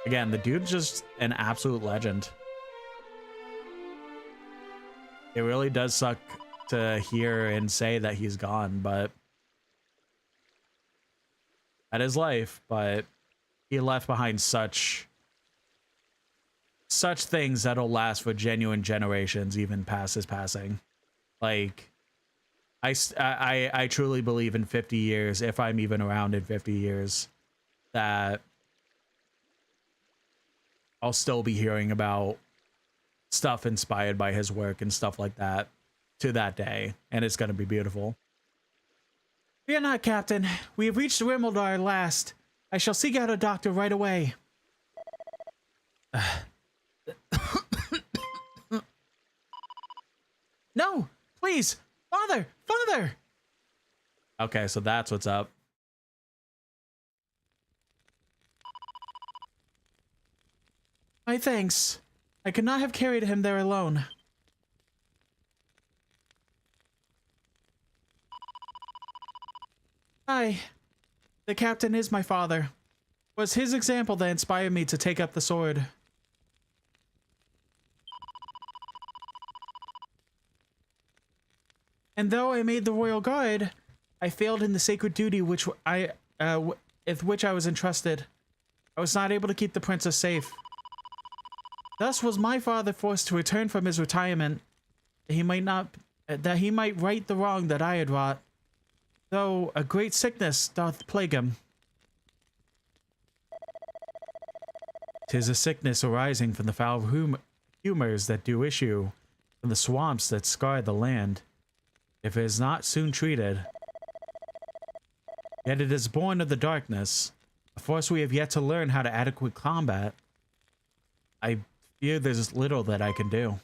Speaker 1: again, the dude's just an absolute legend. It really does suck to hear and say that he's gone, but that is life. But he left behind such things that'll last for genuine generations, even past his passing. Like, I truly believe in 50 years, if I'm even around in 50 years, that I'll still be hearing about stuff inspired by his work and stuff like that to that day, and it's going to be beautiful. Fear not, Captain. We have reached Rimeldar at last. I shall seek out a doctor right away. No, please, Father! Okay, so that's what's up. My thanks. I could not have carried him there alone. Hi. The captain is my father. It was his example that inspired me to take up the sword. And though I made the royal guard, I failed in the sacred duty with which I was entrusted. I was not able to keep the princess safe. Thus was my father forced to return from his retirement, that he might right the wrong that I had wrought, though a great sickness doth plague him. 'Tis a sickness arising from the foul humors that do issue from the swamps that scar the land, if it is not soon treated. Yet it is born of the darkness, a force we have yet to learn how to adequately combat. I fear there's little that I can do.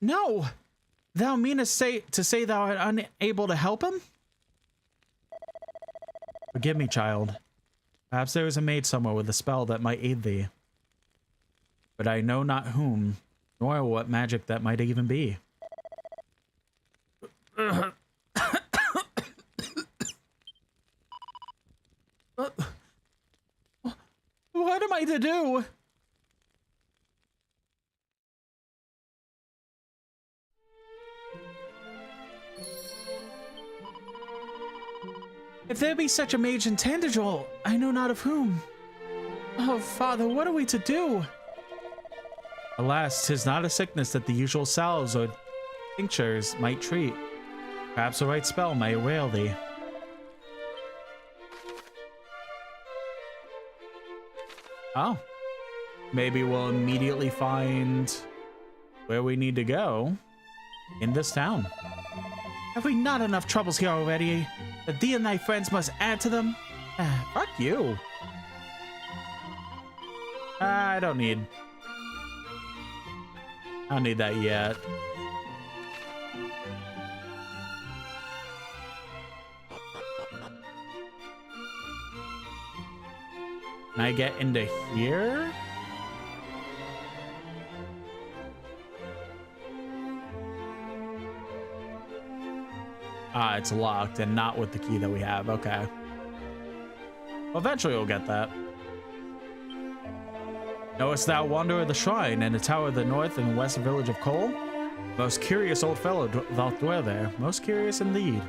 Speaker 1: No! Thou meanest to say thou art unable to help him? Forgive me, child. Perhaps there is a maid somewhere with a spell that might aid thee. But I know not whom, nor what magic that might even be. What am I to do? If there be such a mage in Tandagel, I know not of whom. Oh, father, what are we to do? Alas, 'tis not a sickness that the usual salves or tinctures might treat. Perhaps the right spell may avail thee. Oh. Maybe we'll immediately find where we need to go in this town. Have we not enough troubles here already? That thee and thy friends must add to them? Fuck you. I don't need that yet. Can I get into here? Ah, it's locked and not with the key that we have. Okay. Well, eventually we'll get that. Knowest thou wanderer the shrine and the tower of the north and west village of Cole? Most curious old fellow doth dwell there. Most curious indeed.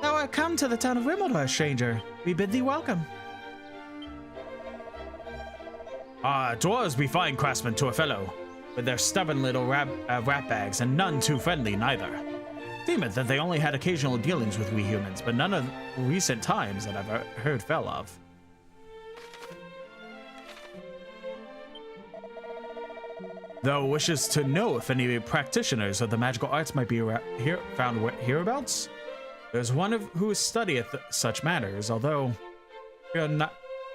Speaker 1: Thou art come to the town of Rimmledore, stranger. We bid thee welcome. Dwarves be fine craftsmen to a fellow, with their stubborn little rat bags, and none too friendly neither. Seemeth that they only had occasional dealings with we humans, but none of recent times that I've heard fell of. Thou wishes to know if any practitioners of the magical arts might be found hereabouts? There's one who studieth such matters, although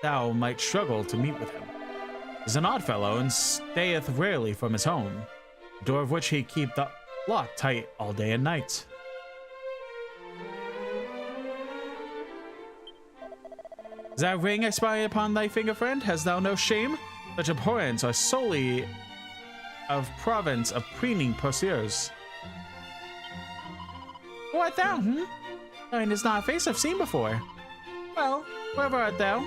Speaker 1: thou might struggle to meet with him. He's an odd fellow and stayeth rarely from his home, the door of which he keepeth locked tight all day and night. Is that ring I spy upon thy finger, friend? Hast thou no shame? Such abhorrence are solely of province of preening pursuers. Who art thou, Thine is not a face I've seen before. Well, wherever art thou?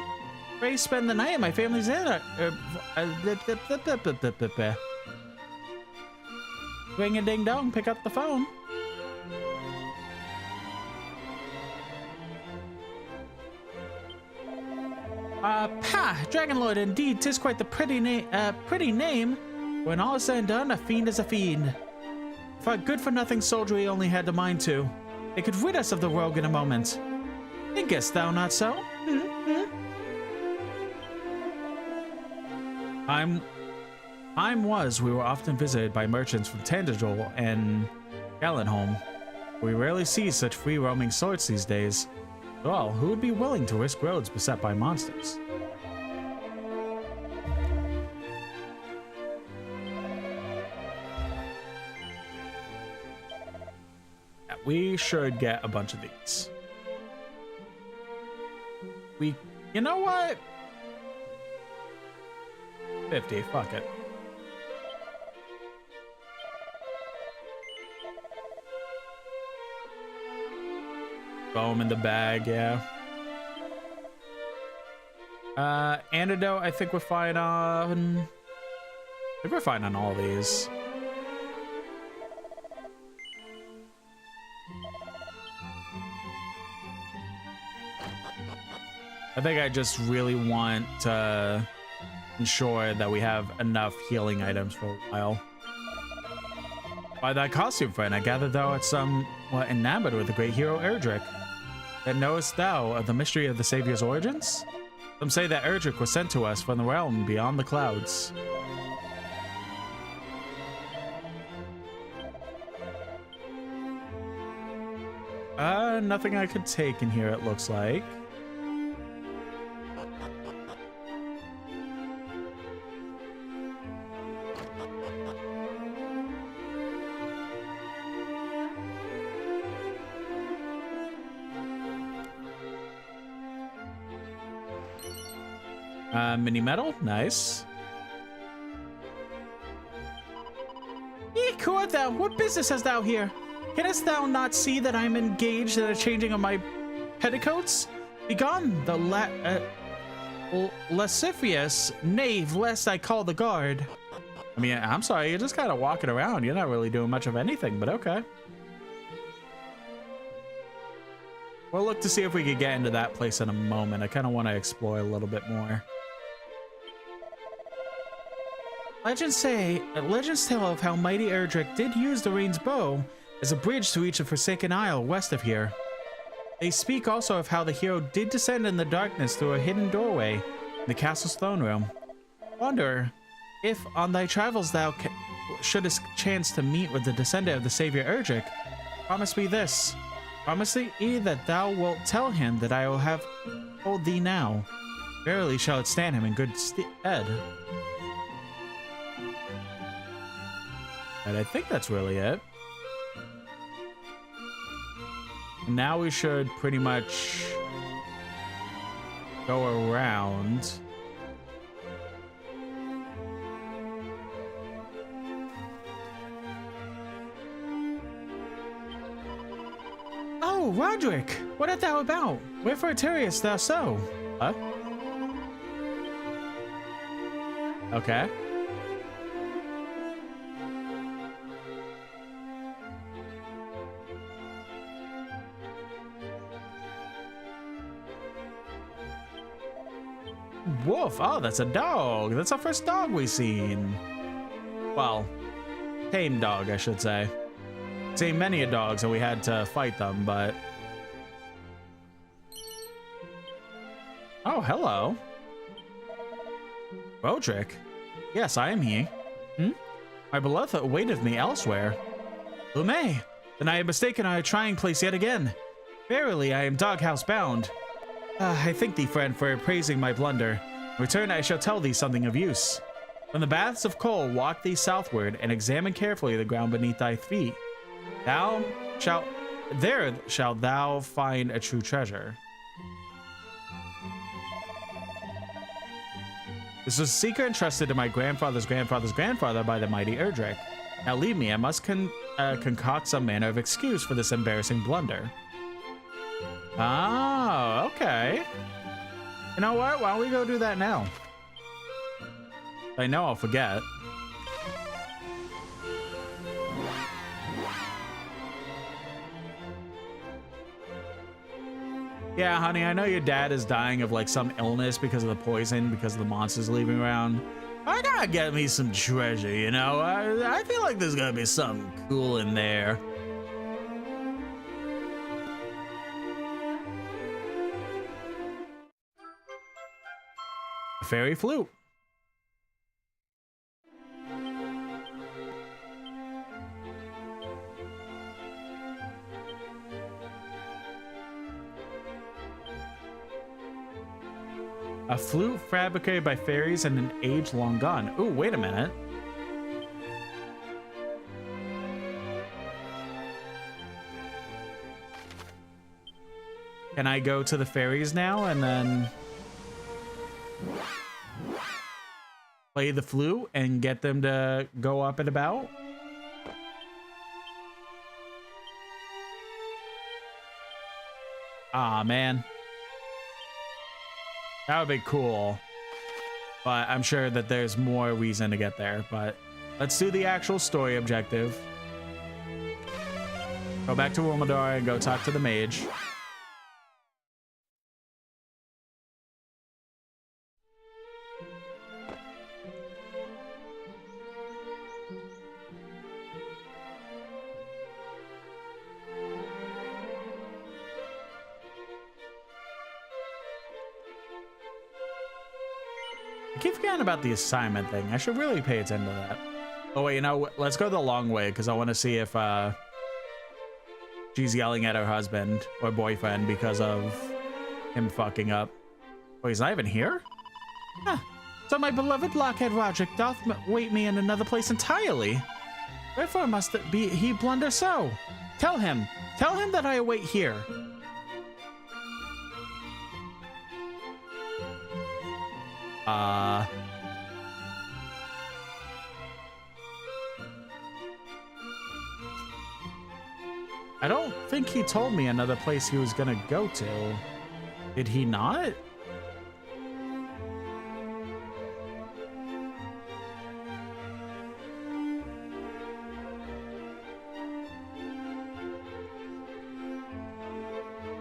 Speaker 1: Pray spend the night at my family's inn. Ring a ding dong, pick up the phone. Dragon Lord, indeed, 'tis quite the pretty name. When all is said and done, a fiend is a fiend. If our good-for-nothing soldiery only had the mind to, they could rid us of the rogue in a moment. Thinkest thou not so? We were often visited by merchants from Tandagel and Gallenholm. We rarely see such free-roaming sorts these days. After all, who would be willing to risk roads beset by monsters? we should get a bunch of these. You know what? 50, fuck it. Foam in the bag, yeah. Antidote, I think we're fine on. I think we're fine on all these. I think I just really want to ensure that we have enough healing items for a while. By thy costume, friend, I gather thou art somewhat enamored with the great hero Erdrick. That knowest thou of the mystery of the Savior's origins? Some say that Erdrick was sent to us from the realm beyond the clouds. Nothing I could take in here, it looks like. Mini medal, nice. Who art thou? What business hast thou here? Canst thou not see that I am engaged in a changing of my petticoats? Begone, the lascivious knave, lest I call the guard. I mean, I'm sorry, you're just kind of walking around. You're not really doing much of anything, but okay. We'll look to see if we could get into that place in a moment. I kind of want to explore a little bit more. Legends tell of how mighty Erdrick did use the rain's bow as a bridge to reach a forsaken isle west of here. They speak also of how the hero did descend in the darkness through a hidden doorway in the castle's throne room. Wonder if on thy travels thou shouldest chance to meet with the descendant of the savior Erdrick. Promise me this. Promise thee that thou wilt tell him that I will have told thee now. Verily shall it stand him in good stead. And I think that's really it. Now we should pretty much go around. Oh, Roderick, what art thou about? Wherefore tarriest thou so? Huh? Okay. Wolf, oh, that's a dog. That's our first dog we've seen. Well, tame dog, I should say. Seen many a dogs and we had to fight them, but... Oh, hello. Roderick. Yes, I am he. My beloved waiteth me elsewhere. Lume, then I am mistaken on a trying place yet again. Verily, I am doghouse bound. I thank thee, friend, for praising my blunder. In return, I shall tell thee something of use. From the baths of coal, walk thee southward, and examine carefully the ground beneath thy feet. There shalt thou find a true treasure. This was a secret entrusted to my grandfather's grandfather's grandfather by the mighty Erdrick. Now leave me, I must concoct some manner of excuse for this embarrassing blunder. Oh, okay. You know what? Why don't we go do that now? I know I'll forget. Yeah, honey, I know your dad is dying of like some illness because of the poison, because of the monsters leaving around. I gotta get me some treasure, you know? I feel like there's gonna be something cool in there. Fairy flute. A flute fabricated by fairies and an age long gone. Ooh, wait a minute. Can I go to the fairies now and then play the flute and get them to go up and about? Ah, man. That would be cool. But I'm sure that there's more reason to get there. But let's do the actual story objective. Go back to Wilmadar and go talk to the mage. I keep forgetting about the assignment thing. I should really pay attention to that. Oh wait, you know, let's go the long way because I want to see if she's yelling at her husband or boyfriend because of him fucking up. Oh, he's not even here? Huh. So my beloved blockhead Roderick doth wait me in another place entirely. Wherefore must it be he blunder so? Tell him that I await here. I don't think he told me another place he was gonna go to. Did he not?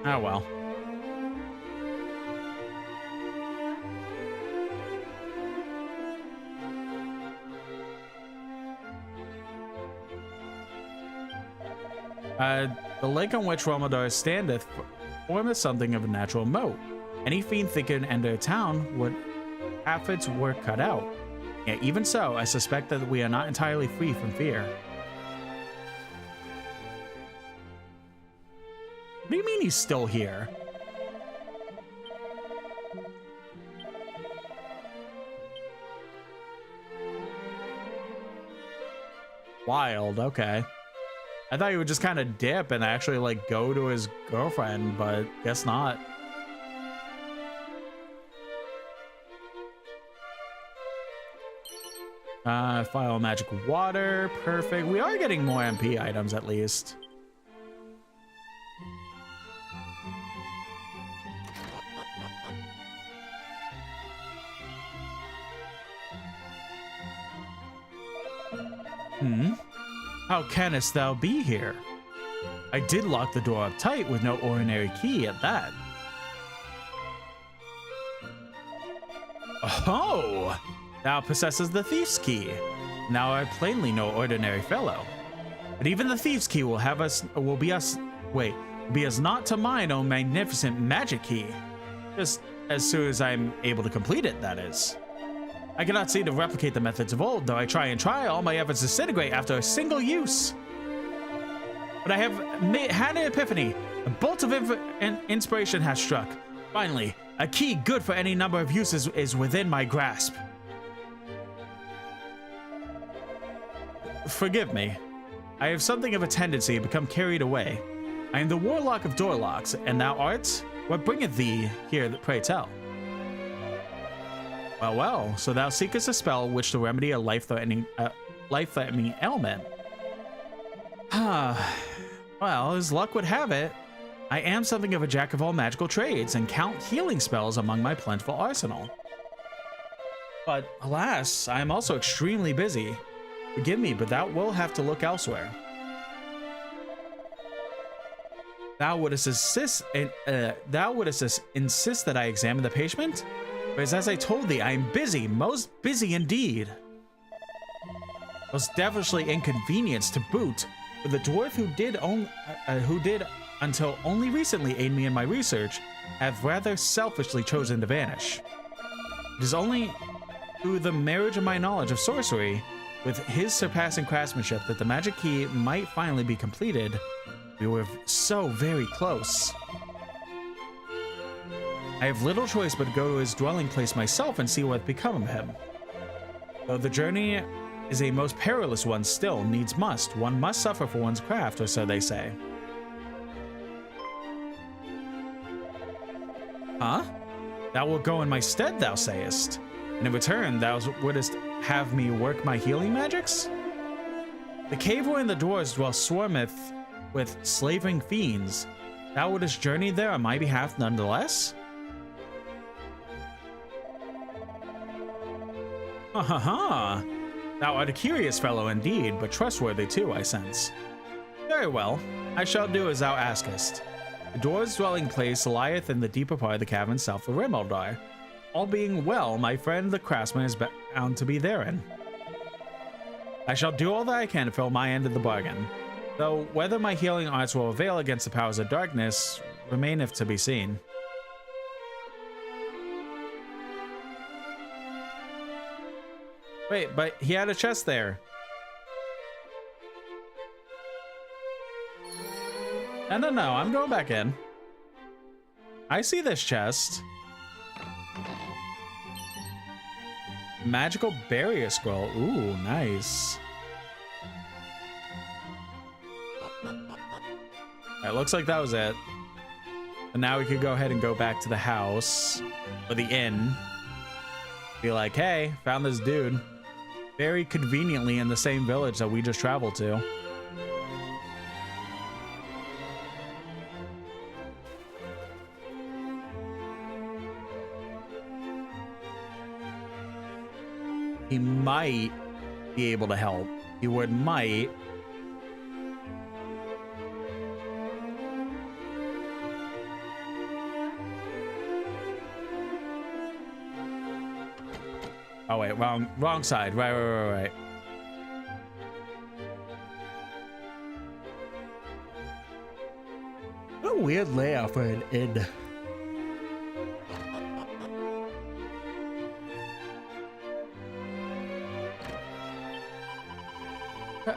Speaker 1: Oh well. The lake on which Romadar standeth formeth something of a natural moat. Any fiend that can enter a town would have its work cut out. Yet even so, I suspect that we are not entirely free from fear. What do you mean he's still here? Wild, okay. I thought he would just kind of dip and actually like go to his girlfriend, but guess not. File magic water, perfect. We are getting more MP items at least. How canst thou be here? I did lock the door up tight with no ordinary key at that. Oh! Thou possesses the thief's key. Now I plainly no ordinary fellow. But even the thief's key will be as not to mine own magnificent magic key. Just as soon as I'm able to complete it, that is. I cannot seem to replicate the methods of old, though I try, all my efforts disintegrate after a single use. But I have had an epiphany. A bolt of inspiration has struck. Finally, a key good for any number of uses is within my grasp. Forgive me. I have something of a tendency to become carried away. I am the warlock of door locks, and thou art? What bringeth thee here, pray tell? Well, so thou seekest a spell which to remedy a life-threatening ailment. Well, as luck would have it, I am something of a jack of all magical trades and count healing spells among my plentiful arsenal. But alas, I am also extremely busy. Forgive me, but thou wilt have to look elsewhere. Thou wouldst insist that I examine the patient? Whereas as I told thee, I am busy, most busy indeed. Most devilishly inconvenienced to boot, but the dwarf who did until only recently aid me in my research, have rather selfishly chosen to vanish. It is only through the marriage of my knowledge of sorcery with his surpassing craftsmanship that the magic key might finally be completed. We were so very close. I have little choice but to go to his dwelling place myself and see what become of him. Though the journey is a most perilous one, still needs must. One must suffer for one's craft, or so they say. Huh? Thou wilt go in my stead, thou sayest. And in return, thou wouldst have me work my healing magics? The cave wherein the dwarves dwell swarmeth with slaving fiends. Thou wouldst journey there on my behalf nonetheless? Ha ha ha! Thou art a curious fellow indeed, but trustworthy too, I sense. Very well, I shall do as thou askest. The dwarves' dwelling place lieth in the deeper part of the cavern south of Rimeldar. All being well, my friend the craftsman is bound to be therein. I shall do all that I can to fill my end of the bargain, though whether my healing arts will avail against the powers of darkness remaineth to be seen. Wait, but he had a chest there. No, I'm going back in. I see this chest. Magical barrier scroll. Ooh, nice. It looks like that was it. And now we could go ahead and go back to the house or the inn. Be like, hey, found this dude. Very conveniently in the same village that we just traveled to. He might be able to help. He might. Oh wait, wrong side. Right. What a weird layout for an inn.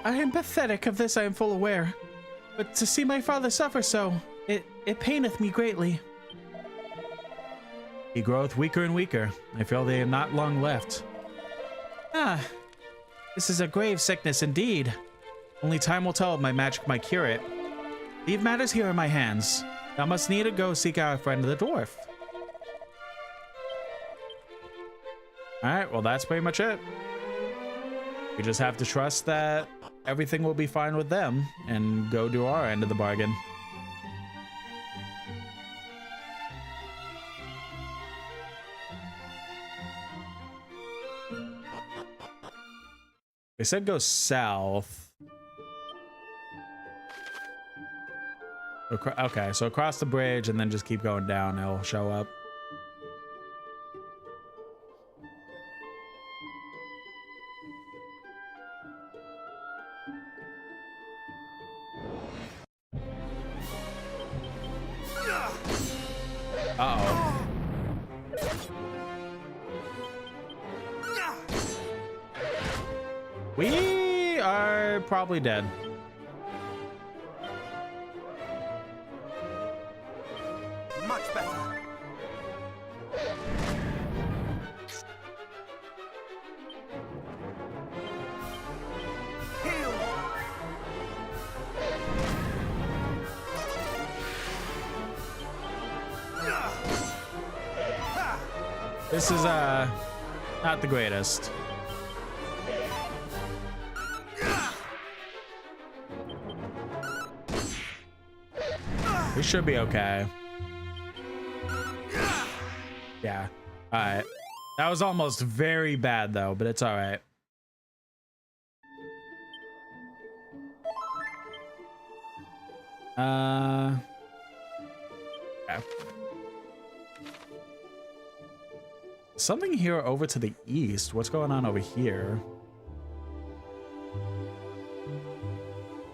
Speaker 1: I am pathetic, of this I am full aware, but to see my father suffer so, it paineth me greatly. He groweth weaker and weaker. I feel they have not long left. Ah, this is a grave sickness indeed. Only time will tell if my magic might cure it. Leave matters here in my hands. Thou must need to go seek out a friend of the dwarf. Alright, well that's pretty much it. We just have to trust that everything will be fine with them and go do our end of the bargain. They said go south. Okay, so across the bridge and then just keep going down, it'll show up. Uh-oh. We are probably dead.
Speaker 10: Much better. Heal.
Speaker 1: This is not the greatest. We should be okay. Yeah. Alright. That was almost very bad though, but it's alright. Okay. Something here over to the east. What's going on over here?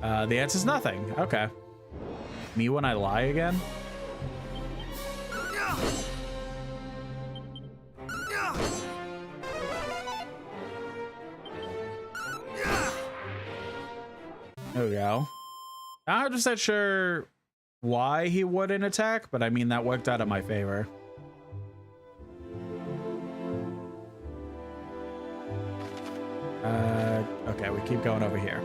Speaker 1: The answer's nothing. Okay. Me when I lie again? There we go. I'm not just sure why he wouldn't attack, but I mean, that worked out in my favor. Okay, we keep going over here.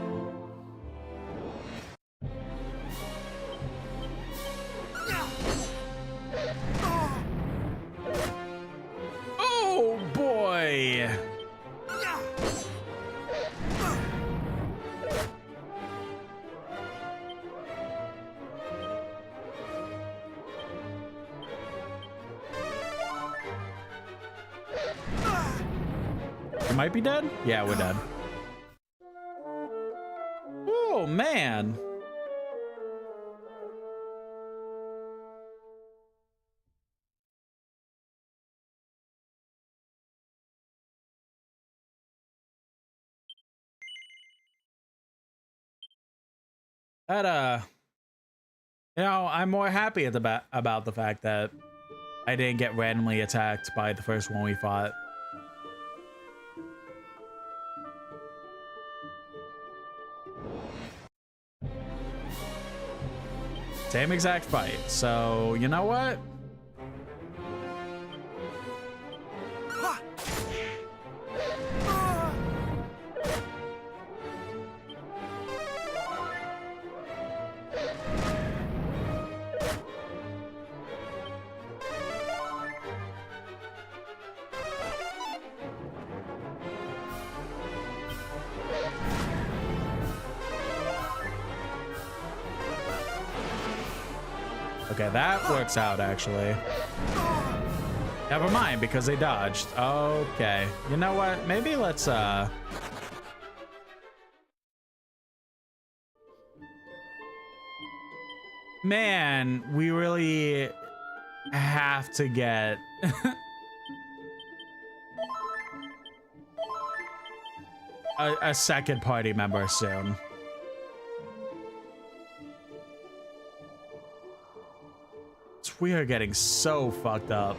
Speaker 8: might be dead. Yeah, we're dead. Oh, man. That, you know, I'm more happy at about the fact that I didn't get randomly attacked by the first one we fought. Same exact fight. So, you know what? Okay, that works out, actually. Never mind, because they dodged. Okay. You know what? Maybe let's, Man, we really have to get... a second party member soon. We are getting so fucked up.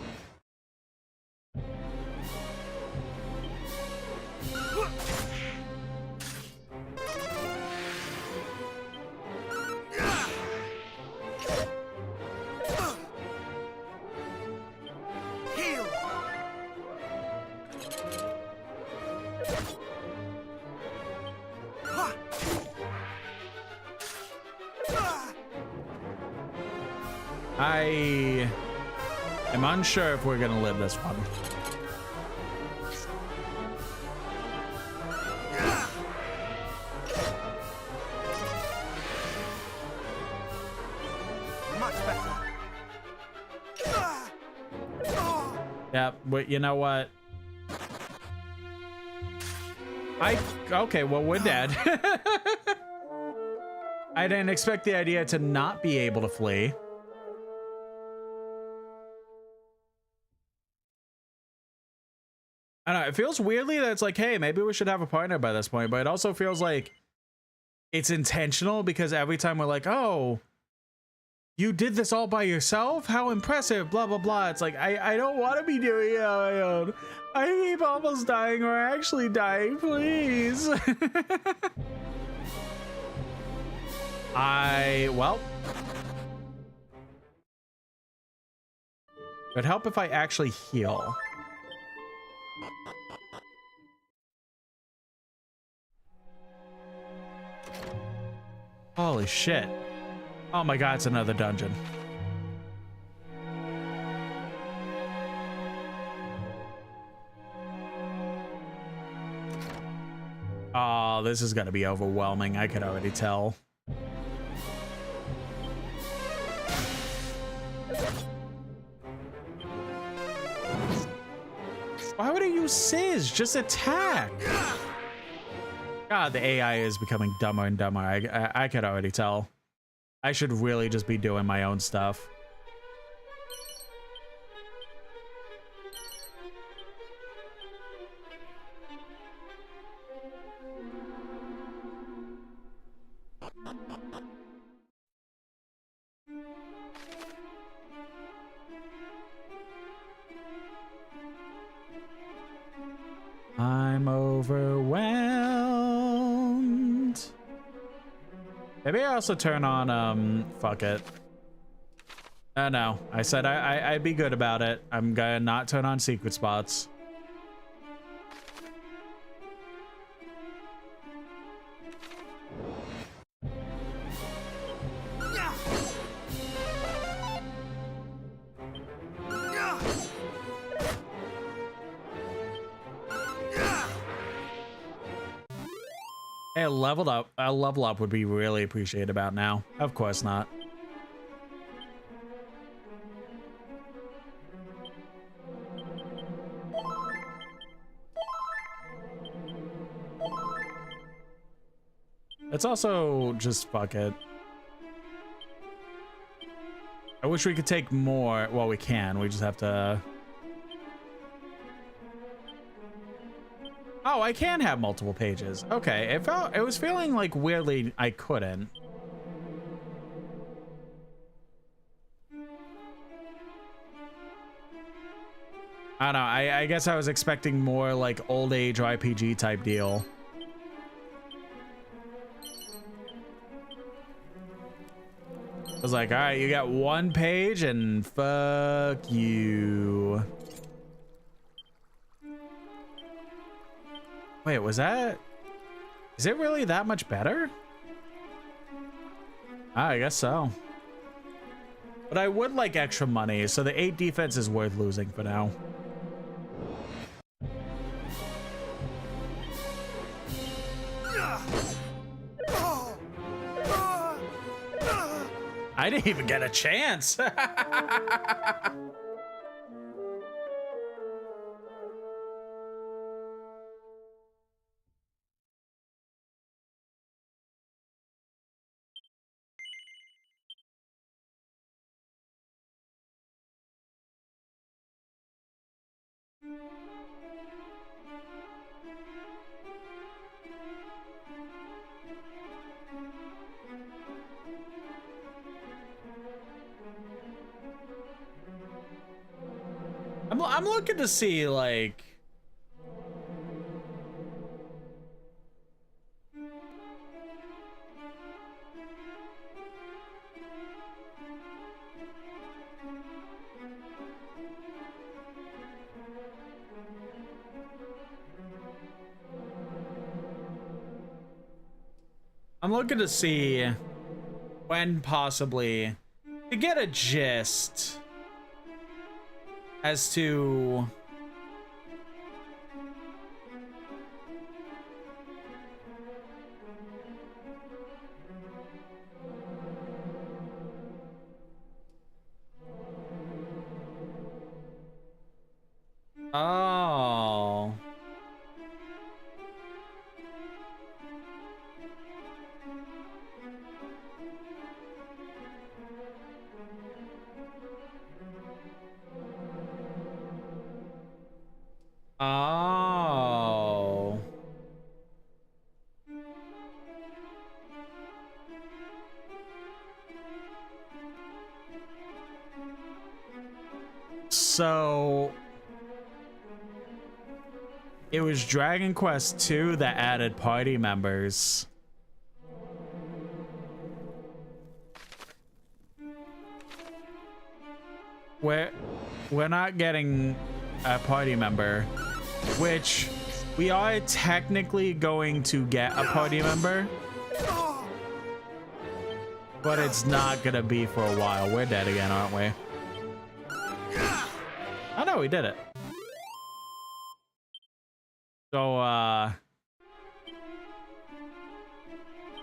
Speaker 8: I am unsure if we're gonna live this one.
Speaker 10: Much better.
Speaker 8: Yeah, but you know what? Okay, well, we're dead. I didn't expect the idea to not be able to flee. I don't know, it feels weirdly that it's like, hey, maybe we should have a partner by this point, but it also feels like it's intentional because every time we're like, oh, you did this all by yourself? How impressive, blah, blah, blah. It's like, I don't want to be doing it on my own. I keep almost dying or actually dying, please. Well. It'd help if I actually heal. Holy shit. Oh my god, it's another dungeon. Oh, this is gonna be overwhelming. I could already tell. Why would I use Sizz? Just attack. God, the AI is becoming dumber and dumber. I could already tell. I should really just be doing my own stuff. I'm overwhelmed. Maybe I also turn on, fuck it. No, I said I'd be good about it. I'm gonna not turn on secret spots. Hey, a level up would be really appreciated about now. Of course not.
Speaker 1: It's also just fuck it. I wish we could take more. Well, we can. We just have to. Oh, I can have multiple pages. Okay, it was feeling like weirdly I couldn't. I don't know. I guess I was expecting more like old age RPG type deal. I was like, all right, you got one page and fuck you. Wait, was that? Is it really that much better? I guess so. But I would like extra money, so the 8 defense is worth losing for now. I didn't even get a chance. I'm looking to see like when possibly to get a gist as to oh. Oh. So it was Dragon Quest II that added party members. We're not getting a party member, which we are technically going to get a party member, but it's not gonna be for a while. We're dead again, aren't we? Oh no, we did it. So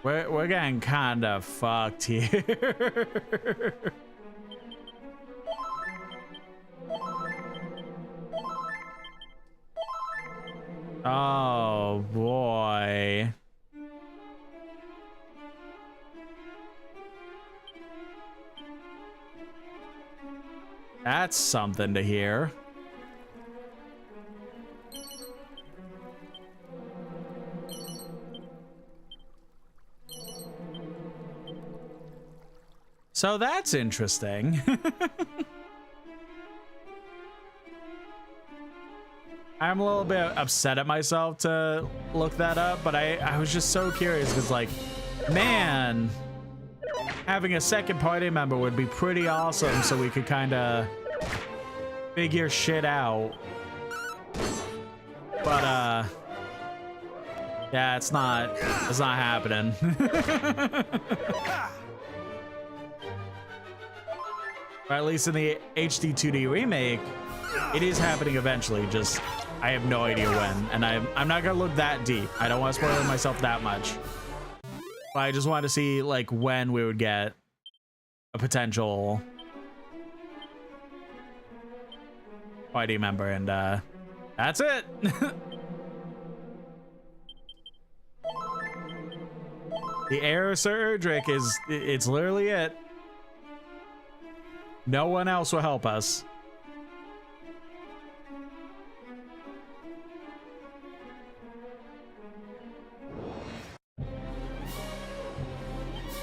Speaker 1: we're getting kind of fucked here. Oh boy. That's something to hear. So that's interesting. I'm a little bit upset at myself to look that up, but I was just so curious because, like, man, having a second party member would be pretty awesome so we could kind of figure shit out. But, yeah, it's not happening. Or at least in the HD 2D remake, it is happening eventually, just I have no idea when, and I'm not gonna look that deep. I don't want to spoil myself that much. But I just wanted to see like when we would get a potential party member, and that's it. The heir of Sir Erdrick is, it's literally it. No one else will help us.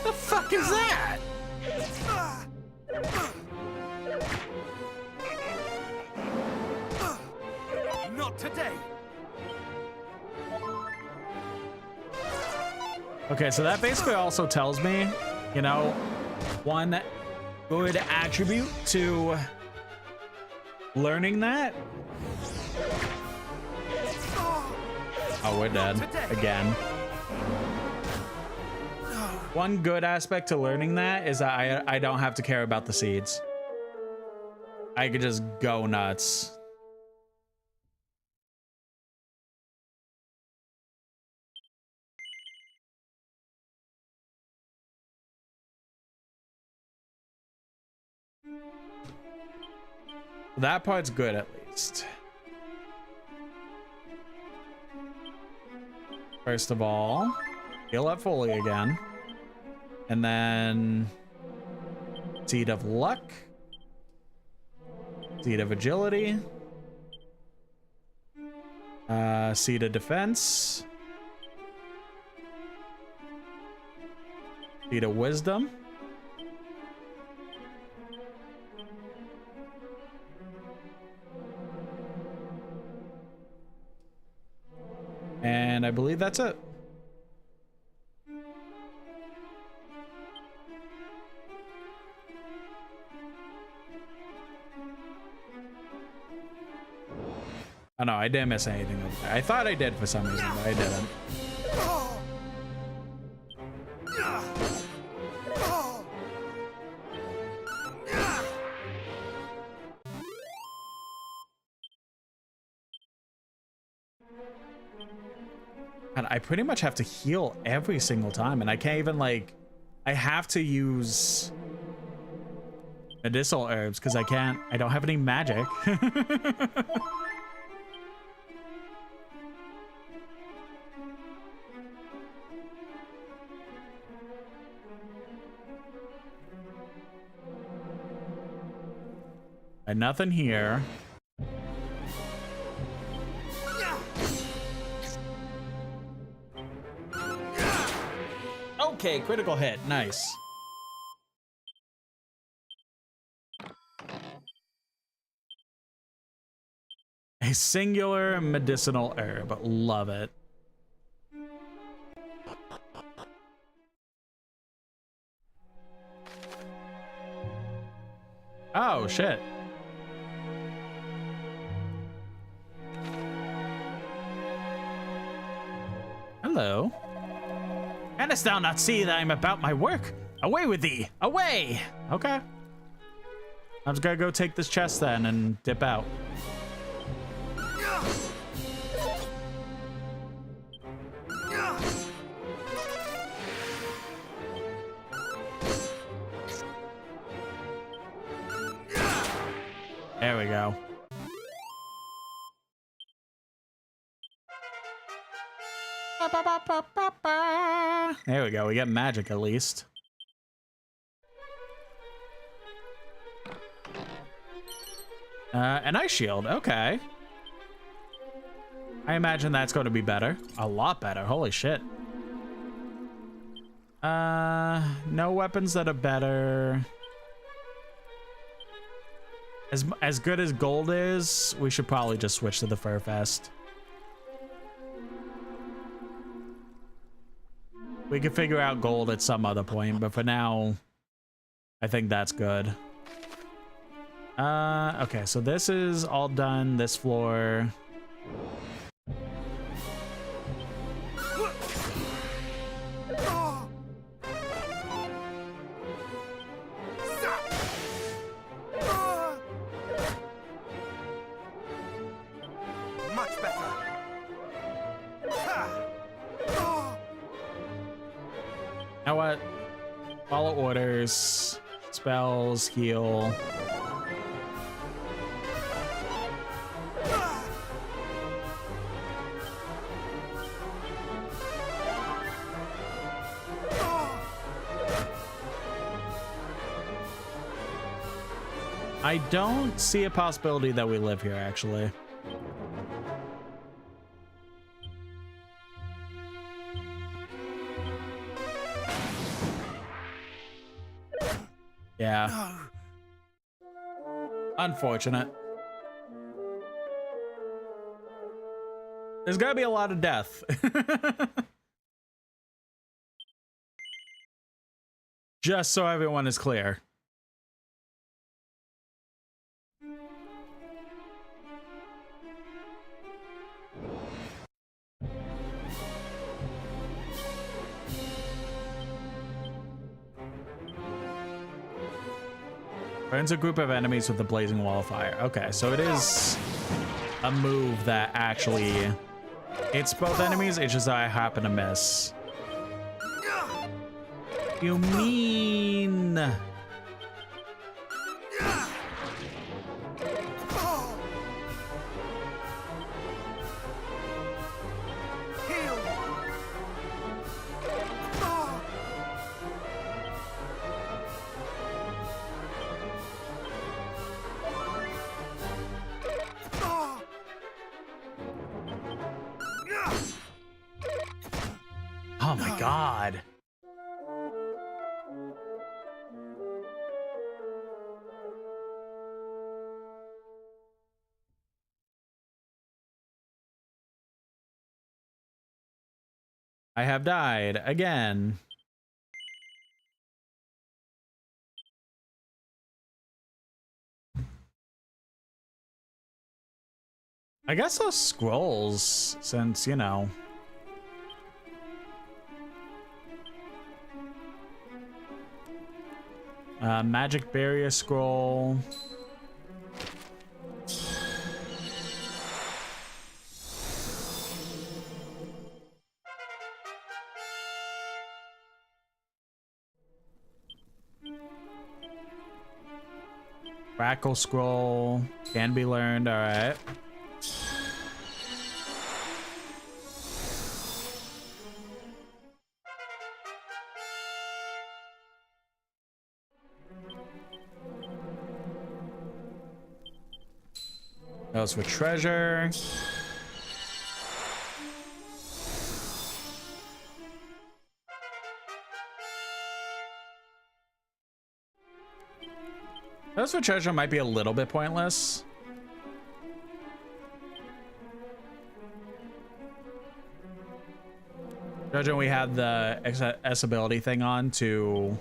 Speaker 8: The fuck is that?
Speaker 10: Not today.
Speaker 1: Okay, so that basically also tells me, you know, one good attribute to learning that. Oh, we're dead again. One good aspect to learning that is that I don't have to care about the seeds. I could just go nuts. That part's good, at least. First of all, heal up fully again. And then Seed of Luck. Seed of Agility. Seed of Defense. Seed of Wisdom. And I believe that's it. Oh no, I didn't miss anything over there. I thought I did for some reason, but I didn't. And I pretty much have to heal every single time, and I can't even, like, I have to use medicinal herbs because I don't have any magic. And nothing here. Okay, critical hit. Nice. A singular medicinal herb. Love it. Oh, shit. Hello. Canst thou not see that I am about my work? Away with thee! Away! Okay. I'm just gonna go take this chest then and dip out. There we go. There we go. We get magic at least. An ice shield. Okay. I imagine that's going to be better. A lot better. Holy shit. No weapons that are better. As good as gold is, we should probably just switch to the Fur Fest. We can figure out gold at some other point, but for now, I think that's good. Okay, so this is all done, this floor.
Speaker 10: Much better.
Speaker 1: Now what? Follow orders, spells, heal. I don't see a possibility that we live here, actually. Yeah. Unfortunate. There's gotta be a lot of death. Just so everyone is clear. Burns a group of enemies with a blazing wall of fire. Okay, so it is a move that actually hits both enemies. It's just that I happen to miss. You mean... Oh my god. I have died again. I guess those scrolls, since, you know. Magic barrier scroll. Crackle scroll can be learned. All right. That was for treasure. Those for treasure might be a little bit pointless. Treasure, we had the S ability thing on to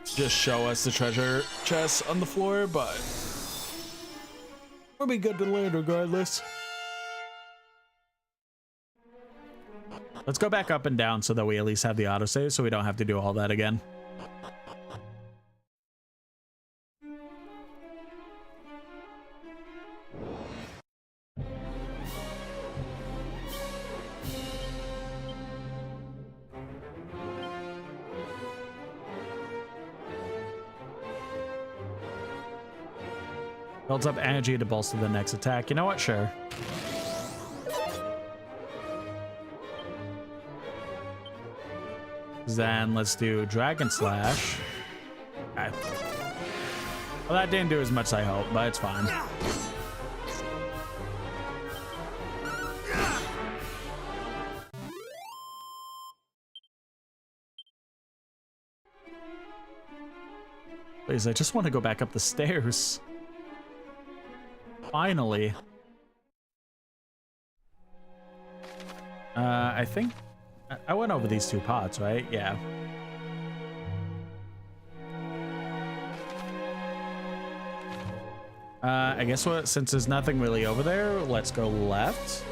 Speaker 1: just show us the treasure chests on the floor, but we'll be good to learn regardless. Let's go back up and down so that we at least have the autosave so we don't have to do all that again. Builds up energy to bolster the next attack. You know what? Sure. Then let's do Dragon Slash. Okay. Well, that didn't do as much as I hoped, but it's fine. Please, I just want to go back up the stairs. Finally. I think I went over these two pots, right? Yeah. I guess what, since there's nothing really over there, let's go left.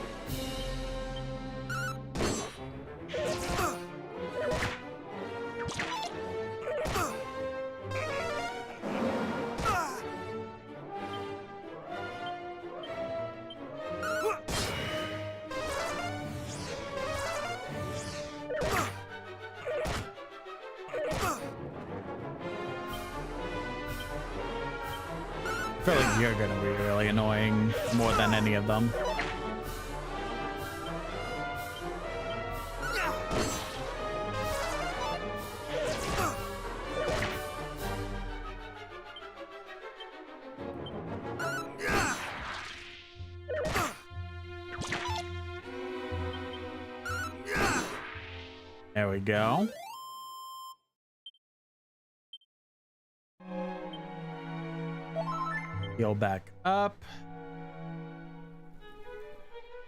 Speaker 1: I feel like you're gonna be really annoying more than any of them. There we go. Heal back up.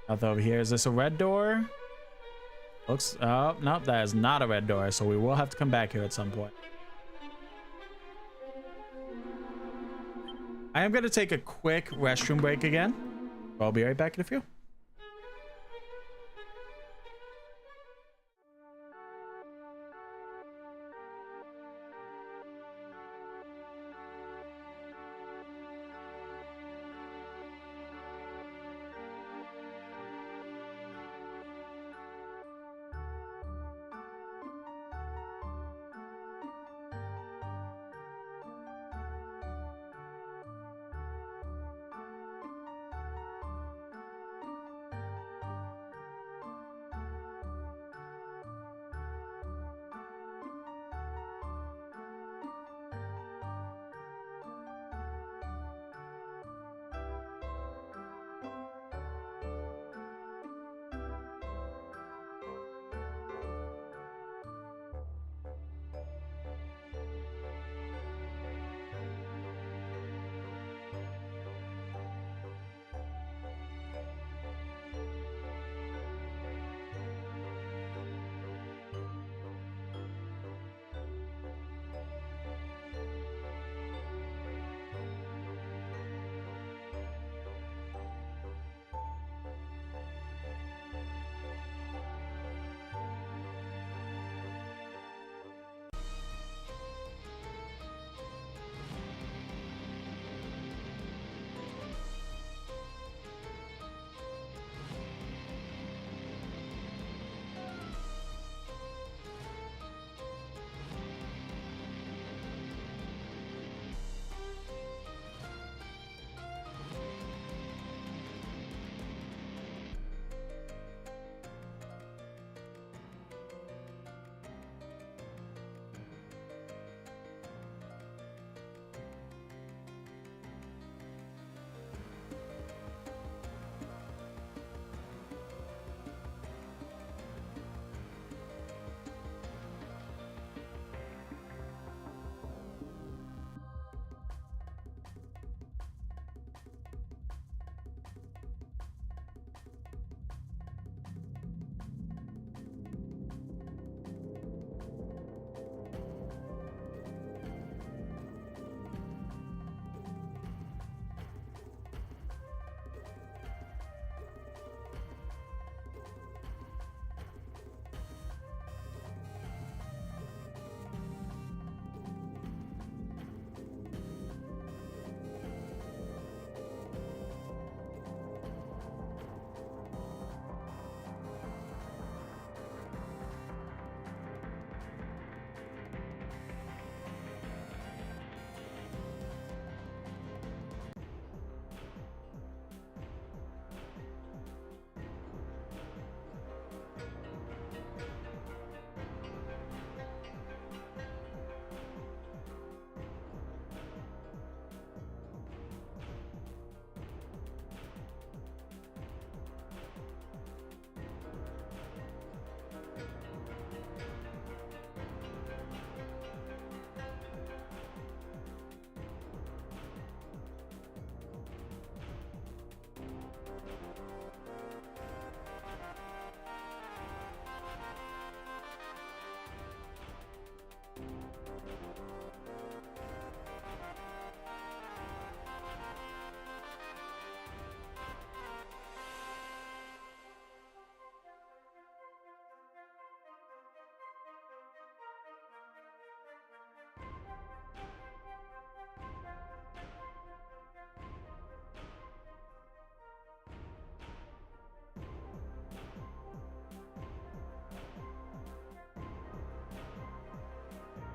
Speaker 1: Nothing over here. Is this a red door? Looks, oh, nope, that is not a red door, so we will have to come back here at some point. I am going to take a quick restroom break again. I'll be right back in a few.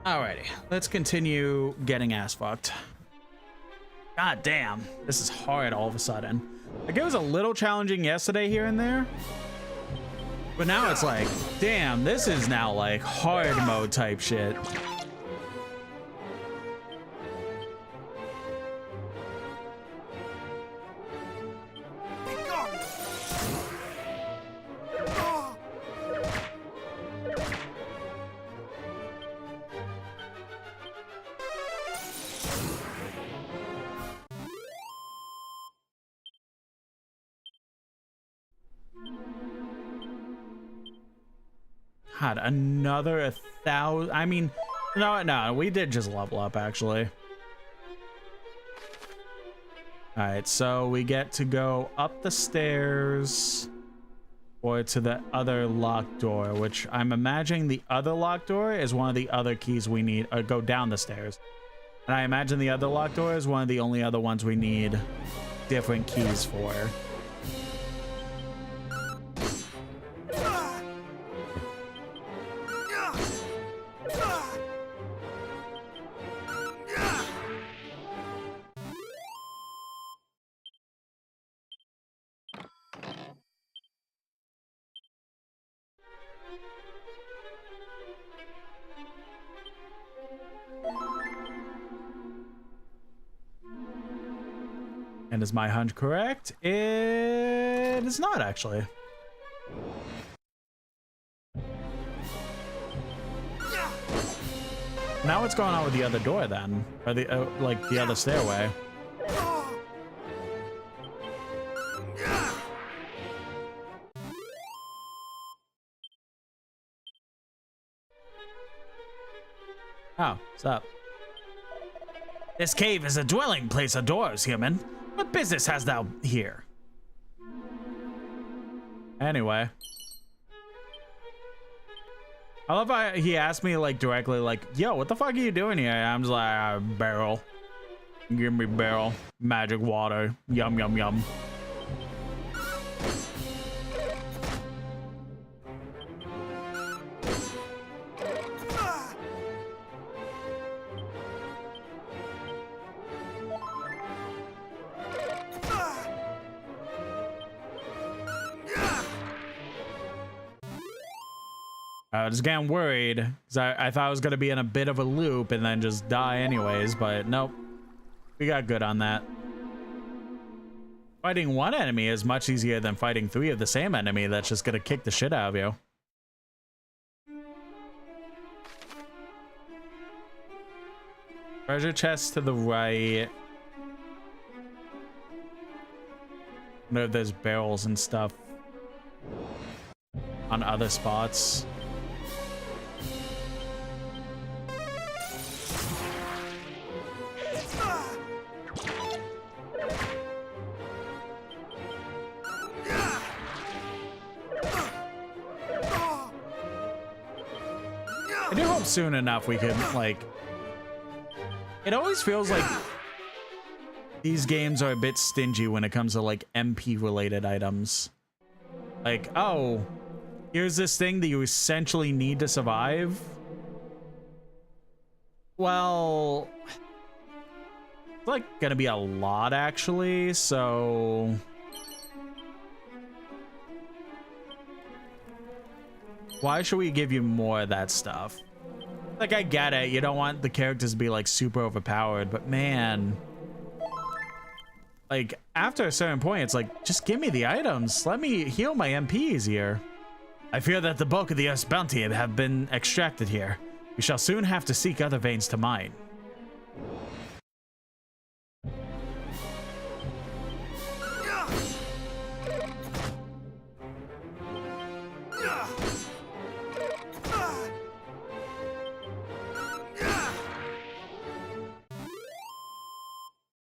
Speaker 1: Alrighty, let's continue getting ass fucked. God damn, this is hard all of a sudden. Like, it was a little challenging yesterday here and there, but now it's like, damn, this is now like hard mode type shit. God, another 1,000. I mean, no, we did just level up actually. All right, so we get to go up the stairs or to the other locked door, which I'm imagining the other locked door is one of the other keys we need, or go down the stairs. And I imagine the other locked door is one of the only other ones we need different keys for. And is my hunch correct? It is not, actually. Now what's going on with the other door then? Or the, like, the other stairway? Oh, what's up? This cave is a dwelling place of dwarves, human. What business hast thou here? Anyway. I love how he asked me, like, directly, like, yo, what the fuck are you doing here? And I'm just like, barrel. Give me barrel. Magic water. Yum, yum, yum. I was getting worried because I thought I was going to be in a bit of a loop and then just die anyways, but nope. We got good on that. Fighting one enemy is much easier than fighting 3 of the same enemy that's just going to kick the shit out of you. Treasure chest to the right. I know there's barrels and stuff on other spots. I do hope soon enough we can, like... It always feels like these games are a bit stingy when it comes to, like, MP-related items. Like, oh, here's this thing that you essentially need to survive. Well... It's, like, gonna be a lot, actually, so... Why should we give you more of that stuff? Like, I get it. You don't want the characters to be, like, super overpowered, but man... Like, after a certain point, it's like, just give me the items. Let me heal my MP easier. I fear that the bulk of the Earth's bounty have been extracted here. We shall soon have to seek other veins to mine.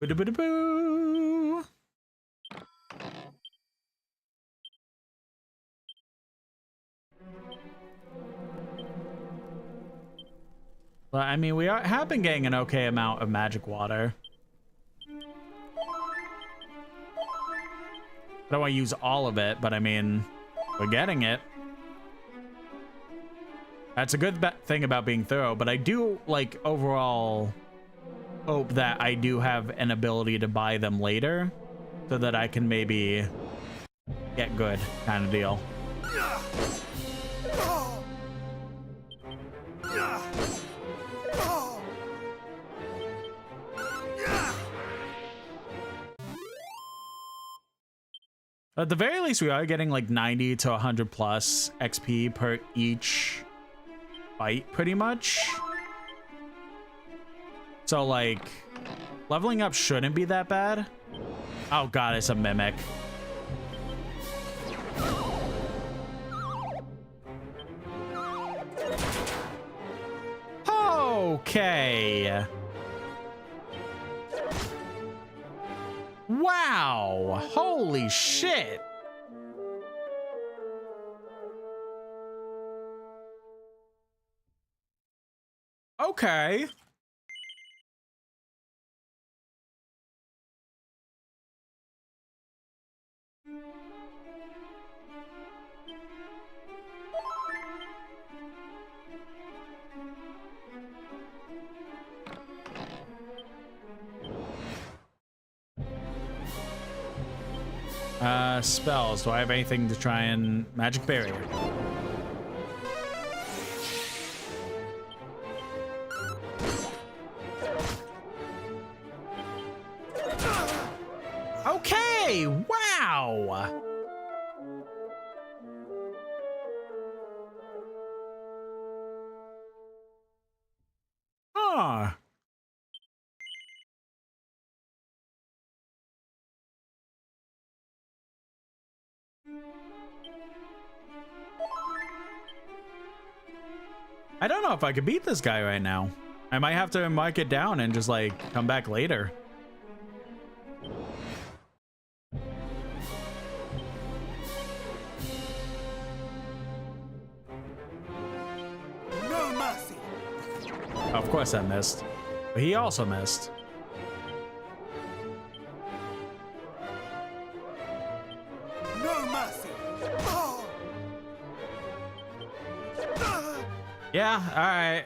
Speaker 1: Boo-boo-boo-boo. Well, I mean, we have been getting an okay amount of magic water. I don't want to use all of it, but I mean, we're getting it. That's a good thing about being thorough, but I do, like, overall hope that I do have an ability to buy them later so that I can maybe get good kind of deal. At the very least, we are getting like 90 to 100 plus XP per each fight, pretty much. So, like, leveling up shouldn't be that bad. Oh god, it's a mimic. Okay. Wow. Holy shit. Okay. Spells. Do I have anything to try and magic barrier? Okay, wow. Huh. I don't know if I could beat this guy right now. I might have to mark it down and just like come back later.
Speaker 10: No mercy.
Speaker 1: Of course I missed. But he also missed.
Speaker 10: No mercy. Oh.
Speaker 1: Yeah, all right.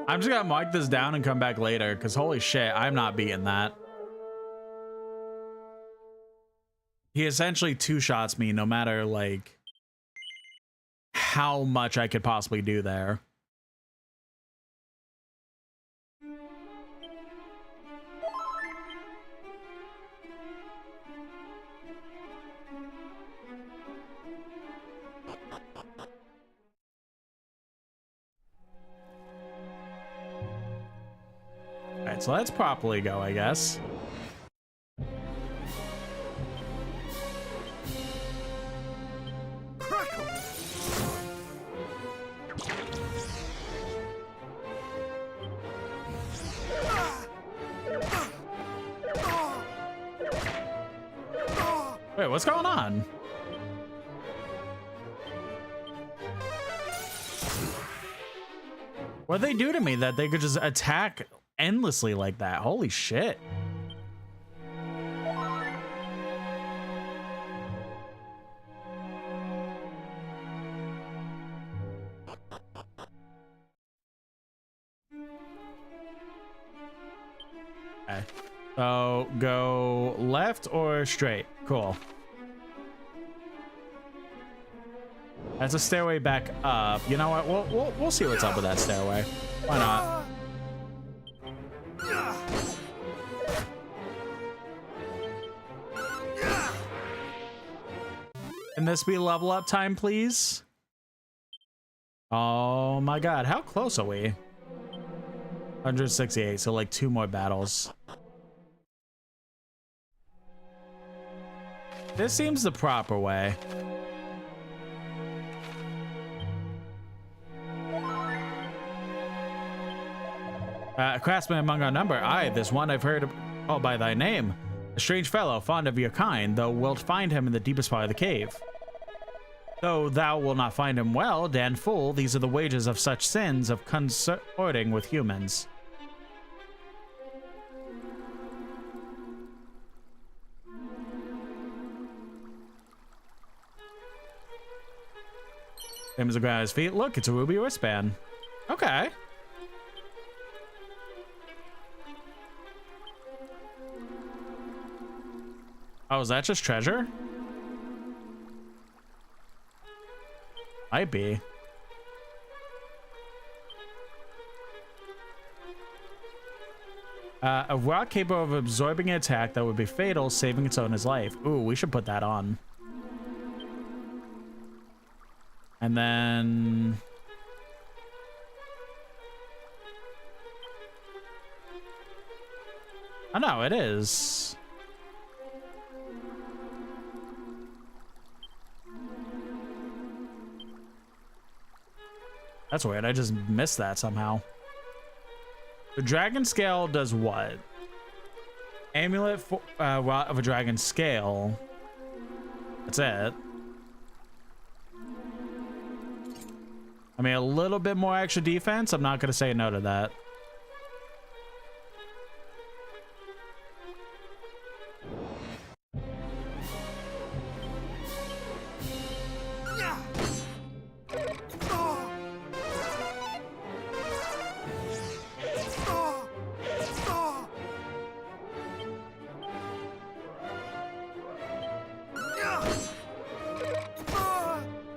Speaker 1: I'm just gonna mark this down and come back later, because holy shit, I'm not beating that. He essentially two-shots me no matter, like, how much I could possibly do there. Alright, so let's properly go, I guess. Wait, what's going on? What did they do to me that they could just attack endlessly like that? Holy shit. Okay. So go left or straight? Cool. That's a stairway back up. You know what? We'll see what's up with that stairway. Why not? Can this be level up time, please? Oh my god, how close are we? 168, so like 2 more battles. This seems the proper way. A craftsman among our number. Aye, this one I've heard called by thy name. A strange fellow, fond of your kind, thou wilt find him in the deepest part of the cave. Though thou wilt not find him well, damned fool, these are the wages of such sins of consorting with humans. Him is a ground at his feet. Look, it's a ruby wristband. Okay. Oh, is that just treasure? Might be. A rock capable of absorbing an attack that would be fatal, saving its owner's life. Ooh, we should put that on. And then... oh no, it is. That's weird. I just missed that somehow. The dragon scale does what? Amulet for rot of a dragon scale. That's it. I mean, a little bit more extra defense. I'm not gonna say no to that.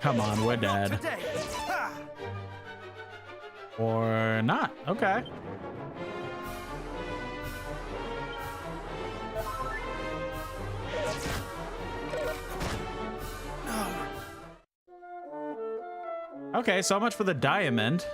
Speaker 1: Come on, we're dead. Or not. Okay. Okay, so much for the diamond.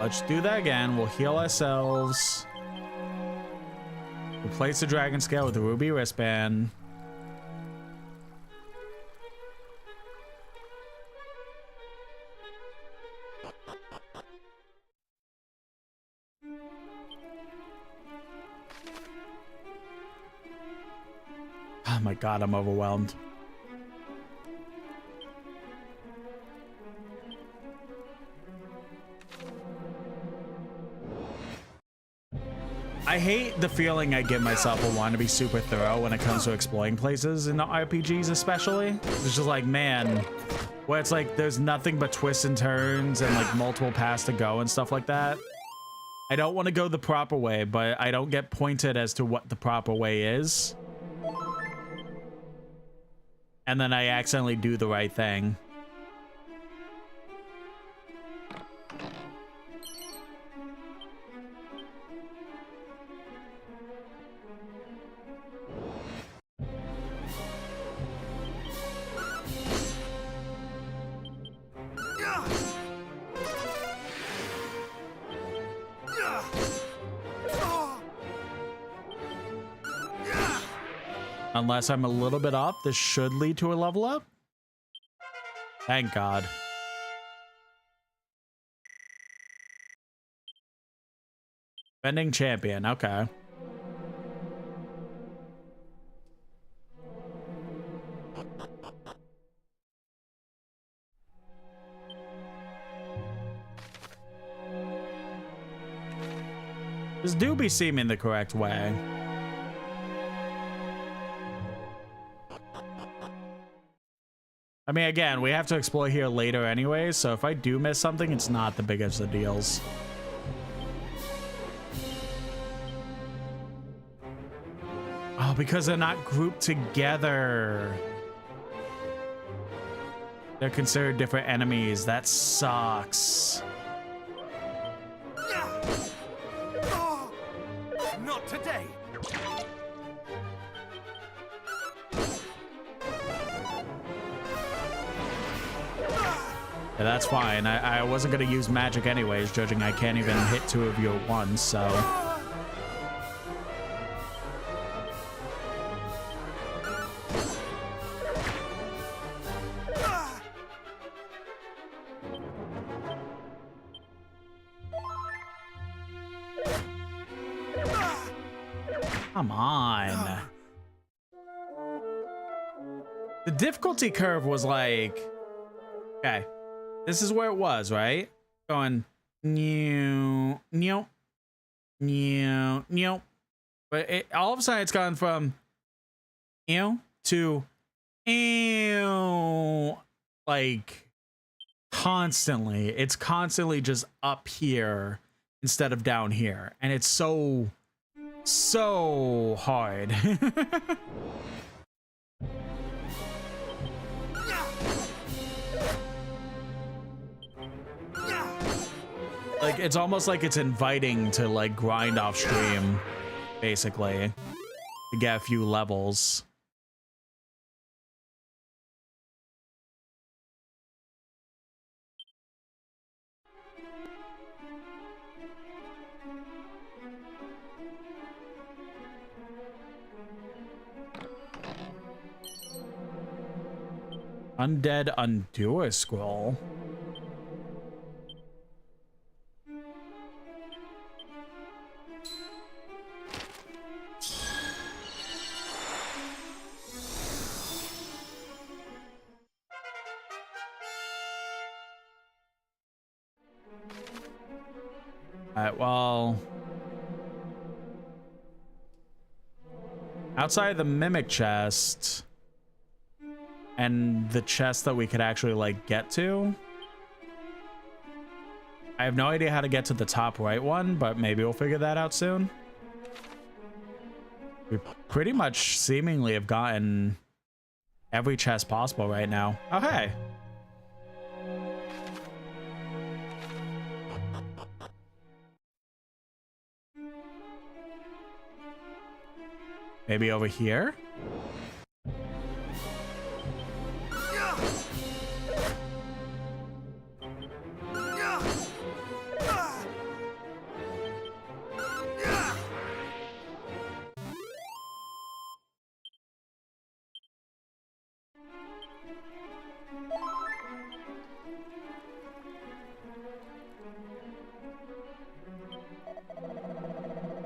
Speaker 1: Let's do that again. We'll heal ourselves. Replace the dragon scale with the ruby wristband. Oh my god, I'm overwhelmed. I hate the feeling I give myself of wanting to be super thorough when it comes to exploring places in the RPGs especially. It's just like, man, where it's like there's nothing but twists and turns and like multiple paths to go and stuff like that. I don't want to go the proper way, but I don't get pointed as to what the proper way is. And then I accidentally do the right thing. Unless I'm a little bit off, this should lead to a level up. Thank God. Defending champion, okay. This do be seeming the correct way. I mean, again, we have to explore here later anyway, so if I do miss something, it's not the biggest of deals. Oh, because they're not grouped together. They're considered different enemies. That sucks.
Speaker 10: Not today.
Speaker 1: Yeah, that's fine. I wasn't going to use magic anyways, judging I can't even hit two of you at once, so... Come on. The difficulty curve was like... Okay. This is where it was, right? Going... New... New... New... New... But it, all of a sudden it's gone from... Ew to... Ew. Like... Constantly. It's constantly just up here instead of down here. And it's so hard. Like, it's almost like it's inviting to, like, grind off stream, basically, to get a few levels. Undead Undoer Scroll. Alright, well... outside the Mimic chest... and the chest that we could actually, like, get to... I have no idea how to get to the top right one, but maybe we'll figure that out soon. We pretty much seemingly have gotten every chest possible right now. Oh, hey! Maybe over here?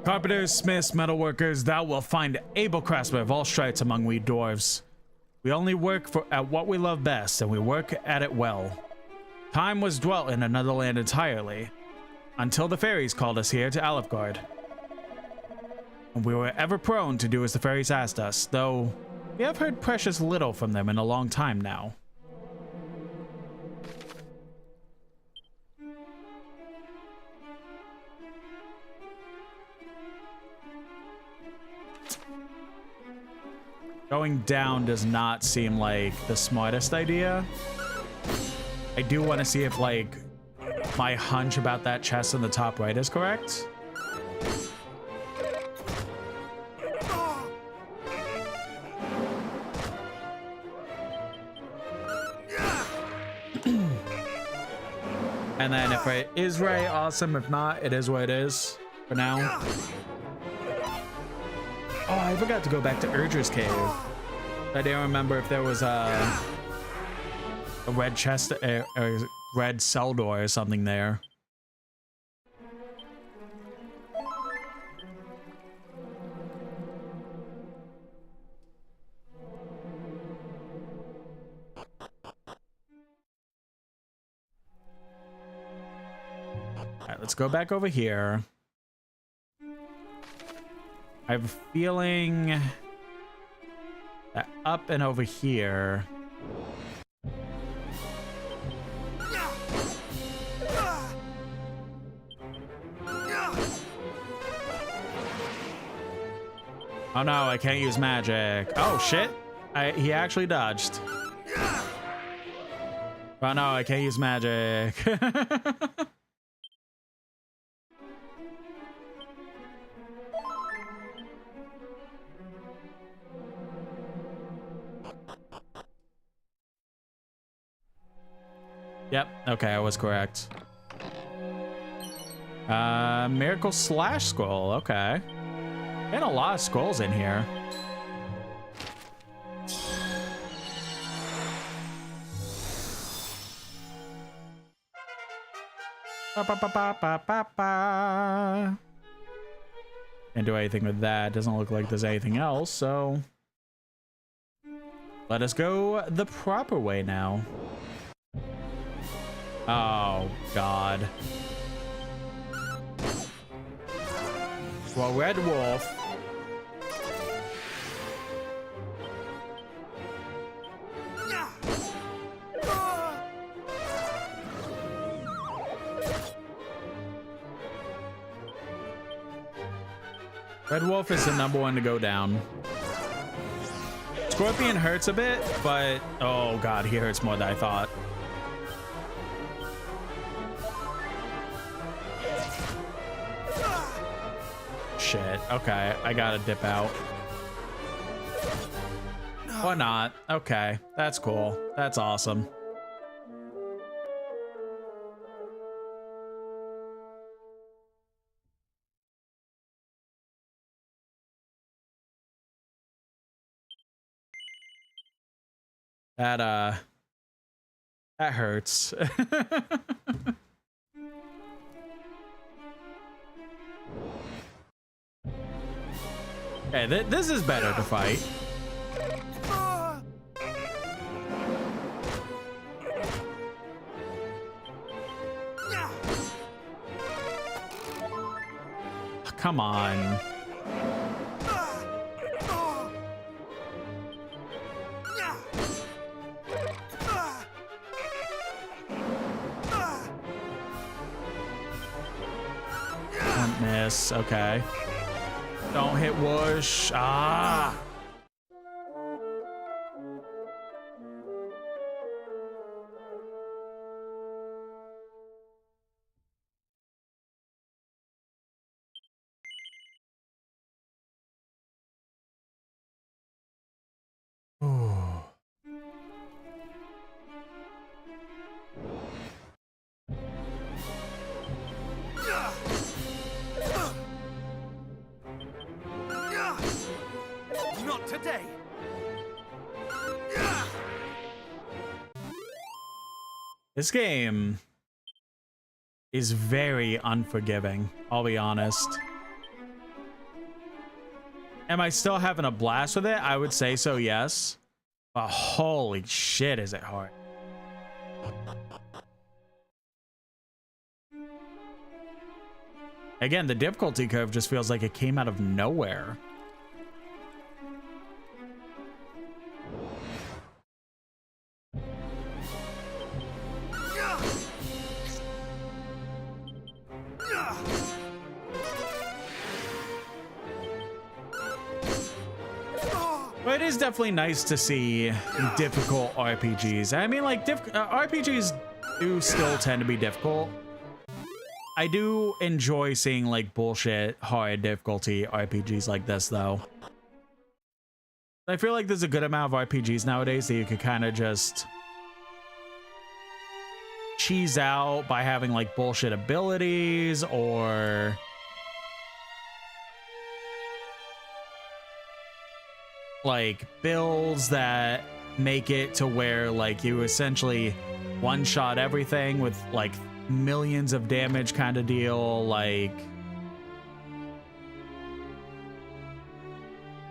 Speaker 1: Carpenters, smiths, metalworkers, thou wilt find able craftsmen of all stripes among we dwarves. We only work at what we love best, and we work at it well. Time was dwelt in another land entirely, until the fairies called us here to Alefgard. And we were ever prone to do as the fairies asked us, though we have heard precious little from them in a long time now. Going down does not seem like the smartest idea. I do want to see if, like, my hunch about that chest in the top right is correct. And then if it is right, awesome. If not, it is what it is for now. Oh, I forgot to go back to Urger's Cave. I didn't remember if there was a red chest, a red cell door or something there. All right, let's go back over here. I have a feeling that up and over here. Oh no, I can't use magic. Oh shit. He actually dodged. Oh no, I can't use magic. Yep, okay, I was correct. Miracle Slash Scroll, okay. Got a lot of scrolls in here. Ba, ba, ba, ba, ba, ba, ba. Can't do anything with that. Doesn't look like there's anything else, so... let us go the proper way now. Oh, God. Well, Red Wolf. Red Wolf is the #1 to go down. Scorpion hurts a bit, but oh God, he hurts more than I thought. Shit. Okay, I gotta dip out. Or not. Okay, that's cool. That's awesome. That That hurts. Okay, this is better to fight. Come on. Don't miss. Okay. Don't hit whoosh. Ah. Ooh.
Speaker 10: Not today.
Speaker 1: This game is very unforgiving, I'll be honest. Am I still having a blast with it? I would say so, yes. But holy shit, is it hard. Again, the difficulty curve just feels like it came out of nowhere. But it is definitely nice to see difficult RPGs. I mean, like, RPGs do still tend to be difficult. I do enjoy seeing, like, bullshit hard difficulty RPGs like this, though. I feel like there's a good amount of RPGs nowadays that you could kind of just cheese out by having, like, bullshit abilities or like builds that make it to where like you essentially one-shot everything with like millions of damage kind of deal, like.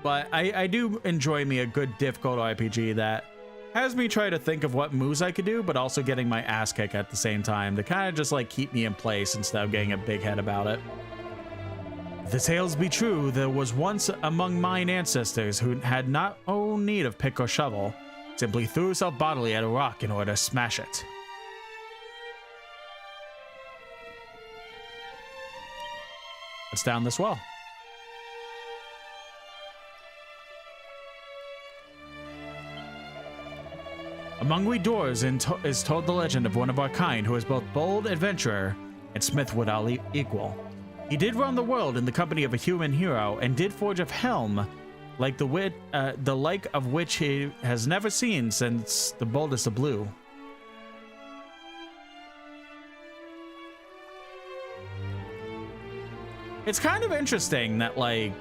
Speaker 1: But I do enjoy me a good difficult RPG that has me try to think of what moves I could do, but also getting my ass kicked at the same time to kind of just like keep me in place instead of getting a big head about it. If the tales be true, there was once among mine ancestors who had not own need of pick or shovel, simply threw himself bodily at a rock in order to smash it. Let's down this well. Among we doors is told the legend of one of our kind who is both bold adventurer and smith without equal. He did run the world in the company of a human hero and did forge a helm like the like of which he has never seen since the boldest of blue. It's kind of interesting that like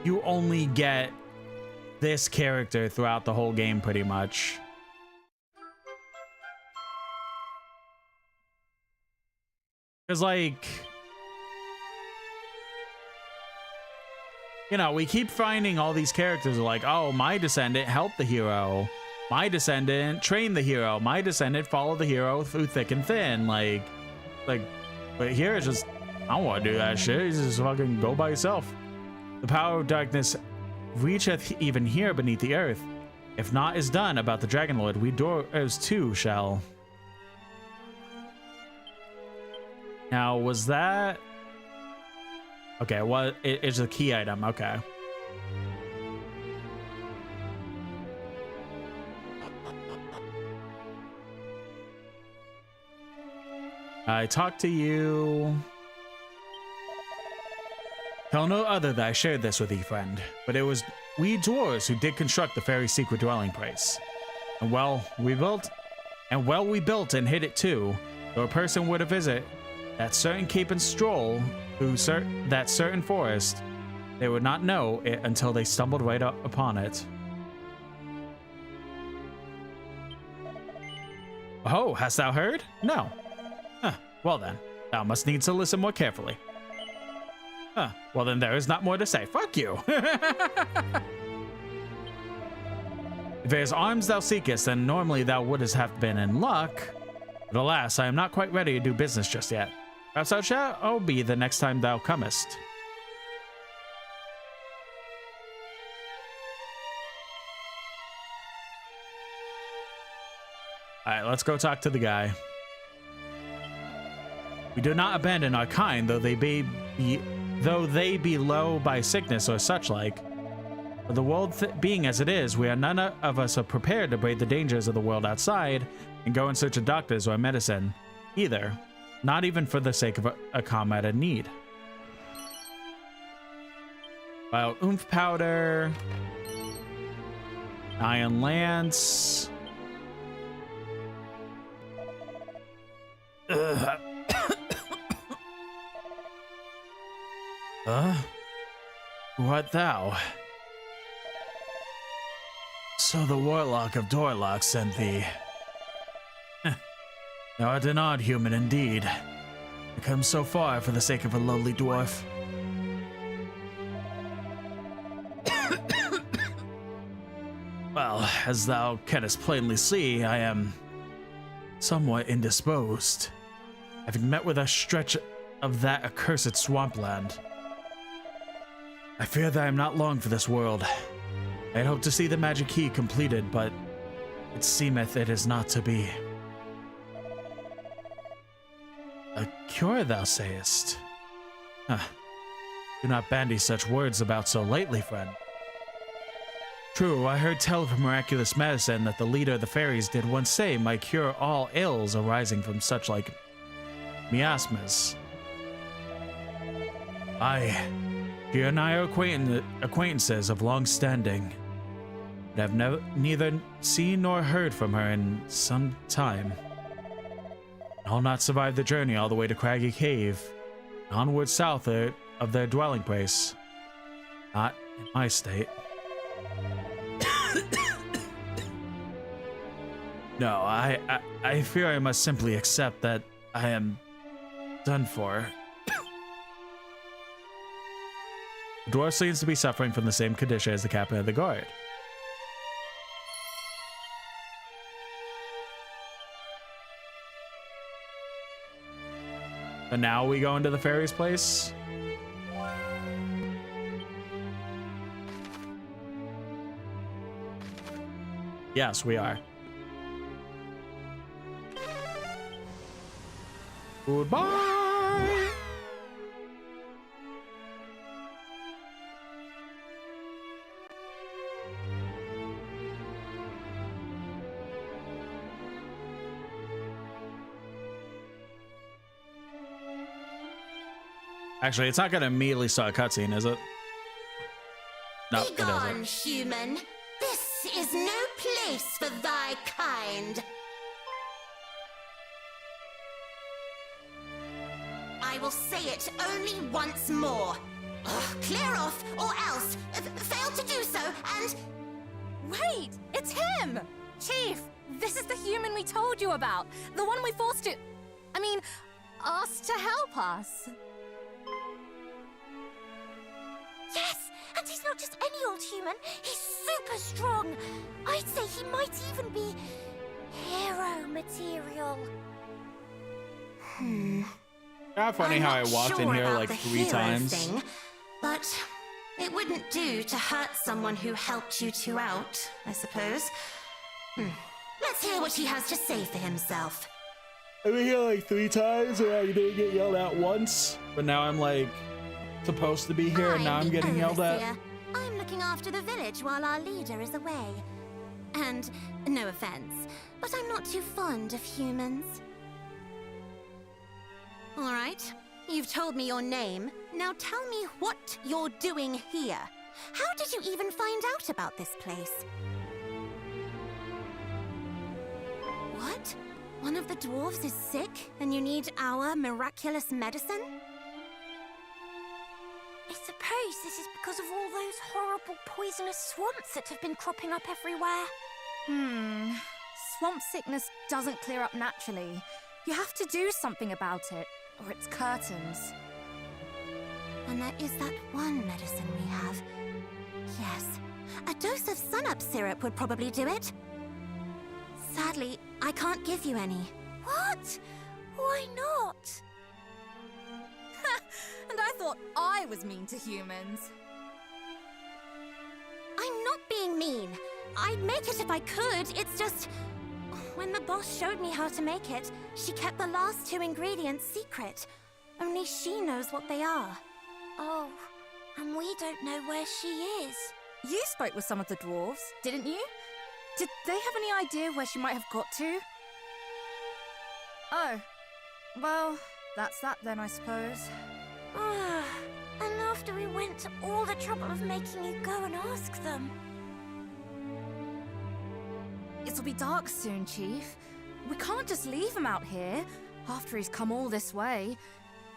Speaker 1: you only get this character throughout the whole game pretty much. Because like, you know, we keep finding all these characters like, oh, my descendant helped the hero. My descendant trained the hero. My descendant followed the hero through thick and thin. Like, but here it's just, I don't want to do that shit. You just fucking go by yourself. The power of darkness reacheth even here beneath the earth. If naught is done about the Dragon Lord, we doors too shall. Now, was that... Okay, well, it's a key item. Okay. I talked to you. Tell no other that I shared this with thee, friend, but it was we dwarves who did construct the fairy's secret dwelling place. And well we built and hid it too, though a person were to visit that certain cape and stroll through that certain forest, they would not know it until they stumbled right up upon it.
Speaker 8: Oh, hast thou heard? No. Huh, well then, thou must needs to listen more carefully. Huh, well then there is not more to say. Fuck you. If it is arms thou seekest, then normally thou wouldst have been in luck. But alas, I am not quite ready to do business just yet. Perhaps thou shalt be the next time thou comest. Alright, let's go talk to the guy. We do not abandon our kind, though they be low by sickness or such like. But the world being as it is, we are none of us are prepared to brave the dangers of the world outside and go in search of doctors or medicine, either. Not even for the sake of a comrade in need. Wild oomph powder. Iron lance. Who art thou? So the Warlock of Dorlock sent thee. Thou art an odd human indeed. To come so far for the sake of a lowly dwarf. Well, as thou canst plainly see, I am somewhat indisposed, having met with a stretch of that accursed swampland. I fear that I am not long for this world. I had hoped to see the magic key completed, but it seemeth it is not to be. A cure, thou sayest? Huh. Do not bandy such words about so lately, friend. True, I heard tell of a miraculous medicine that the leader of the fairies did once say might cure all ills arising from such like miasmas. Aye, she and I are acquaintances of long standing, but have neither seen nor heard from her in some time. I'll not survive the journey all the way to Craggy Cave, onward south of their dwelling place. Not in my state. No, I fear I must simply accept that I am done for. The dwarf seems to be suffering from the same condition as the captain of the guard. And now we go into the fairy's place. Yes, we are. Goodbye! Actually, it's not gonna immediately start a cutscene, is it? No, it
Speaker 7: Begone,
Speaker 8: isn't.
Speaker 7: human. This is no place for thy kind. I will say it only once more. Clear off, or else fail to do so, and...
Speaker 12: Wait, it's him! Chief, this is the human we told you about. The one we forced to... asked to help us.
Speaker 7: Yes, and he's not just any old human. He's super strong. I'd say he might even be hero material.
Speaker 1: Kind of funny how I walked in here like 3 times.
Speaker 7: Thing, but it wouldn't do to hurt someone who helped you two out, I suppose. Let's hear what he has to say for himself.
Speaker 1: I've been here like 3 times and I didn't get yelled at once, but now I'm like supposed to be here and now I'm getting yelled at.
Speaker 7: I'm looking after the village while our leader is away. And no offense, but I'm not too fond of humans. All right, you've told me your name. Now tell me what you're doing here. How did you even find out about this place? What? One of the dwarves is sick and you need our miraculous medicine? I suppose this is because of all those horrible poisonous swamps that have been cropping up everywhere.
Speaker 12: swamp sickness doesn't clear up naturally. You have to do something about it, or it's curtains.
Speaker 7: And there is that one medicine we have. Yes, a dose of sun-up syrup would probably do it. Sadly, I can't give you any. What? Why not?
Speaker 12: And I thought I was mean to humans.
Speaker 7: I'm not being mean. I'd make it if I could. It's just... when the boss showed me how to make it, she kept the last 2 ingredients secret. Only she knows what they are. Oh, and we don't know where she is.
Speaker 12: You spoke with some of the dwarves, didn't you? Did they have any idea where she might have got to? Oh, well, that's that then, I suppose.
Speaker 7: And after we went to all the trouble of making you go and ask them.
Speaker 12: It'll be dark soon, Chief. We can't just leave him out here, after he's come all this way.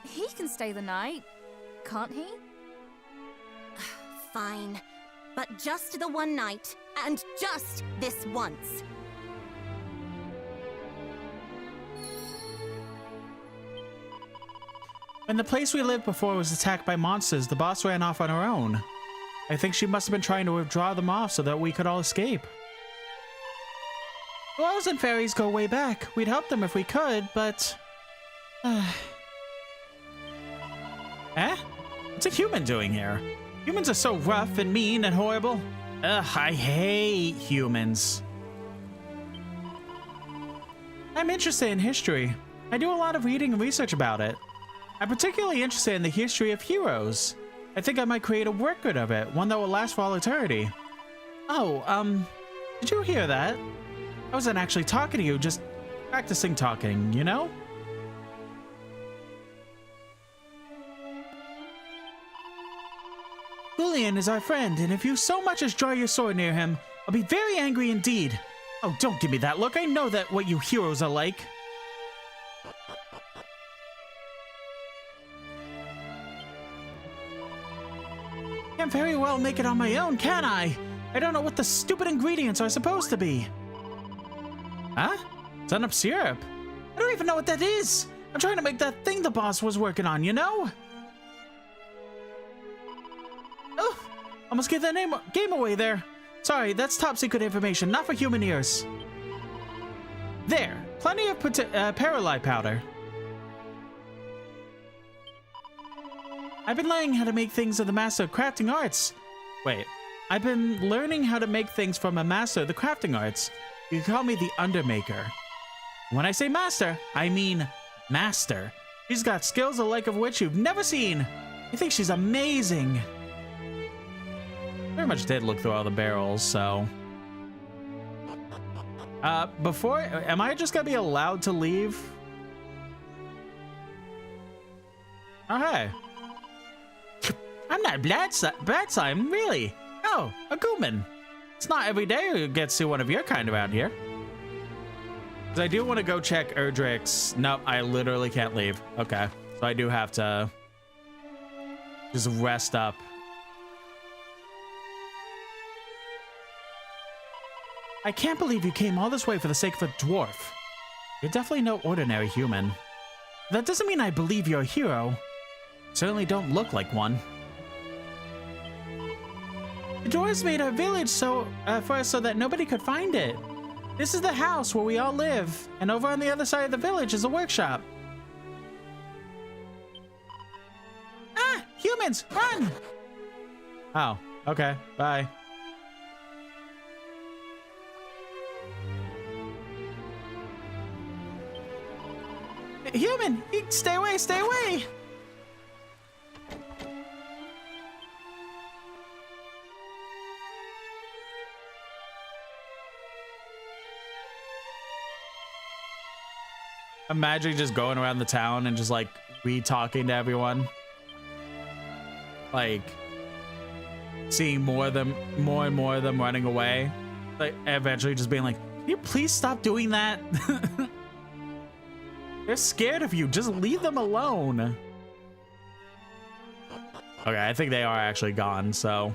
Speaker 12: He can stay the night, can't he?
Speaker 7: Fine. But just the one night, and just this once.
Speaker 1: When the place we lived before was attacked by monsters, the boss ran off on her own. I think she must have been trying to withdraw them off so that we could all escape. Dwarves and fairies go way back. We'd help them if we could, but... Eh? What's a human doing here? Humans are so rough and mean and horrible. Ugh, I hate humans. I'm interested in history. I do a lot of reading and research about it. I'm particularly interested in the history of heroes. I think I might create a record of it, one that will last for all eternity. Oh, did you hear that? I wasn't actually talking to you, just practicing talking, you know? Julian is our friend, and if you so much as draw your sword near him, I'll be very angry indeed. Oh, don't give me that look. I know that what you heroes are like. Can't very well make it on my own, can I? I don't know what the stupid ingredients are supposed to be. Huh? Sun-up syrup? I don't even know what that is. I'm trying to make that thing the boss was working on, you know? Oh, almost gave that game away there. Sorry, that's top secret information, not for human ears. There, plenty of paralyte powder. I've been learning how to make things of the master of crafting arts. Wait, I've been learning how to make things from a master of the crafting arts. You can call me the Undermaker. When I say master, I mean master. She's got skills the like of which you've never seen. I think she's amazing. Very much did look through all the barrels, so... am I just gonna be allowed to leave? Oh, hey. I'm not bad slime, really. Oh, a Gooman. It's not every day you get to see one of your kind around here. Because I do want to go check Erdrick's. Nope, I literally can't leave. Okay, so I do have to just rest up. I can't believe you came all this way for the sake of a dwarf. You're definitely no ordinary human. That doesn't mean I believe you're a hero. Certainly don't look like one. The dwarves made our village for us so that nobody could find it. This is the house where we all live, and over on the other side of the village is a workshop. Ah! Humans, run! Oh, okay, bye. Human, stay away, stay away! Imagine just going around the town and just like re-talking to everyone. Like seeing more and more of them running away. Like eventually just being like, can you please stop doing that? They're scared of you. Just leave them alone. Okay, I think they are actually gone, so.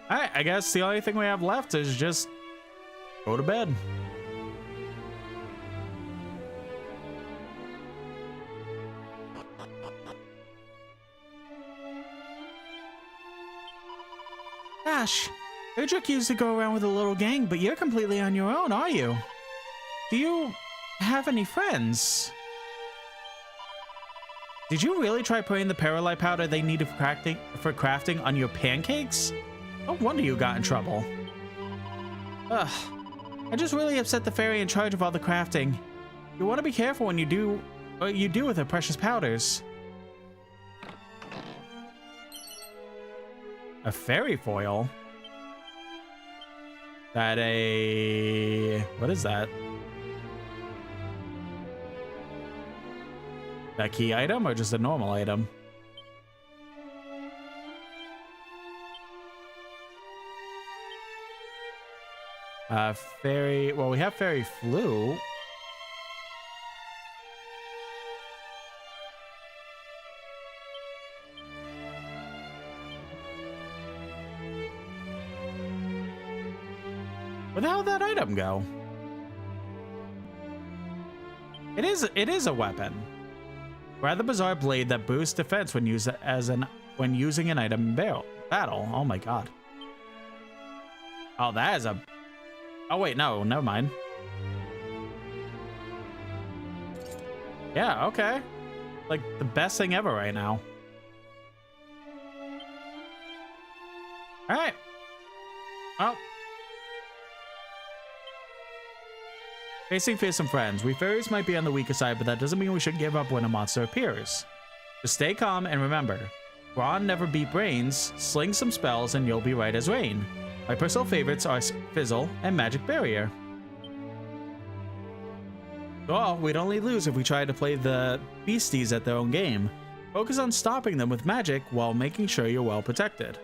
Speaker 1: Alright, I guess the only thing we have left is just go to bed.
Speaker 8: gosh! Erdrick used to go around with a little gang, but you're completely on your own, are you? Do you have any friends? Did you really try putting the perlite powder they needed for crafting on your pancakes? No wonder you got in trouble. Ugh. I just really upset the fairy in charge of all the crafting. You want to be careful when you do what you do with her precious powders. A fairy foil? That a... What is that? That key item or just a normal item? Fairy... Well, we have fairy flute. Where the hell did that item go? It is a weapon. Rather bizarre blade that boosts defense when used when using an item in battle. Oh my god. Oh, that is a... Oh wait, no, never mind. Yeah, okay. Like the best thing ever right now. All right. Well. Facing fearsome friends. We fairies might be on the weaker side, but that doesn't mean we should give up when a monster appears. Just stay calm and remember, Ron never beat brains, sling some spells and you'll be right as rain. My personal favorites are Fizzle and Magic Barrier. Well, we'd only lose if we tried to play the beasties at their own game. Focus on stopping them with magic while making sure you're well protected.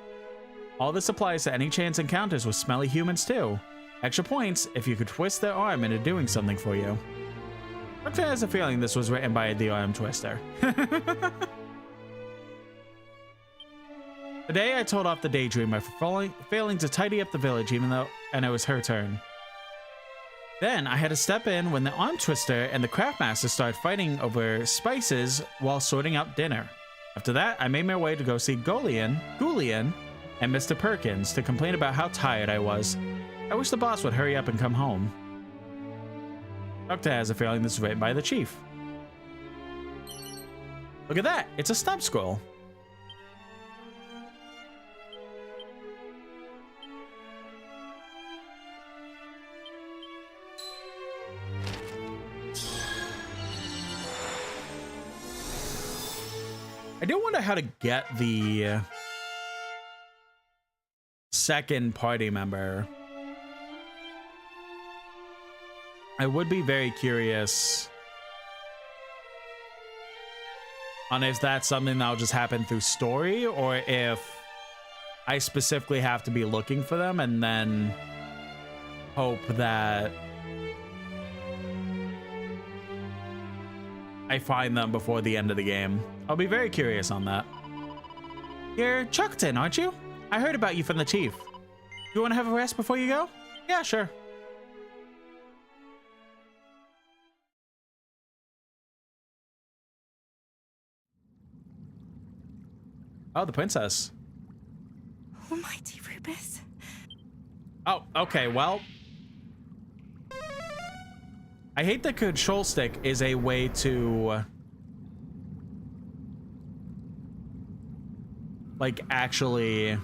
Speaker 8: All this applies to any chance encounters with smelly humans too. Extra points if you could twist their arm into doing something for you. Doctor has a feeling this was written by the arm twister. Today I told off the Daydreamer for failing to tidy up the village and it was her turn. Then I had to step in when the arm twister and the craftmaster started fighting over spices while sorting out dinner. After that, I made my way to go see Goulian, and Mr. Perkins to complain about how tired I was. I wish the boss would hurry up and come home. Doctor has a feeling this is written by the chief. Look at that! It's a stub scroll. I do wonder how to get the second party member. I would be very curious on if that's something that'll just happen through story or if I specifically have to be looking for them and then hope that I find them before the end of the game. I'll be very curious on that. You're Chuckton, aren't you? I heard about you from the chief. You want to have a rest before you go? Yeah, sure. Oh, the princess.
Speaker 14: Almighty Rubus.
Speaker 8: Oh, okay, well. I hate that control stick is a way to like actually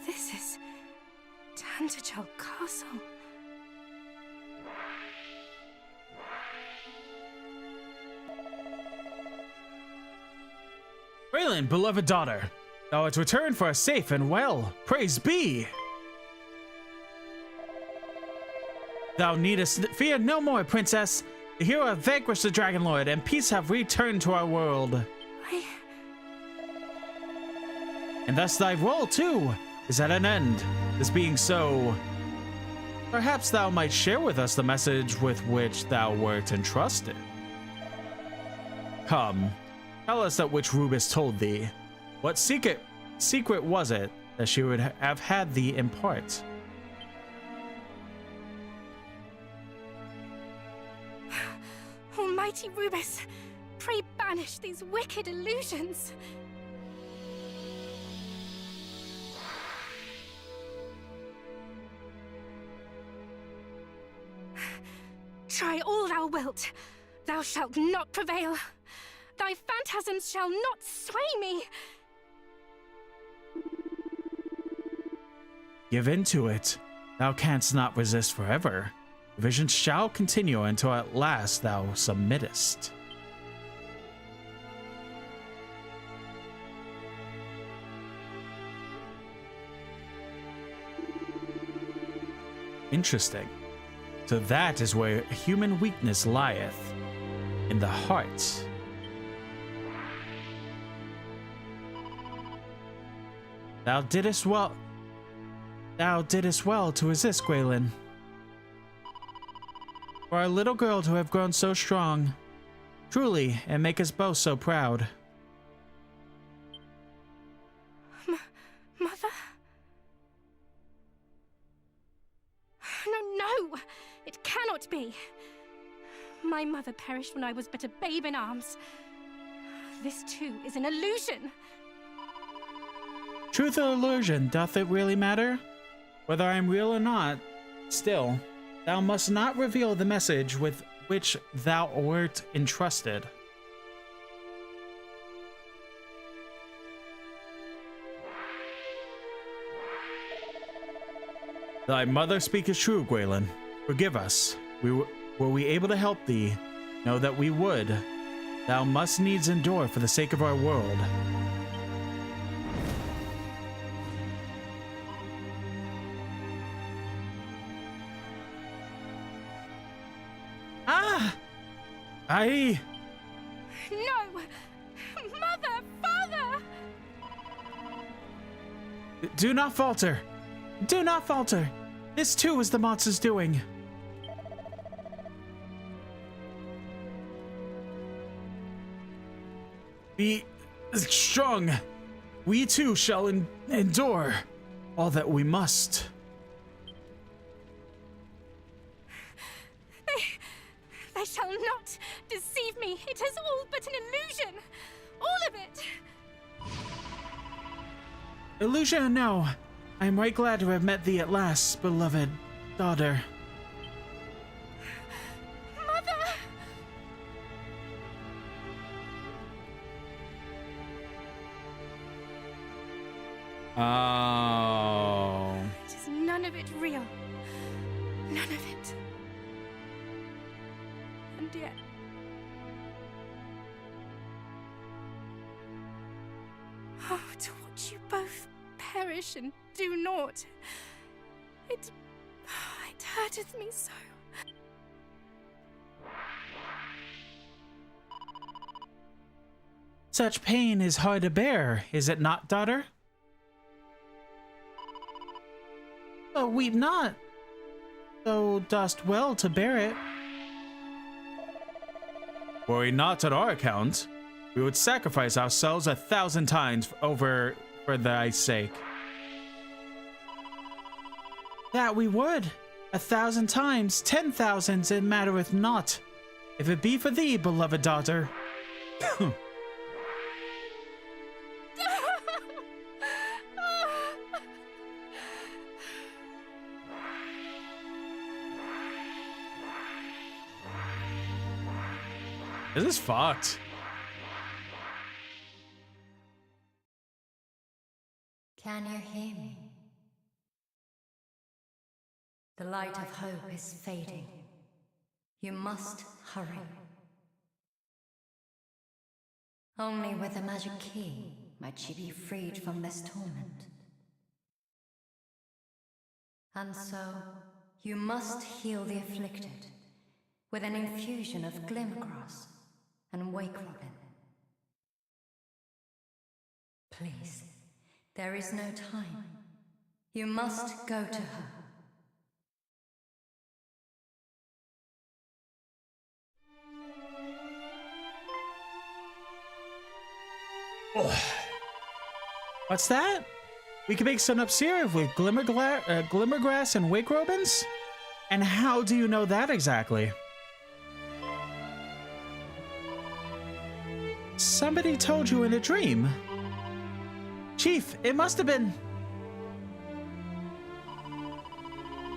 Speaker 14: This is Tantagel Castle.
Speaker 8: Raylan, beloved daughter, thou art returned for us safe and well. Praise be. Thou needest fear no more, princess. The hero have vanquished the Dragon Lord, and peace have returned to our world. And thus thy role, too, is at an end. This being so, perhaps thou might share with us the message with which thou wert entrusted. Come, tell us that which Rubus told thee. What secret was it that she would have had thee impart?
Speaker 14: Almighty Rubus, pray banish these wicked illusions. Try all thou wilt, thou shalt not prevail. Thy phantasms shall not sway me.
Speaker 1: Give in to it. Thou canst not resist forever. The vision shall continue until at last thou submittest. Interesting. So that is where human weakness lieth, in the heart. Thou didst well to resist, Gwaelin. For our little girl to have grown so strong, truly, and make us both so proud.
Speaker 14: Mother? No, it cannot be. My mother perished when I was but a babe in arms. This too is an illusion.
Speaker 1: Truth or illusion, doth it really matter? Whether I am real or not, still, thou must not reveal the message with which thou wert entrusted. Thy mother speaketh true, Gwaelin. Forgive us. Were we able to help thee, know that we would. Thou must needs endure for the sake of our world.
Speaker 14: No! Mother! Father!
Speaker 1: Do not falter! Do not falter! This too is the monster's doing. Be strong. We too shall endure all that we must.
Speaker 14: They shall not deceive me. It is all but an illusion. All of it.
Speaker 1: Illusion or no, I am right glad to have met thee at last, beloved daughter.
Speaker 14: Mother!
Speaker 1: Oh.
Speaker 14: It is none of it real. None of it. And yet... Oh, to watch you both perish and do naught. It hurteth me so.
Speaker 1: Such pain is hard to bear, is it not, daughter? Oh, weep not, though dost well to bear it. Worry not on our account. We would sacrifice ourselves 1,000 times over for thy sake. That we would. 1,000 times, 10,000, it mattereth not. If it be for thee, beloved daughter. This is fucked.
Speaker 15: Can you hear me? The light of hope is fading. You must hurry. Only with a magic key might she be freed from this torment. And so, you must heal the afflicted with an infusion of glimmergrass and wake robin. Please, there is no time. You must go to her.
Speaker 1: What's that? We can make sun up syrup with glimmergrass and wake robins? And how do you know that exactly?
Speaker 8: somebody told you in a dream. Chief, it must have been...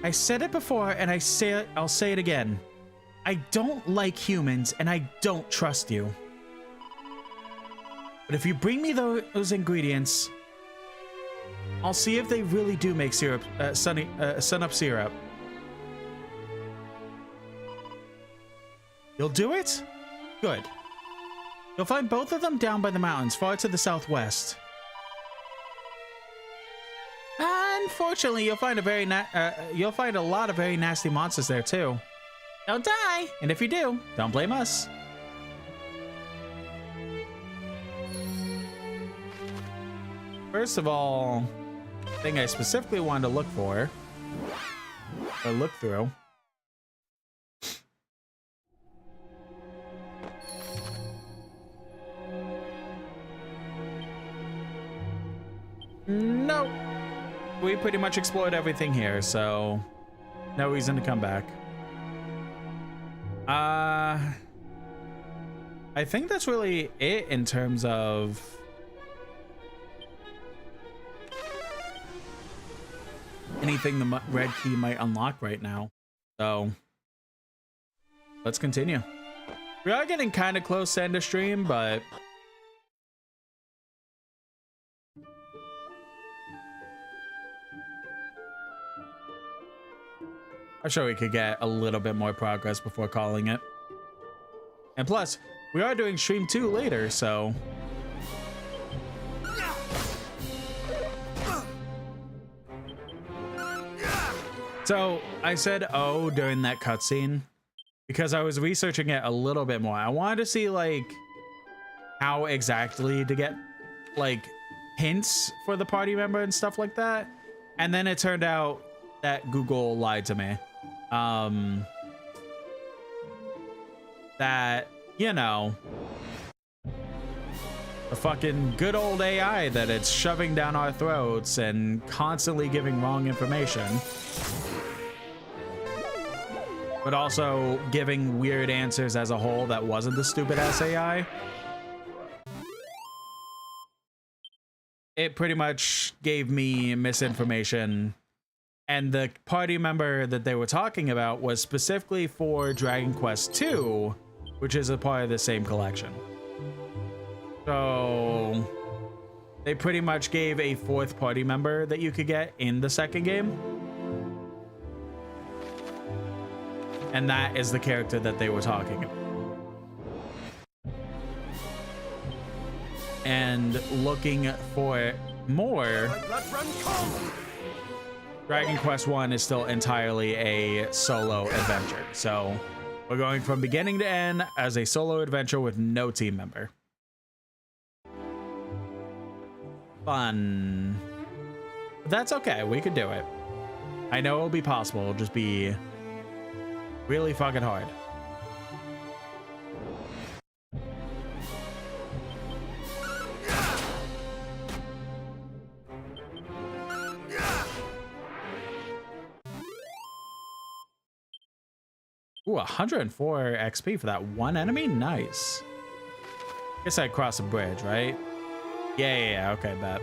Speaker 8: I said it before, and I'll say it again. I don't like humans, and I don't trust you. But if you bring me those ingredients, I'll see if they really do make syrup, sun-up syrup. You'll do it? Good. You'll find both of them down by the mountains, far to the southwest. Unfortunately, you'll find a lot of very nasty monsters there too. Don't die, and if you do, don't blame us. First of all, the thing I specifically wanted to look for, or look through. Nope. We pretty much explored everything here, so no reason to come back. I think that's really it in terms of anything the red key might unlock right now. So let's continue. We are getting kind of close to end of stream, but I'm sure we could get a little bit more progress before calling it. And plus, we are doing stream 2 later, so... So, I said oh during that cutscene because I was researching it a little bit more. I wanted to see, like, how exactly to get, like, hints for the party member and stuff like that. And then it turned out that Google lied to me. That, you know, the fucking good old AI that it's shoving down our throats and constantly giving wrong information, but also giving weird answers as a whole that wasn't the stupid ass AI. It pretty much gave me misinformation. And the party member that they were talking about was specifically for Dragon Quest II, which is a part of the same collection. So they pretty much gave a 4th party member that you could get in the second game. And that is the character that they were talking about. And looking for more, Dragon Quest I is still entirely a solo adventure. So we're going from beginning to end as a solo adventure with no team member. Fun. But that's okay. We could do it. I know it'll be possible. It'll just be really fucking hard. Ooh, 104 XP for that one enemy? Nice. Guess I'd cross a bridge, right? Yeah, okay, bet.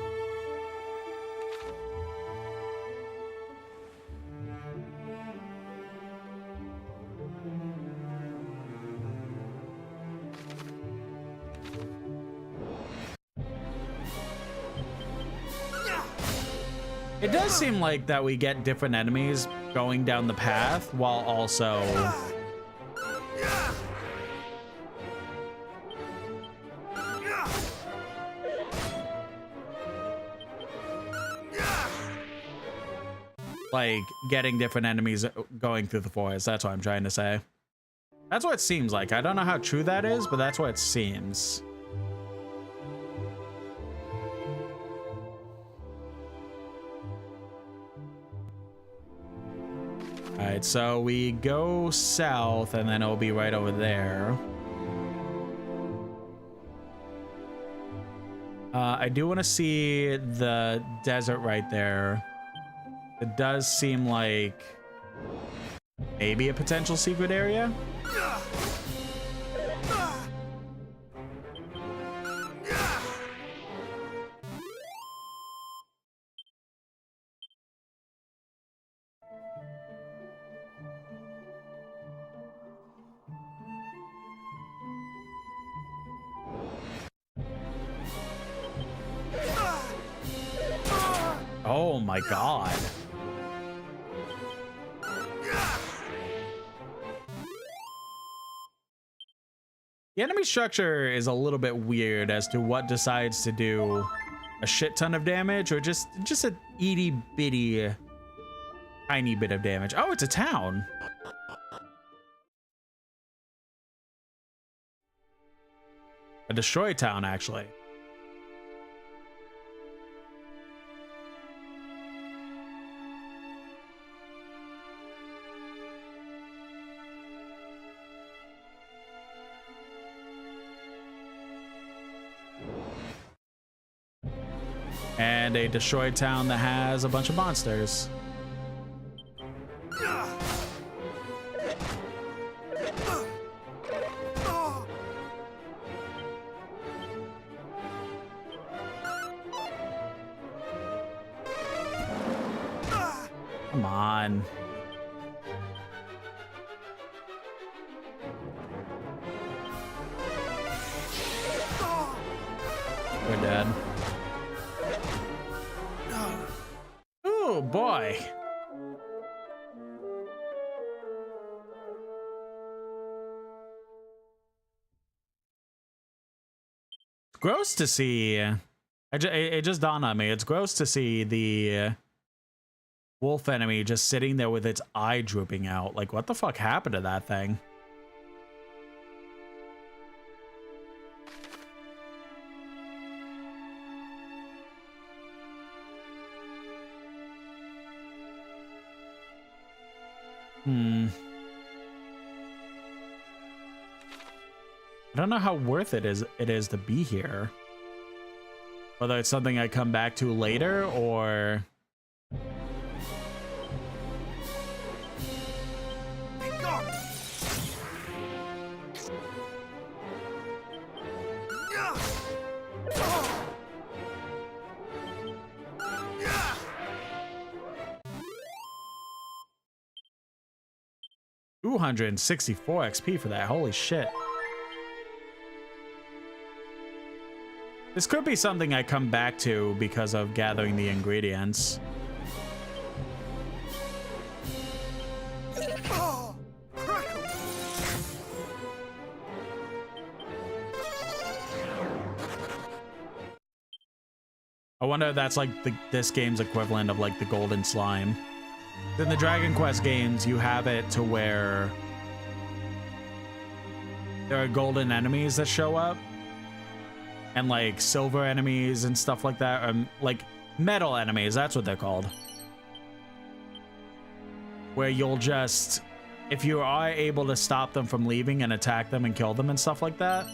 Speaker 8: It does seem like that we get different enemies going down the path while also like getting different enemies going through the forest. That's what I'm trying to say. That's what it seems like. I don't know how true that is, but that's what it seems. All right, so we go south and then it'll be right over there. I do want to see the desert right there. It does seem like maybe a potential secret area. my god. The enemy structure is a little bit weird as to what decides to do a shit ton of damage or just a itty bitty tiny bit of damage. Oh, it's a town. A destroyed town, actually. And a destroyed town that has a bunch of monsters. Come on. We're dead. Oh boy. Gross to see. It just dawned on me. It's gross to see the wolf enemy just sitting there with its eye drooping out. Like, what the fuck happened to that thing? I don't know how worth it is to be here. Whether it's something I come back to later or... $264 XP for that. Holy shit. This could be something I come back to because of gathering the ingredients. I wonder if that's like this game's equivalent of like the golden slime. In the Dragon Quest games, you have it to where there are golden enemies that show up and like silver enemies and stuff like that, or like metal enemies, that's what they're called. Where you'll just, if you are able to stop them from leaving and attack them and kill them and stuff like that,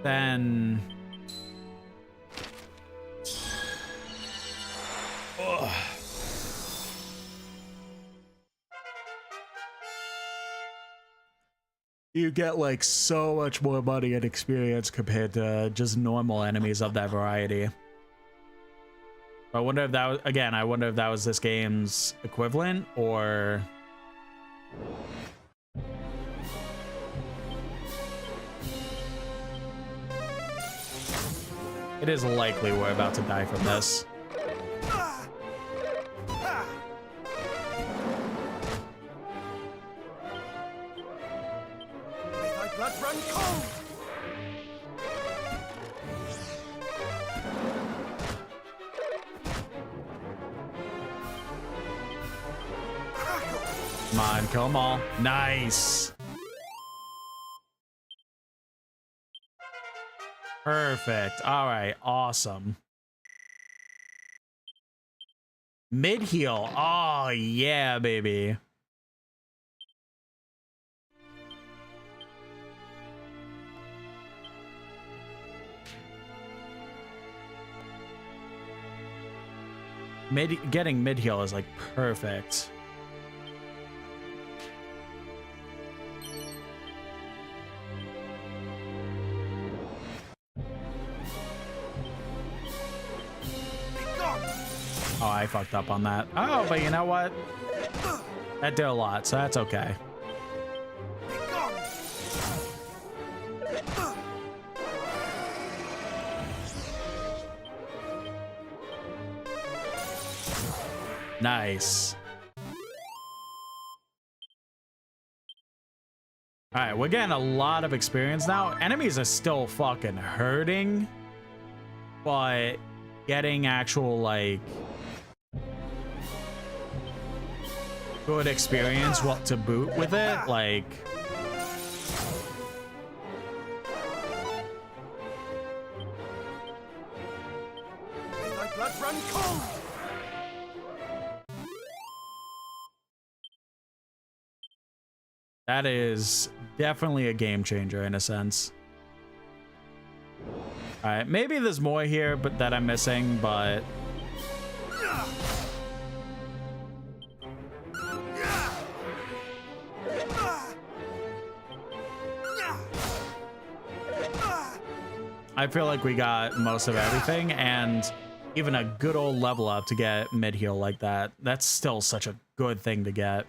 Speaker 8: then... Ugh. You get like so much more money and experience compared to just normal enemies of that variety. I wonder if that was, again, I wonder if that was this game's equivalent or... It is likely we're about to die from this.
Speaker 10: Blood run cold!
Speaker 8: Come on, kill them all. Nice. Perfect. All right, awesome. Mid heal. Oh, yeah, baby. Getting mid heal is like perfect. Oh, I fucked up on that. Oh, but you know what? That did a lot, so that's okay.
Speaker 1: Nice. All right, we're getting a lot of experience now. Enemies are still fucking hurting, but getting actual, like, good experience what to boot with it, like...
Speaker 10: May thy blood run cold!
Speaker 1: That is definitely a game changer in a sense. All right, maybe there's more here but that I'm missing, but... I feel like we got most of everything, and even a good old level up to get mid-heal like that. That's still such a good thing to get.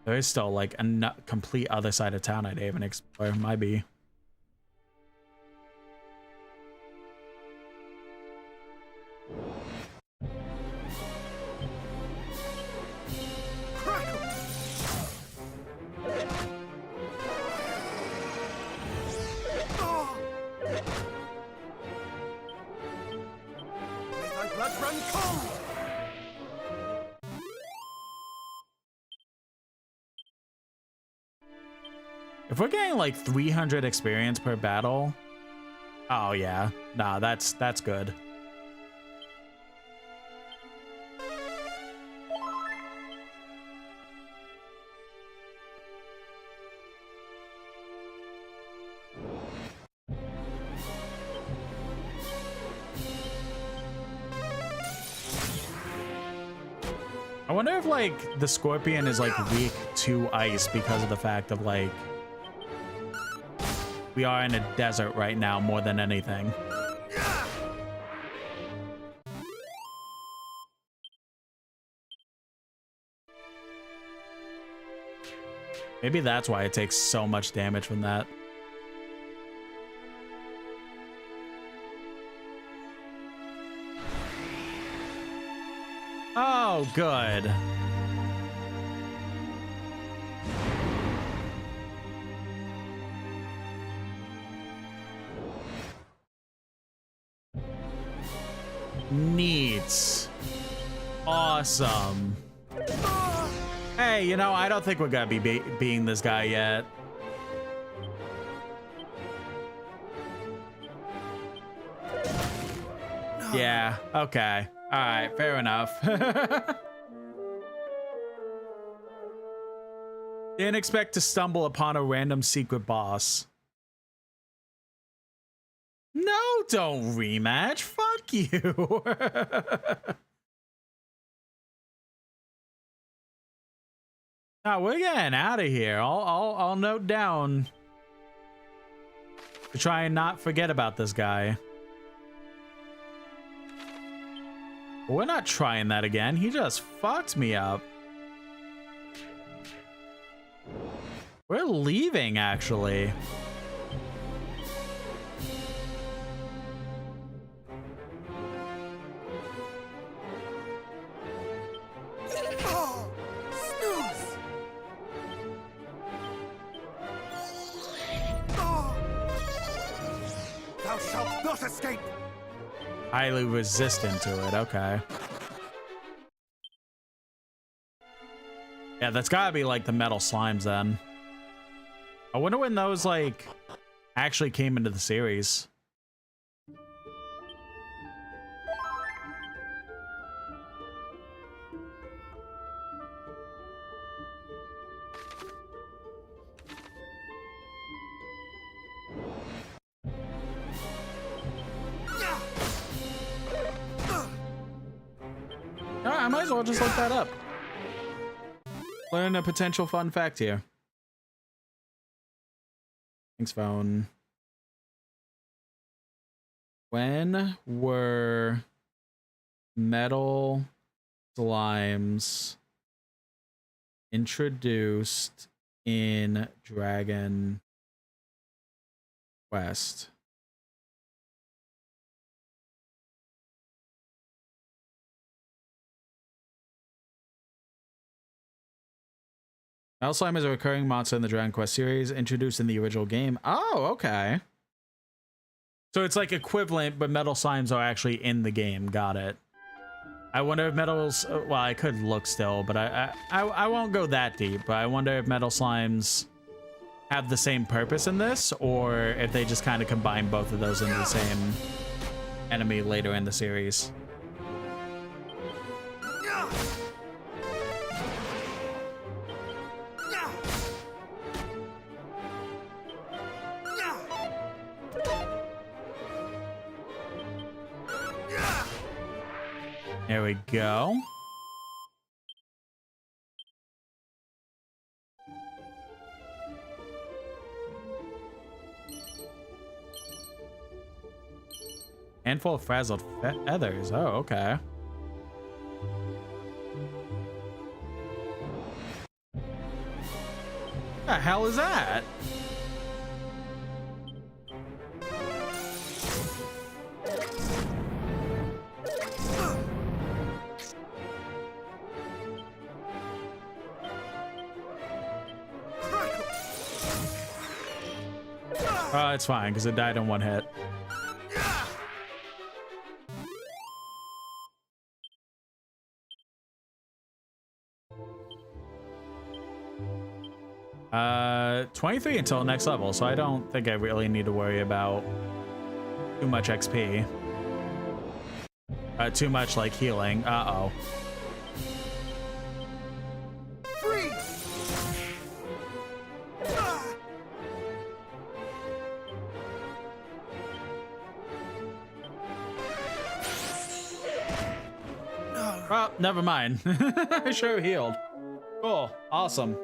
Speaker 1: There is still like a complete other side of town I didn't even explore. Might be.
Speaker 10: May thy blood run cold!
Speaker 1: If we're getting like 300 experience per battle, oh yeah, nah, that's good. I wonder if like the scorpion is like weak to ice because of the fact of like we are in a desert right now more than anything. Maybe that's why it takes so much damage from that. Oh, good. Neat. Awesome. Hey, you know, I don't think we're gonna be being this guy yet. Yeah, okay. All right, fair enough. Didn't expect to stumble upon a random secret boss. No, don't rematch. Fuck you. Now we're getting out of here. I'll note down to try and not forget about this guy. We're not trying that again. He just fucked me up. We're leaving, actually.
Speaker 10: Oh, snooze! Oh. Thou shalt not escape!
Speaker 1: Highly resistant to it, okay. Yeah, that's gotta be like the metal slimes then. I wonder when those like actually came into the series. I might as well just look that up. Learn a potential fun fact here. Thanks, phone. When were metal slimes introduced in Dragon Quest? Metal Slime is a recurring monster in the Dragon Quest series, introduced in the original game. Oh, okay. So it's like equivalent, but Metal Slimes are actually in the game. Got it. I wonder if Metals... Well, I could look still, but I won't go that deep. But I wonder if Metal Slimes have the same purpose in this, or if they just kind of combine both of those into the same enemy later in the series. There we go. Handful of frazzled feathers. Oh, okay. What the hell is that? Oh, it's fine, because it died in one hit. Uh, 23 until next level, so I don't think I really need to worry about too much XP. Too much, like, healing. Uh-oh. Well, never mind. I sure healed. Cool. Awesome.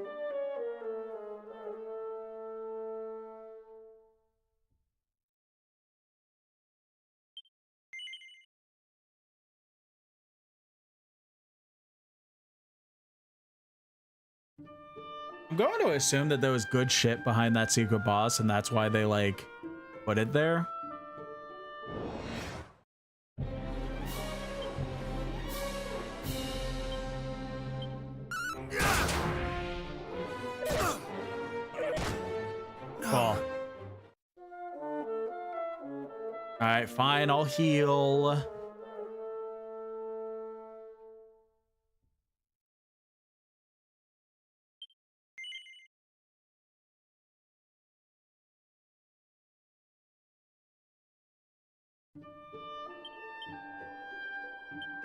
Speaker 1: I'm going to assume that there was good shit behind that secret boss, and that's why they, like, put it there. Cool. Alright, fine, I'll heal.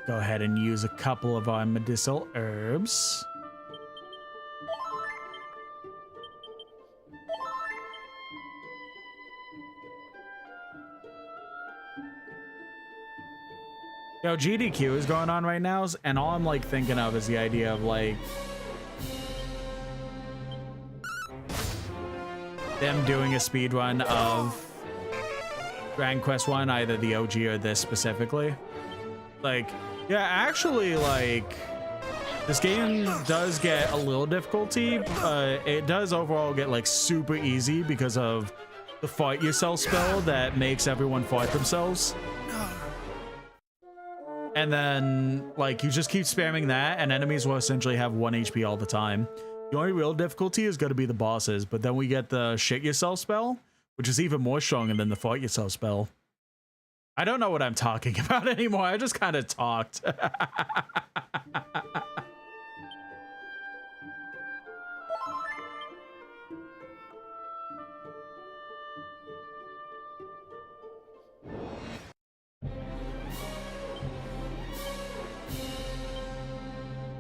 Speaker 1: Go ahead and use a couple of our medicinal herbs. Yo, GDQ is going on right now, and all I'm like thinking of is the idea of like them doing a speed run of Dragon Quest 1, either the OG or this specifically. Like, yeah, actually, like, this game does get a little difficulty. It does overall get like super easy because of the fight yourself spell that makes everyone fight themselves. And then, like, you just keep spamming that, and enemies will essentially have 1 HP all the time. The only real difficulty is going to be the bosses, but then we get the shit yourself spell, which is even more stronger than the fight yourself spell. I don't know what I'm talking about anymore. I just kind of talked.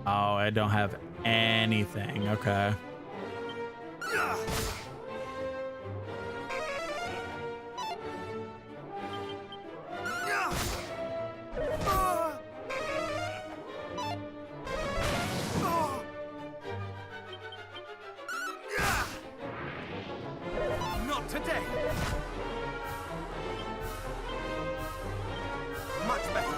Speaker 1: Oh, I don't have anything. Okay.
Speaker 10: Not today. Much better.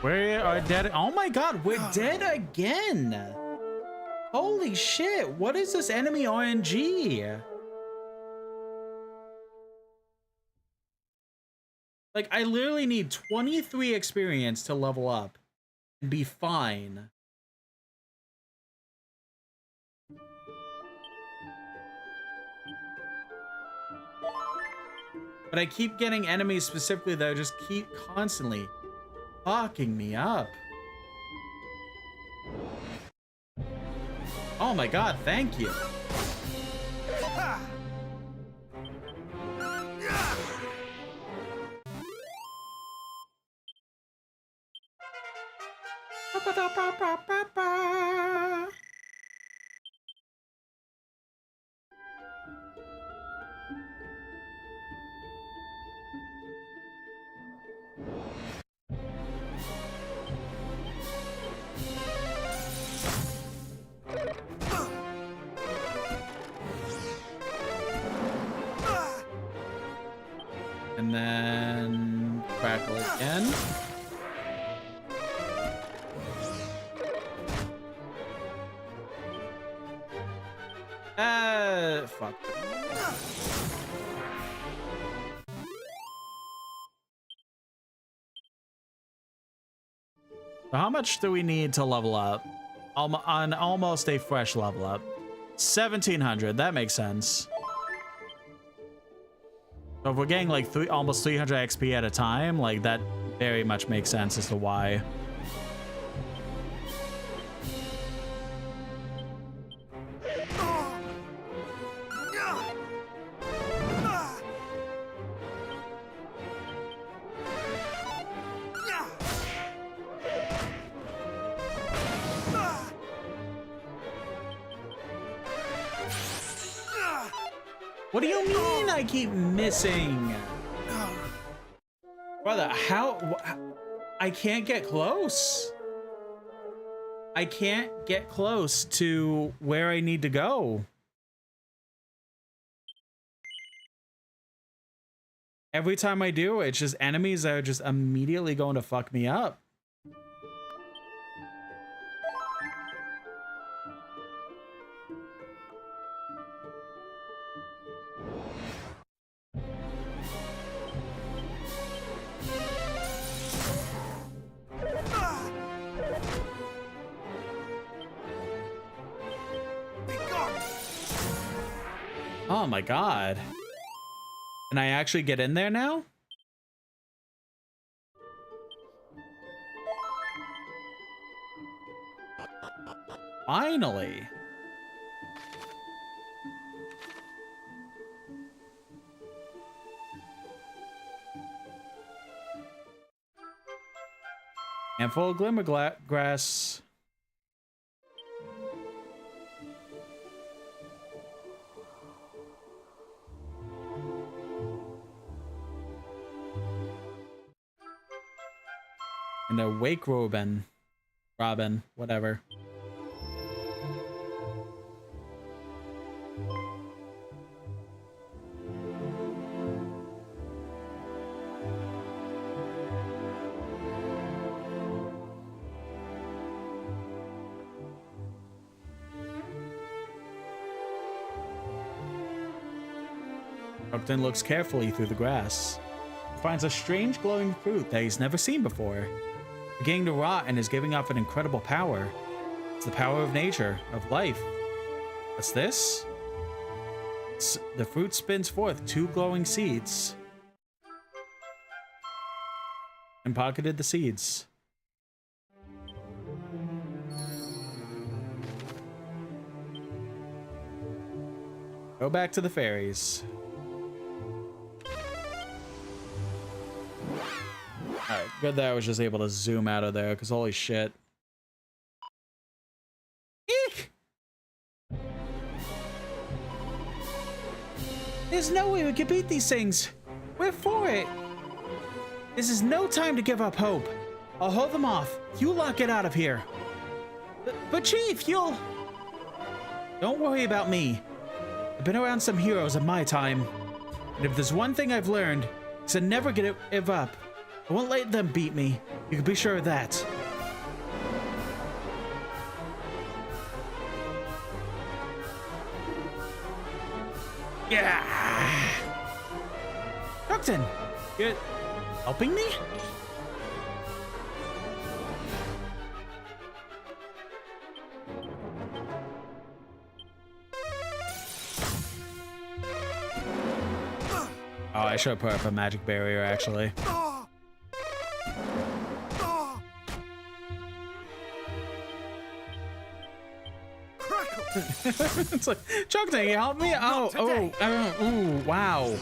Speaker 1: We are dead. Oh my god, we're dead again. Holy shit, what is this enemy RNG? Like, I literally need 23 experience to level up and be fine. But I keep getting enemies specifically that just keep constantly fucking me up. Oh my god, thank you. And then crackle again. Fuck. So how much do we need to level up? On almost a fresh level up. 1700, that makes sense. So if we're getting like almost 300 XP at a time, like that very much makes sense as to why. What do you mean I keep missing? Brother, how? I can't get close. I can't get close to where I need to go. Every time I do, it's just enemies that are just immediately going to fuck me up. Oh my god. Can I actually get in there now? Finally. Handful of glimmer grass. And a wake Robin, whatever. Upton looks carefully through the grass. He finds a strange glowing fruit that he's never seen before. Beginning to rot and is giving off an incredible power. It's the power of nature, of life. What's this? The fruit spins forth 2 glowing seeds. And pocketed the seeds. Go back to the fairies. Alright, good that I was just able to zoom out of there, because holy shit. Eek! There's no way we can beat these things. We're for it. This is no time to give up hope. I'll hold them off. You lot get out of here. But Chief, you'll... Don't worry about me. I've been around some heroes in my time. And if there's one thing I've learned, it's to never give up. I won't let them beat me. You can be sure of that. Yeah! Docton!
Speaker 8: Helping me? Oh, I should have put up a magic barrier, actually. It's like, Chuck, can you help me? Ooh, wow.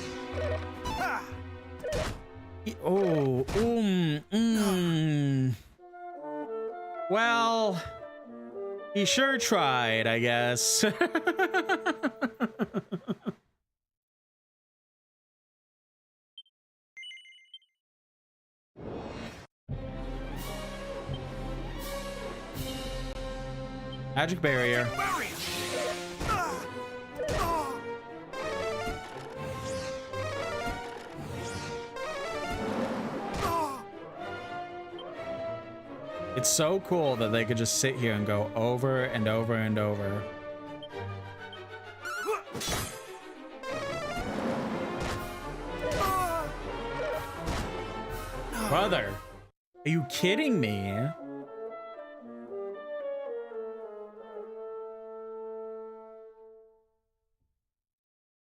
Speaker 8: Well, he sure tried, I guess. Magic barrier. It's so cool that they could just sit here and go over and over and over. Brother, are you kidding me?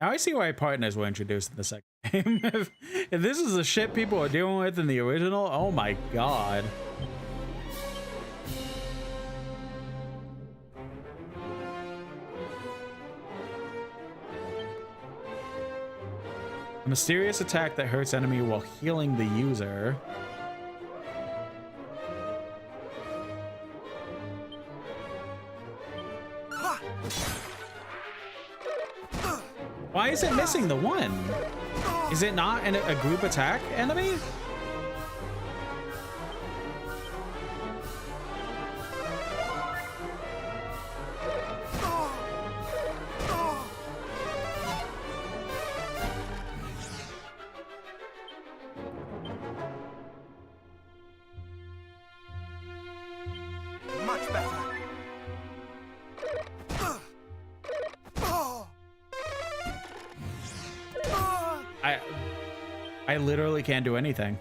Speaker 8: Now I see why partners were introduced in the second game. If this is the shit people are dealing with in the original, oh my god. A mysterious attack that hurts enemy while healing the user. Why is it missing the one? Is it not a group attack enemy?
Speaker 10: Much better.
Speaker 8: I literally can't do anything.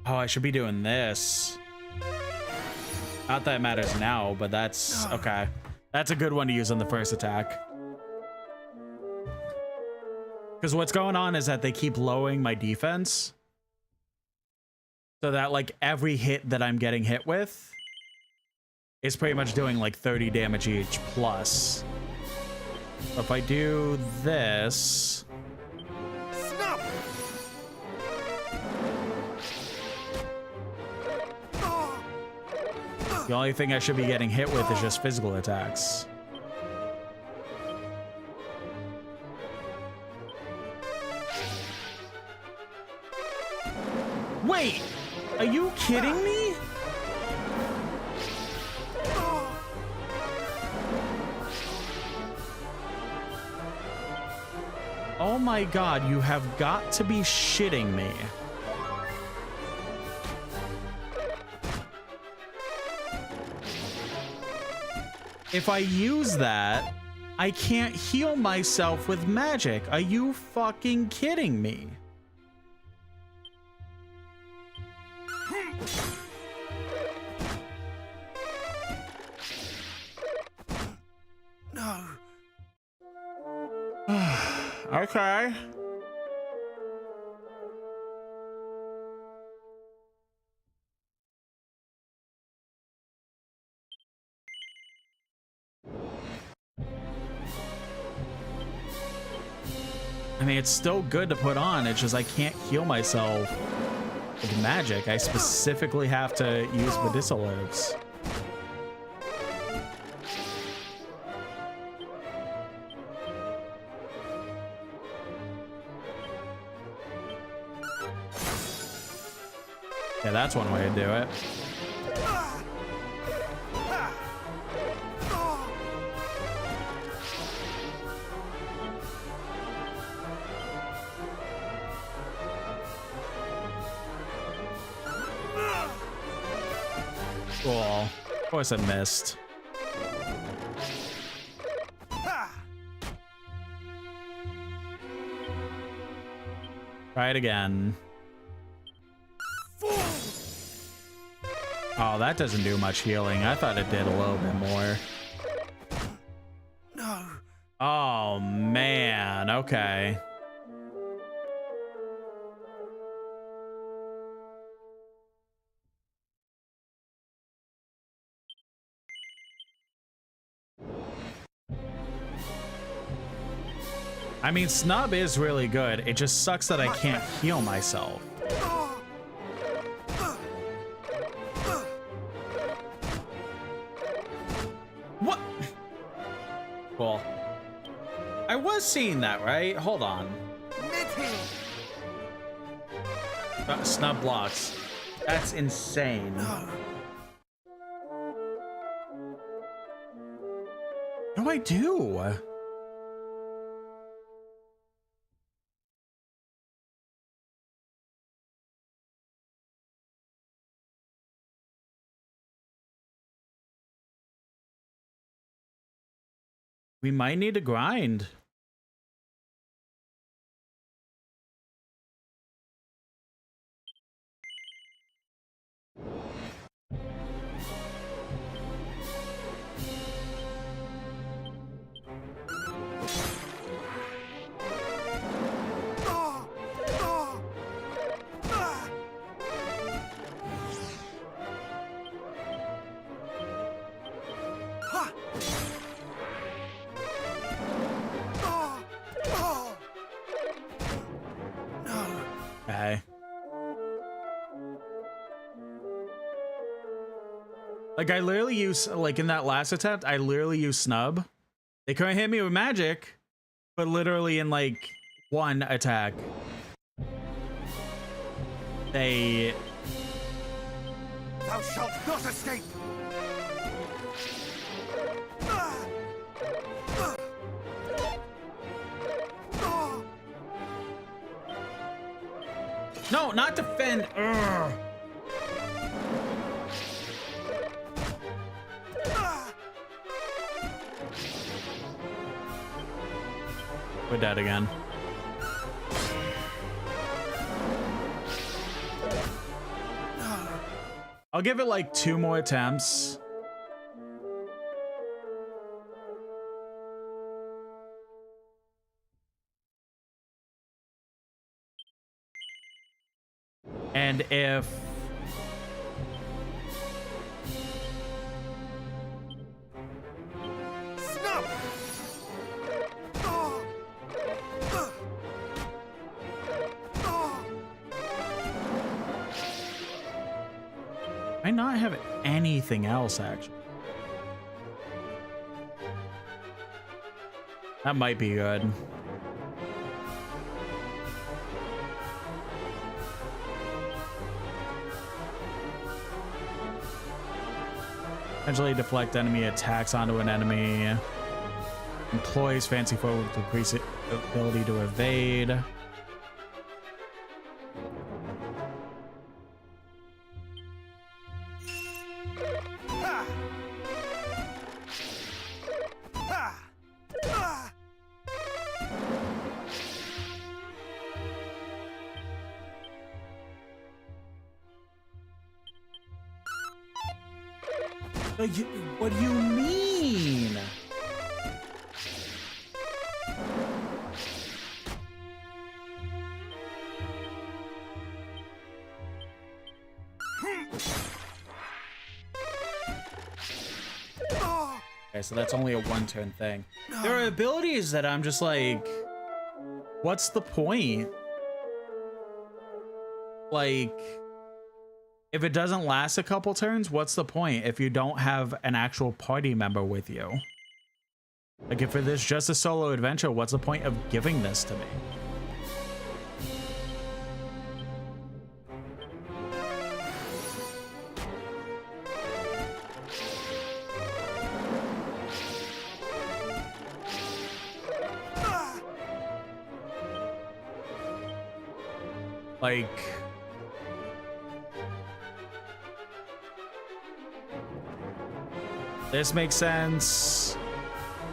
Speaker 8: Oh, I should be doing this. Not that it matters now, but that's okay. That's a good one to use on the first attack. Because what's going on is that they keep lowering my defense. So that like every hit that I'm getting hit with is pretty much doing like 30 damage each plus. So if I do this...
Speaker 10: Snap.
Speaker 8: The only thing I should be getting hit with is just physical attacks. Wait! Are you kidding me? Oh my god, you have got to be shitting me. If I use that, I can't heal myself with magic. Are you fucking kidding me?
Speaker 10: No.
Speaker 8: Okay. I mean, it's still good to put on. It's just I can't heal myself with magic. I specifically have to use medicinal herbs. Yeah, that's one way to do it. Cool.
Speaker 1: Of course I missed. Try it again. Oh, that doesn't do much healing. I thought it did a little bit more.
Speaker 10: No.
Speaker 1: Oh, man. Okay. I mean, Snub is really good. It just sucks that I can't heal myself. What? Cool. I was seeing that, right? Hold on. Snub blocks. That's insane. What do I do? We might need to grind. Okay. Like, I literally use, like, in that last attempt, I literally used Snub. They couldn't hit me with magic, but literally in, like, one attack, they...
Speaker 10: Thou shalt not escape!
Speaker 1: No, not defend. Ugh. We're dead again. I'll give it like 2 more attempts. And if
Speaker 10: Snap!
Speaker 1: I not have anything else actually. That might be good. Potentially deflect enemy attacks onto an enemy. Employs fancy folk to increase the ability to evade. What do you mean? Okay, so that's only a 1-turn thing. There are abilities that I'm just like, what's the point? Like, if it doesn't last a couple turns, what's the point if you don't have an actual party member with you? Like, if it is just a solo adventure, what's the point of giving this to me? Like... This makes sense.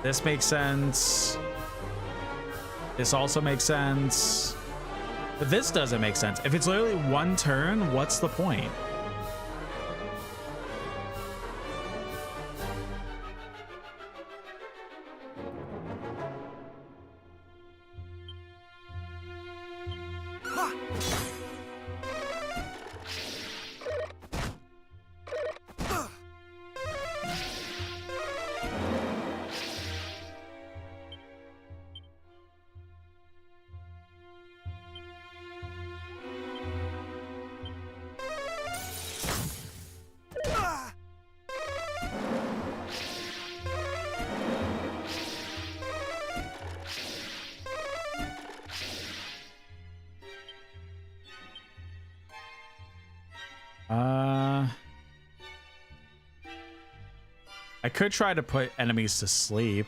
Speaker 1: This makes sense. This also makes sense. But this doesn't make sense. If it's literally one turn, what's the point? I could try to put enemies to sleep.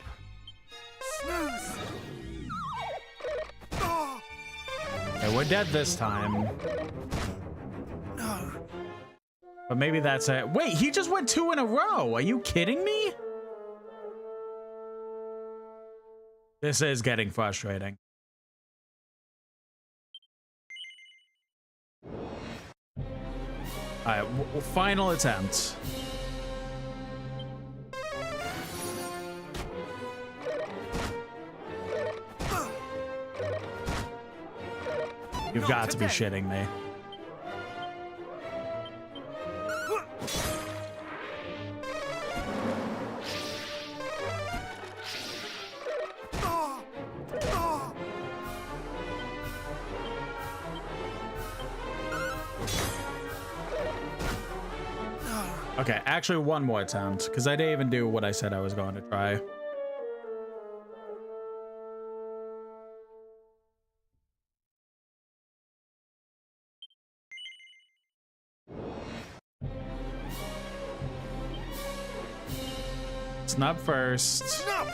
Speaker 1: Okay, we're dead this time.
Speaker 10: No.
Speaker 1: But maybe that's it. Wait, he just went 2 in a row. Are you kidding me? This is getting frustrating. All right, final attempt. You've got to be shitting me. Okay, actually one more attempt, because I didn't even do what I said I was going to try. Snub first.
Speaker 10: Snub.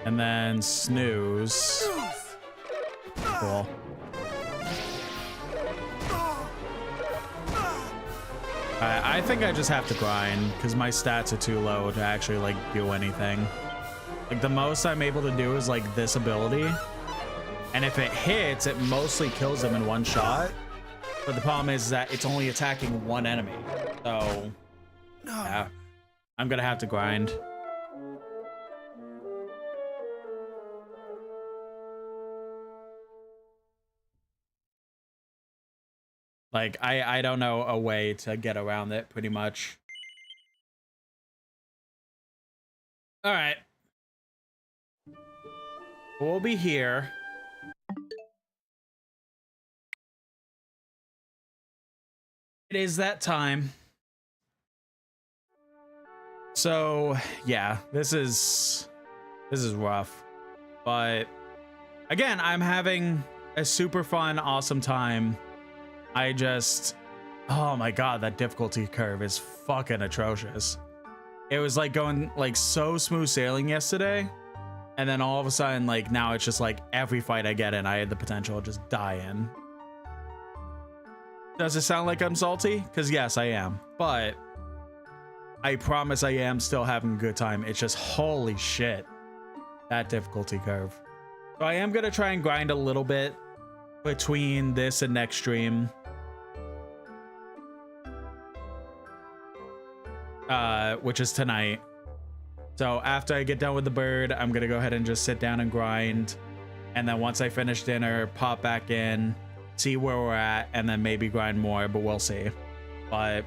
Speaker 1: And then snooze. Cool. I think I just have to grind because my stats are too low to actually like do anything. Like the most I'm able to do is like this ability, and if it hits, it mostly kills them in one shot. But the problem is that it's only attacking one enemy, so yeah, I'm gonna have to grind. Like, I don't know a way to get around it, pretty much. All right. We'll be here. It is that time. So, yeah, this is rough. But, again, I'm having a super fun, awesome time. I just, oh my god, that difficulty curve is fucking atrocious. It was like going like so smooth sailing yesterday, and then all of a sudden, like now it's just like every fight I get in, I had the potential to just die in. Does it sound like I'm salty? Because yes, I am, but I promise I am still having a good time. It's just holy shit, that difficulty curve. So I am gonna try and grind a little bit between this and next stream. Which is tonight. So after I get done with the bird, I'm gonna go ahead and just sit down and grind, and then once I finish dinner, pop back in, see where we're at, and then maybe grind more, but we'll see. But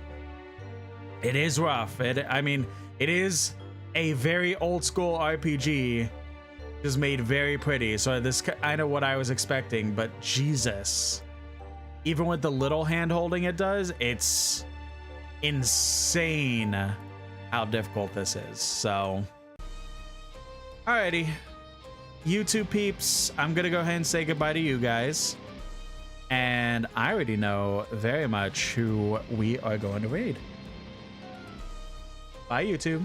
Speaker 1: it is rough. I mean, it is a very old school RPG, just made very pretty, so this kind of what I was expecting, but Jesus, even with the little hand holding it does, it's insane how difficult this is. So alrighty, YouTube peeps, I'm gonna go ahead and say goodbye to you guys, and I already know very much who we are going to raid. Bye, YouTube.